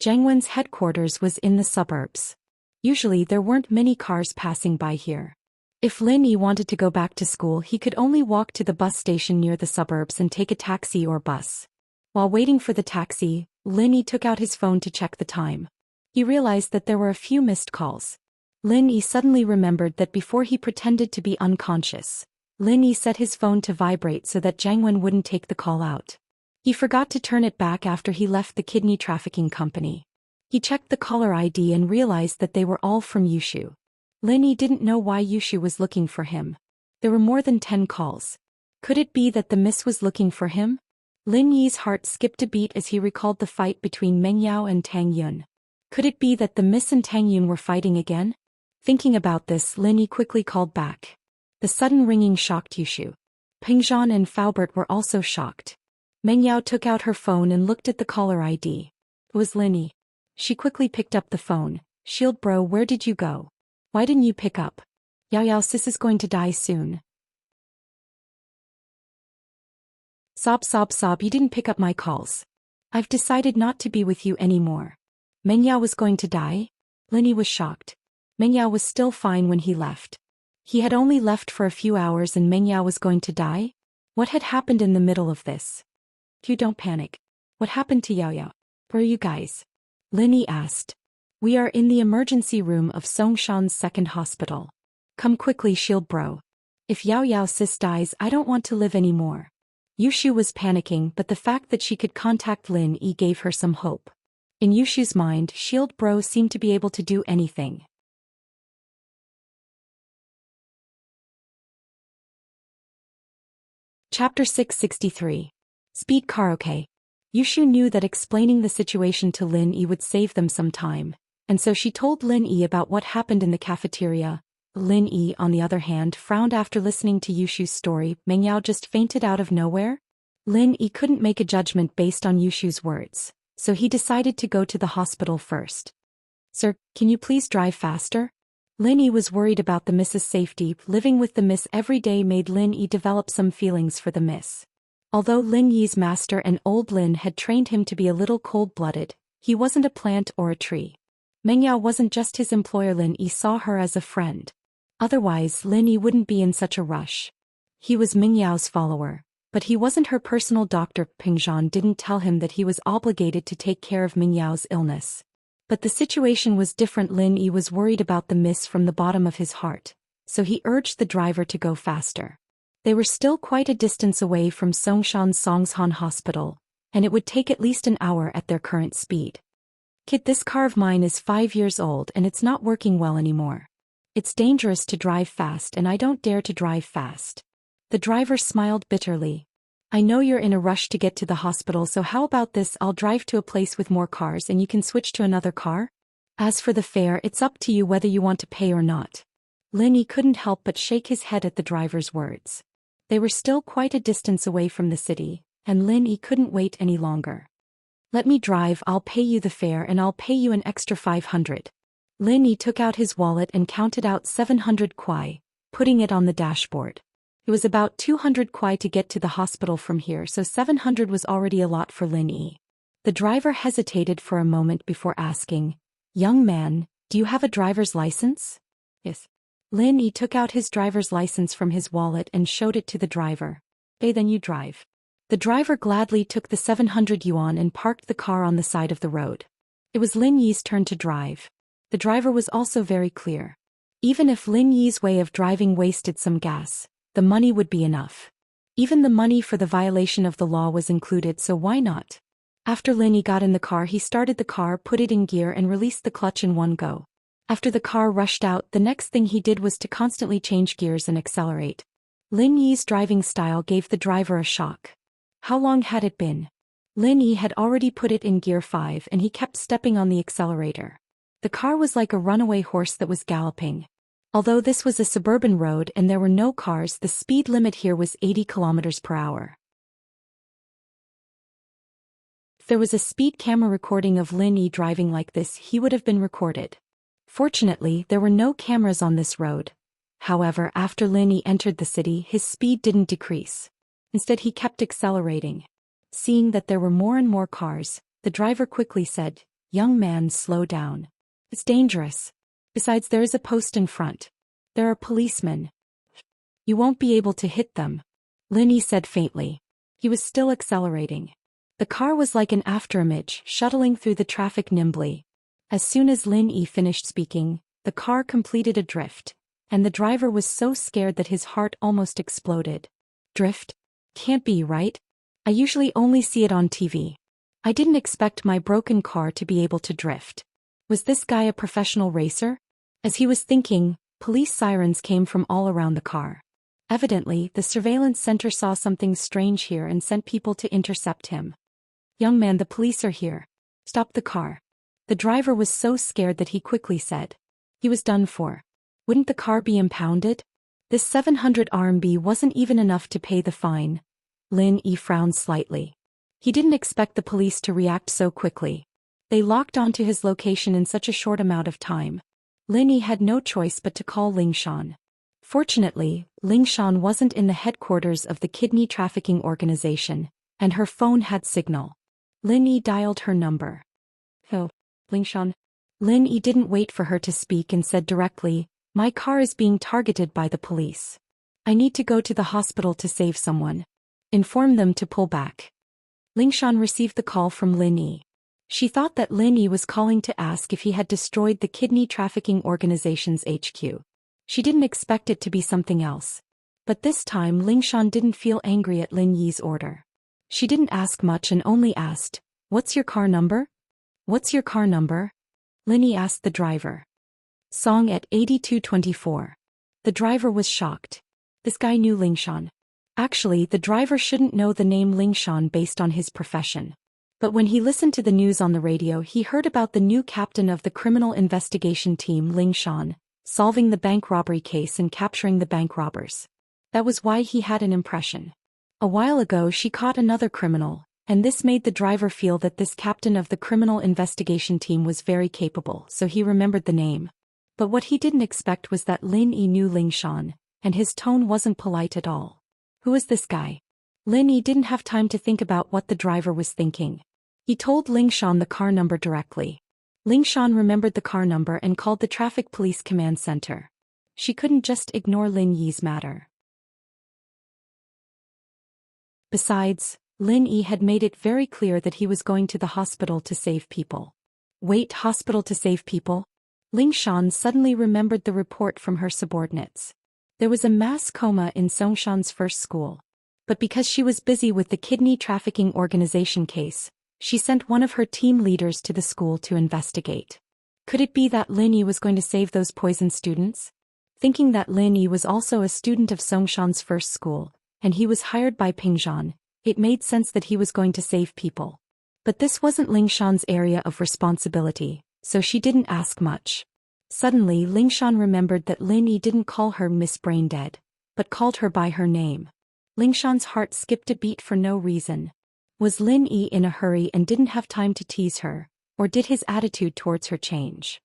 Zhang Wen's headquarters was in the suburbs. Usually there weren't many cars passing by here. If Lin Yi wanted to go back to school, he could only walk to the bus station near the suburbs and take a taxi or bus. While waiting for the taxi, Lin Yi took out his phone to check the time. He realized that there were a few missed calls. Lin Yi suddenly remembered that before he pretended to be unconscious, Lin Yi set his phone to vibrate so that Zhang Wen wouldn't take the call out. He forgot to turn it back after he left the kidney trafficking company. He checked the caller ID and realized that they were all from Yushu. Lin Yi didn't know why Yushu was looking for him. There were more than 10 calls. Could it be that the miss was looking for him? Lin Yi's heart skipped a beat as he recalled the fight between Meng Yao and Tang Yun. Could it be that the Miss and Tang Yun were fighting again? Thinking about this, Lin Yi quickly called back. The sudden ringing shocked Yushu. Peng Zhan and Faubert were also shocked. Meng Yao took out her phone and looked at the caller ID. It was Lin Yi. She quickly picked up the phone. Shield bro, where did you go? Why didn't you pick up? Yao sis is going to die soon. Sob, you didn't pick up my calls. I've decided not to be with you anymore. Meng Yao was going to die? Lin Yi was shocked. Meng Yao was still fine when he left. He had only left for a few hours and Meng Yao was going to die? What had happened in the middle of this? You don't panic. What happened to Yao? Where are you guys? Lin Yi asked. We are in the emergency room of Songshan's second hospital. Come quickly, Shield bro. If Yao sis dies, I don't want to live anymore. Yushu was panicking, but the fact that she could contact Lin Yi gave her some hope. In Yushu's mind, Shield bro seemed to be able to do anything. Chapter 663. Speed Karaoke. Yushu knew that explaining the situation to Lin Yi would save them some time, and so she told Lin Yi about what happened in the cafeteria. Lin Yi, on the other hand, frowned after listening to Yushu's story. Meng Yao just fainted out of nowhere? Lin Yi couldn't make a judgment based on Yushu's words, so he decided to go to the hospital first. Sir, can you please drive faster? Lin Yi was worried about the Miss's safety. Living with the Miss every day made Lin Yi develop some feelings for the Miss. Although Lin Yi's master and old Lin had trained him to be a little cold-blooded, he wasn't a plant or a tree. Meng Yao wasn't just his employer. Lin Yi saw her as a friend. Otherwise, Lin Yi wouldn't be in such a rush. He was Meng Yao's follower, but he wasn't her personal doctor. Peng Zhan didn't tell him that he was obligated to take care of Meng Yao's illness. But the situation was different. Lin Yi was worried about the Miss from the bottom of his heart, so he urged the driver to go faster. They were still quite a distance away from Songshan's Songshan Hospital, and it would take at least an hour at their current speed. Kid, this car of mine is 5 years old and it's not working well anymore. It's dangerous to drive fast and I don't dare to drive fast. The driver smiled bitterly. I know you're in a rush to get to the hospital, so how about this? I'll drive to a place with more cars and you can switch to another car? As for the fare, it's up to you whether you want to pay or not. Lin Yi couldn't help but shake his head at the driver's words. They were still quite a distance away from the city, and Lin Yi couldn't wait any longer. Let me drive, I'll pay you the fare and I'll pay you an extra 500. Lin Yi took out his wallet and counted out 700 kuai, putting it on the dashboard. It was about 200 kuai to get to the hospital from here, so 700 was already a lot for Lin Yi. The driver hesitated for a moment before asking, Young man, do you have a driver's license? Yes. Lin Yi took out his driver's license from his wallet and showed it to the driver. Okay, then you drive. The driver gladly took the 700 yuan and parked the car on the side of the road. It was Lin Yi's turn to drive. The driver was also very clear. Even if Lin Yi's way of driving wasted some gas, the money would be enough. Even the money for the violation of the law was included, so why not? After Lin Yi got in the car, he started the car, put it in gear and released the clutch in one go. After the car rushed out, the next thing he did was to constantly change gears and accelerate. Lin Yi's driving style gave the driver a shock. How long had it been? Lin Yi had already put it in gear 5 and he kept stepping on the accelerator. The car was like a runaway horse that was galloping. Although this was a suburban road and there were no cars, the speed limit here was 80 kilometers per hour. If there was a speed camera recording of Lin Yi driving like this, he would have been recorded. Fortunately, there were no cameras on this road. However, after Lin Yi entered the city, his speed didn't decrease. Instead, he kept accelerating. Seeing that there were more and more cars, the driver quickly said, Young man, slow down. It's dangerous. Besides, there is a post in front. There are policemen. You won't be able to hit them. Lin Yi said faintly. He was still accelerating. The car was like an afterimage, shuttling through the traffic nimbly. As soon as Lin Yi finished speaking, the car completed a drift, and the driver was so scared that his heart almost exploded. Drift? Can't be, right? I usually only see it on TV. I didn't expect my broken car to be able to drift. Was this guy a professional racer? As he was thinking, police sirens came from all around the car. Evidently, the surveillance center saw something strange here and sent people to intercept him. Young man, the police are here. Stop the car. The driver was so scared that he quickly said. He was done for. Wouldn't the car be impounded? This 700 RMB wasn't even enough to pay the fine. Lin Yi frowned slightly. He didn't expect the police to react so quickly. They locked onto his location in such a short amount of time. Lin Yi had no choice but to call Ling Shan. Fortunately, Ling Shan wasn't in the headquarters of the kidney trafficking organization, and her phone had signal. Lin Yi dialed her number. Oh, Ling Shan. Lin Yi didn't wait for her to speak and said directly, "My car is being targeted by the police. I need to go to the hospital to save someone. Inform them to pull back." Ling Shan received the call from Lin Yi. She thought that Lin Yi was calling to ask if he had destroyed the kidney trafficking organization's HQ. She didn't expect it to be something else. But this time Ling Shan didn't feel angry at Lin Yi's order. She didn't ask much and only asked, "What's your car number?" "What's your car number?" Lin Yi asked the driver. Song at 8224. The driver was shocked. This guy knew Ling Shan. Actually, the driver shouldn't know the name Ling Shan based on his profession. But when he listened to the news on the radio, he heard about the new captain of the criminal investigation team, Ling Shan, solving the bank robbery case and capturing the bank robbers. That was why he had an impression. A while ago she caught another criminal, and this made the driver feel that this captain of the criminal investigation team was very capable, so he remembered the name. But what he didn't expect was that Lin Yi knew Ling Shan, and his tone wasn't polite at all. Who is this guy? Lin Yi didn't have time to think about what the driver was thinking. He told Ling Shan the car number directly. Ling Shan remembered the car number and called the traffic police command center. She couldn't just ignore Lin Yi's matter. Besides, Lin Yi had made it very clear that he was going to the hospital to save people. Wait, hospital to save people? Ling Shan suddenly remembered the report from her subordinates. There was a mass coma in Songshan's first school. But because she was busy with the kidney trafficking organization case, she sent one of her team leaders to the school to investigate. Could it be that Lin Yi was going to save those poisoned students? Thinking that Lin Yi was also a student of Songshan's first school, and he was hired by Pingzhan, it made sense that he was going to save people. But this wasn't Ling Shan's area of responsibility, so she didn't ask much. Suddenly Ling Shan remembered that Lin Yi didn't call her Miss Braindead, but called her by her name. Ling Shan's heart skipped a beat for no reason. Was Lin Yi in a hurry and didn't have time to tease her, or did his attitude towards her change?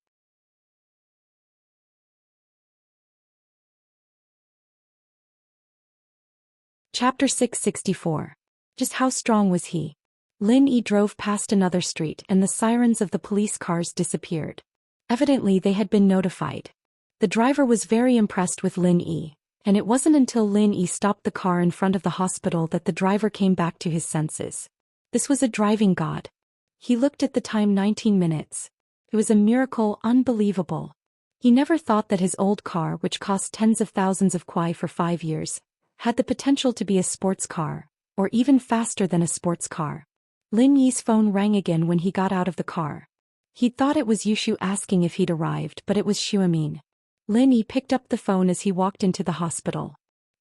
Chapter 664. Just how strong was he? Lin Yi drove past another street and the sirens of the police cars disappeared. Evidently they had been notified. The driver was very impressed with Lin Yi, and it wasn't until Lin Yi stopped the car in front of the hospital that the driver came back to his senses. This was a driving god. He looked at the time, 19 minutes. It was a miracle, unbelievable. He never thought that his old car, which cost tens of thousands of kuai for 5 years, had the potential to be a sports car, or even faster than a sports car. Lin Yi's phone rang again when he got out of the car. He thought it was Yushu asking if he'd arrived, but it was Xuemin. Lin Yi picked up the phone as he walked into the hospital.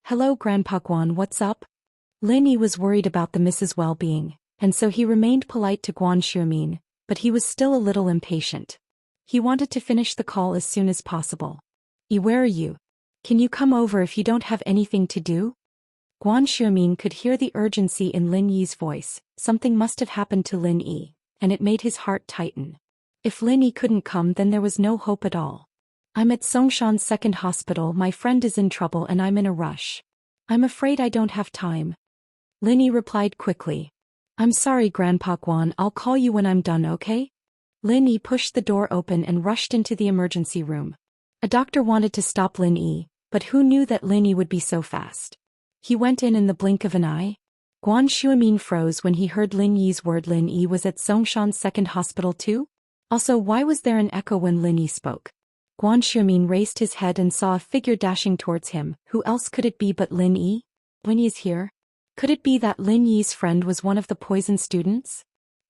"Hello, Grandpa Guan, what's up?" Lin Yi was worried about the Mrs. well-being, and so he remained polite to Guan Xuemin, but he was still a little impatient. He wanted to finish the call as soon as possible. Where are you? Can you come over if you don't have anything to do?" Guan Xuemin could hear the urgency in Lin Yi's voice. Something must have happened to Lin Yi, and it made his heart tighten. If Lin Yi couldn't come, then there was no hope at all. "I'm at Songshan's second hospital, my friend is in trouble and I'm in a rush. I'm afraid I don't have time." Lin Yi replied quickly. "I'm sorry, Grandpa Guan, I'll call you when I'm done, okay?" Lin Yi pushed the door open and rushed into the emergency room. A doctor wanted to stop Lin Yi, but who knew that Lin Yi would be so fast? He went in the blink of an eye. Guan Xuemin froze when he heard Lin Yi's word. Lin Yi was at Songshan's second hospital too? Also, why was there an echo when Lin Yi spoke? Guan Xuemin raised his head and saw a figure dashing towards him. Who else could it be but Lin Yi? Lin Yi's here? Could it be that Lin Yi's friend was one of the poisoned students?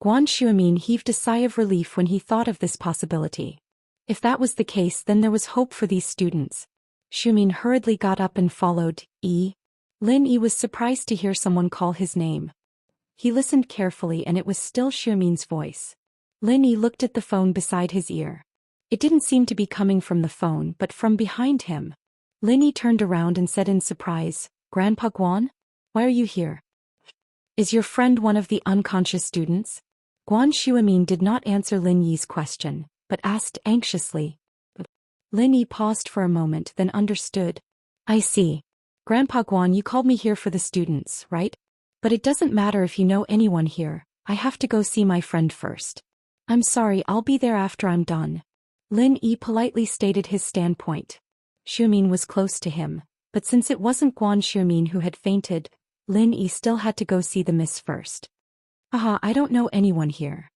Guan Xuemin heaved a sigh of relief when he thought of this possibility. If that was the case, then there was hope for these students. Xiumin hurriedly got up and followed. Lin Yi was surprised to hear someone call his name. He listened carefully and it was still Xiumin's voice. Lin Yi looked at the phone beside his ear. It didn't seem to be coming from the phone but from behind him. Lin Yi turned around and said in surprise, "Grandpa Guan? Why are you here? Is your friend one of the unconscious students?" Guan Xiumin did not answer Lin Yi's question, but asked anxiously. Lin Yi paused for a moment then understood. "I see. Grandpa Guan, you called me here for the students, right? But it doesn't matter if you know anyone here, I have to go see my friend first." "I'm sorry, I'll be there after I'm done." Lin Yi politely stated his standpoint. Xiumin was close to him, but since it wasn't Guan Xiumin who had fainted, Lin Yi still had to go see the miss first. I don't know anyone here."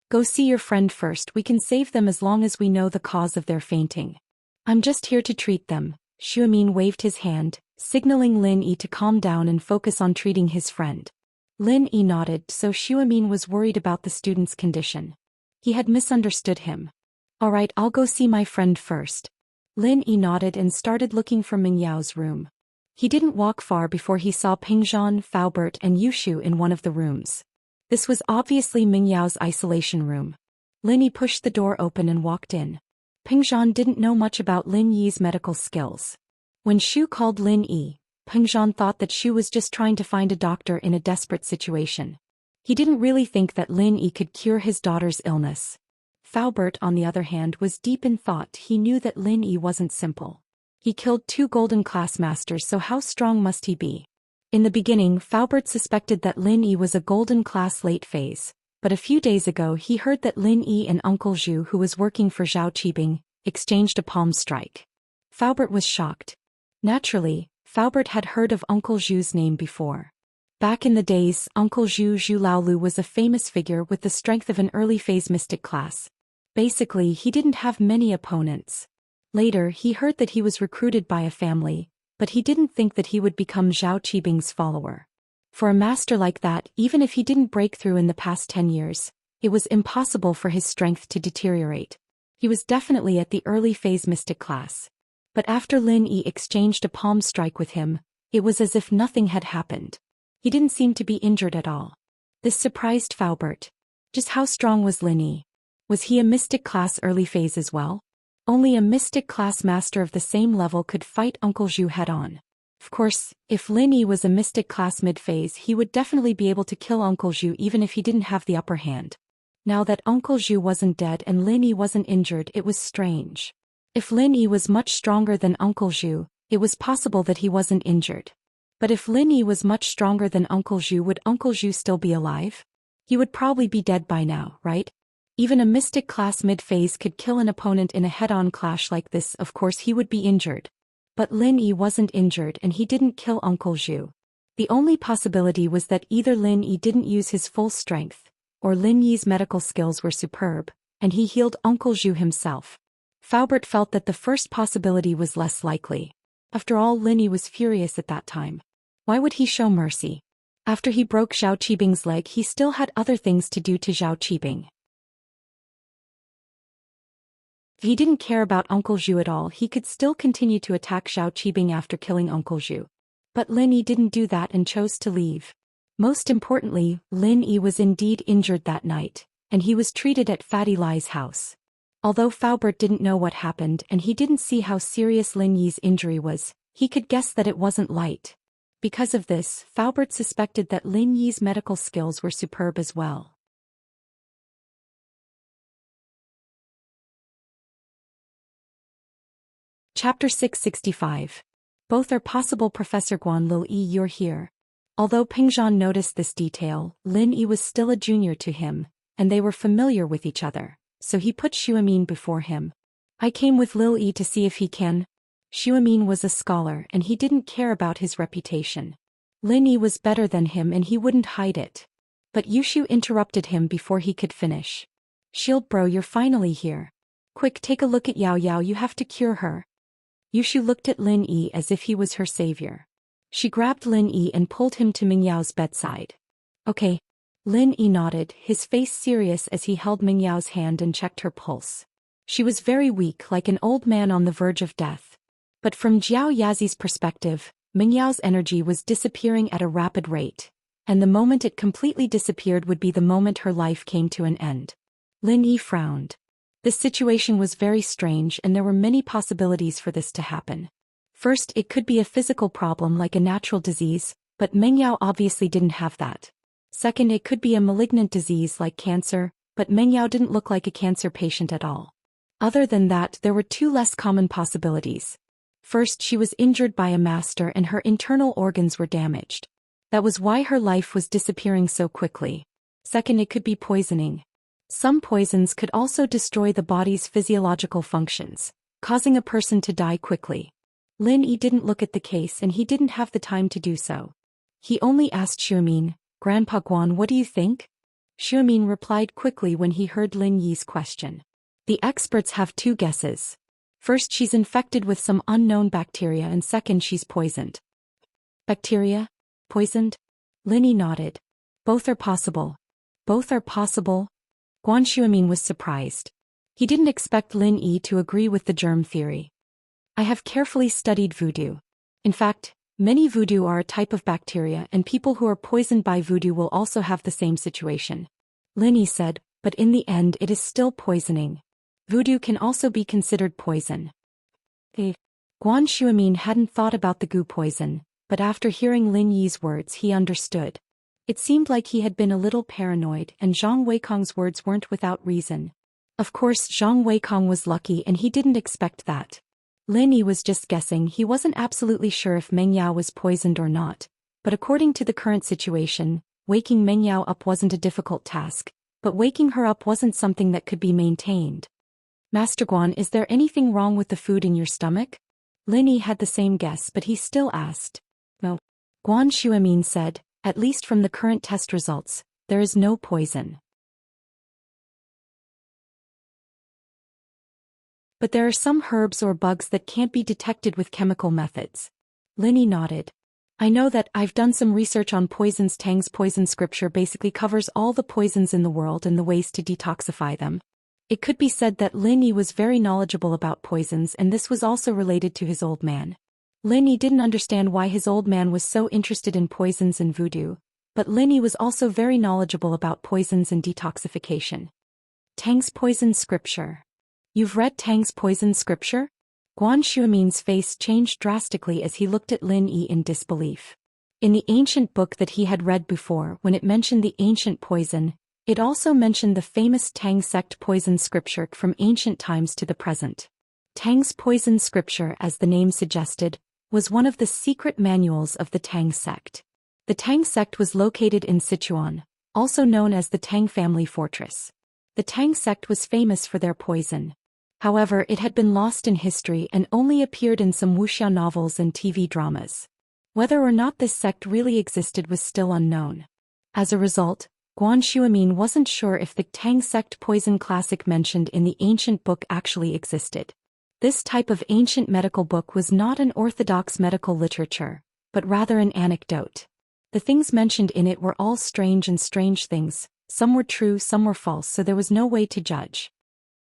"Go see your friend first, we can save them as long as we know the cause of their fainting." "I'm just here to treat them." Xiumin waved his hand, signaling Lin Yi to calm down and focus on treating his friend. Lin Yi nodded, so Xiumin was worried about the student's condition. He had misunderstood him. "All right, I'll go see my friend first." Lin Yi nodded and started looking for Ming Yao's room. He didn't walk far before he saw Pingzhan, Faubert and Yushu in one of the rooms. This was obviously Ming Yao's isolation room. Lin Yi pushed the door open and walked in. Pingzhan didn't know much about Lin Yi's medical skills. When Shu called Lin Yi, Pingzhan thought that Shu was just trying to find a doctor in a desperate situation. He didn't really think that Lin Yi could cure his daughter's illness. Faubert, on the other hand, was deep in thought. He knew that Lin Yi wasn't simple. He killed 2 golden class masters, so how strong must he be? In the beginning, Faubert suspected that Lin Yi was a golden class late phase, but a few days ago he heard that Lin Yi and Uncle Zhu, who was working for Zhao Qibing, exchanged a palm strike. Faubert was shocked. Naturally, Faubert had heard of Uncle Zhu's name before. Back in the days, Uncle Zhu Laolu was a famous figure with the strength of an early phase mystic class. Basically, he didn't have many opponents. Later, he heard that he was recruited by a family, but he didn't think that he would become Zhao Qibing's follower. For a master like that, even if he didn't break through in the past 10 years, it was impossible for his strength to deteriorate. He was definitely at the early phase mystic class. But after Lin Yi exchanged a palm strike with him, it was as if nothing had happened. He didn't seem to be injured at all. This surprised Faubert. Just how strong was Lin Yi? Was he a mystic class early phase as well? Only a mystic class master of the same level could fight Uncle Zhu head-on. Of course, if Lin Yi was a mystic class mid-phase, he would definitely be able to kill Uncle Zhu even if he didn't have the upper hand. Now that Uncle Zhu wasn't dead and Lin Yi wasn't injured, it was strange. If Lin Yi was much stronger than Uncle Zhu, it was possible that he wasn't injured. But if Lin Yi was much stronger than Uncle Zhu, would Uncle Zhu still be alive? He would probably be dead by now, right? Even a mystic class mid-phase could kill an opponent in a head-on clash like this. Of course he would be injured. But Lin Yi wasn't injured and he didn't kill Uncle Zhu. The only possibility was that either Lin Yi didn't use his full strength, or Lin Yi's medical skills were superb, and he healed Uncle Zhu himself. Faubert felt that the first possibility was less likely. After all, Lin Yi was furious at that time. Why would he show mercy? After he broke Zhao Qibing's leg, he still had other things to do to Zhao Qibing. If he didn't care about Uncle Zhu at all, he could still continue to attack Zhao Qibing after killing Uncle Zhu. But Lin Yi didn't do that and chose to leave. Most importantly, Lin Yi was indeed injured that night, and he was treated at Fatty Lai's house. Although Faubert didn't know what happened and he didn't see how serious Lin Yi's injury was, he could guess that it wasn't light. Because of this, Faubert suspected that Lin Yi's medical skills were superb as well. Chapter 665. Both are possible. Professor Guan Lil Yi, you're here. Although Pingzhan noticed this detail, Lin Yi was still a junior to him, and they were familiar with each other, so he put Xuemin before him. I came with Lil Yi to see if he can. Xuemin was a scholar and he didn't care about his reputation. Lin Yi was better than him and he wouldn't hide it. But Yushu interrupted him before he could finish. Shield bro, you're finally here. Quick, take a look at Yao Yao, you have to cure her. Yushu looked at Lin Yi as if he was her savior. She grabbed Lin Yi and pulled him to Ming Yao's bedside. Okay. Lin Yi nodded, his face serious as he held Ming Yao's hand and checked her pulse. She was very weak, like an old man on the verge of death. But from Jiao Yazi's perspective, Mingyao's energy was disappearing at a rapid rate, and the moment it completely disappeared would be the moment her life came to an end. Lin Yi frowned. This situation was very strange and there were many possibilities for this to happen. First, it could be a physical problem like a natural disease, but Mengyao obviously didn't have that. Second, it could be a malignant disease like cancer, but Mengyao didn't look like a cancer patient at all. Other than that, there were two less common possibilities. First, she was injured by a master and her internal organs were damaged. That was why her life was disappearing so quickly. Second, it could be poisoning. Some poisons could also destroy the body's physiological functions, causing a person to die quickly. Lin Yi didn't look at the case and he didn't have the time to do so. He only asked Xuemin, "Grandpa Guan, what do you think?" Xuemin replied quickly when he heard Lin Yi's question. The experts have two guesses. First, she's infected with some unknown bacteria, and second, she's poisoned. Bacteria? Poisoned? Lin Yi nodded. Both are possible. Both are possible? Guan Xuemin was surprised. He didn't expect Lin Yi to agree with the germ theory. I have carefully studied voodoo. In fact, many voodoo are a type of bacteria and people who are poisoned by voodoo will also have the same situation. Lin Yi said, but in the end it is still poisoning. Voodoo can also be considered poison. Guan Xuemin hadn't thought about the goo poison, but after hearing Lin Yi's words he understood. It seemed like he had been a little paranoid and Zhang Weikong's words weren't without reason. Of course Zhang Weikong was lucky and he didn't expect that. Lin Yi was just guessing. He wasn't absolutely sure if Mengyao was poisoned or not, but according to the current situation, waking Mengyao up wasn't a difficult task, but waking her up wasn't something that could be maintained. Master Guan, is there anything wrong with the food in your stomach? Lin Yi had the same guess but he still asked. No. Guan Xuemin said, at least from the current test results, there is no poison. But there are some herbs or bugs that can't be detected with chemical methods. Lin Yi nodded. I know that. I've done some research on poisons. Tang's poison scripture basically covers all the poisons in the world and the ways to detoxify them. It could be said that Lin Yi was very knowledgeable about poisons and this was also related to his old man. Lin Yi didn't understand why his old man was so interested in poisons and voodoo, but Lin Yi was also very knowledgeable about poisons and detoxification. Tang's poison scripture. You've read Tang's poison scripture? Guan Xuemin's face changed drastically as he looked at Lin Yi in disbelief. In the ancient book that he had read before, when it mentioned the ancient poison, it also mentioned the famous Tang sect poison scripture from ancient times to the present. Tang's poison scripture, as the name suggested, was one of the secret manuals of the Tang sect. The Tang sect was located in Sichuan, also known as the Tang family fortress. The Tang sect was famous for their poison. However, it had been lost in history and only appeared in some wuxia novels and TV dramas. Whether or not this sect really existed was still unknown. As a result, Guan Xuemin wasn't sure if the Tang sect poison classic mentioned in the ancient book actually existed. This type of ancient medical book was not an orthodox medical literature, but rather an anecdote. The things mentioned in it were all strange things, some were true, some were false, so there was no way to judge.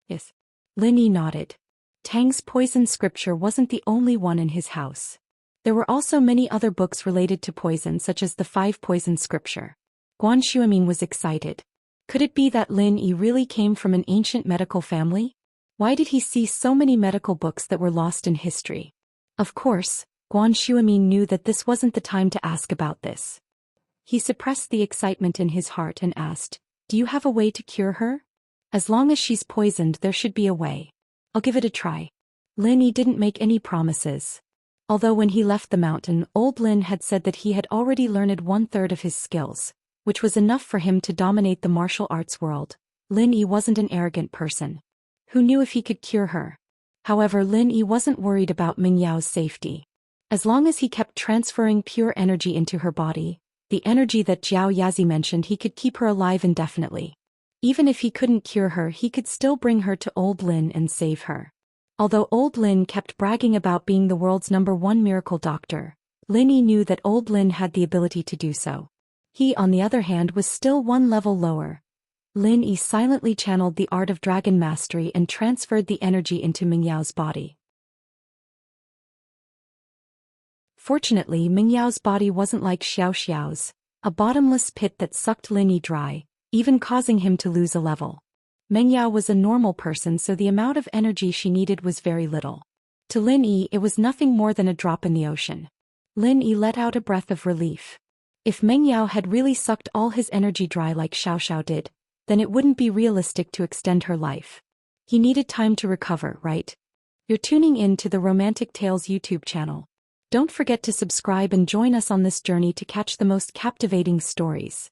Yes. Lin Yi nodded. Tang's poison scripture wasn't the only one in his house. There were also many other books related to poison, such as the 5 poison scripture. Guan Xuemin was excited. Could it be that Lin Yi really came from an ancient medical family? Why did he see so many medical books that were lost in history? Of course, Guan Xuemin knew that this wasn't the time to ask about this. He suppressed the excitement in his heart and asked, "Do you have a way to cure her?" As long as she's poisoned, there should be a way. I'll give it a try. Lin Yi didn't make any promises. Although when he left the mountain, old Lin had said that he had already learned 1/3 of his skills, which was enough for him to dominate the martial arts world. Lin Yi wasn't an arrogant person. Who knew if he could cure her? However, Lin Yi wasn't worried about Mingyao's safety. As long as he kept transferring pure energy into her body, the energy that Jiao Yazi mentioned, he could keep her alive indefinitely. Even if he couldn't cure her, he could still bring her to Old Lin and save her. Although Old Lin kept bragging about being the world's #1 miracle doctor, Lin Yi knew that Old Lin had the ability to do so. He, on the other hand, was still one level lower. Lin Yi silently channeled the art of dragon mastery and transferred the energy into Mingyao's body. Fortunately, Mingyao's body wasn't like Xiao Xiao's, a bottomless pit that sucked Lin Yi dry, even causing him to lose a level. Mingyao was a normal person, so the amount of energy she needed was very little. To Lin Yi, it was nothing more than a drop in the ocean. Lin Yi let out a breath of relief. If Mingyao had really sucked all his energy dry like Xiao Xiao did, then it wouldn't be realistic to extend her life. He needed time to recover, right? You're tuning in to the Romantic Tales YouTube channel. Don't forget to subscribe and join us on this journey to catch the most captivating stories.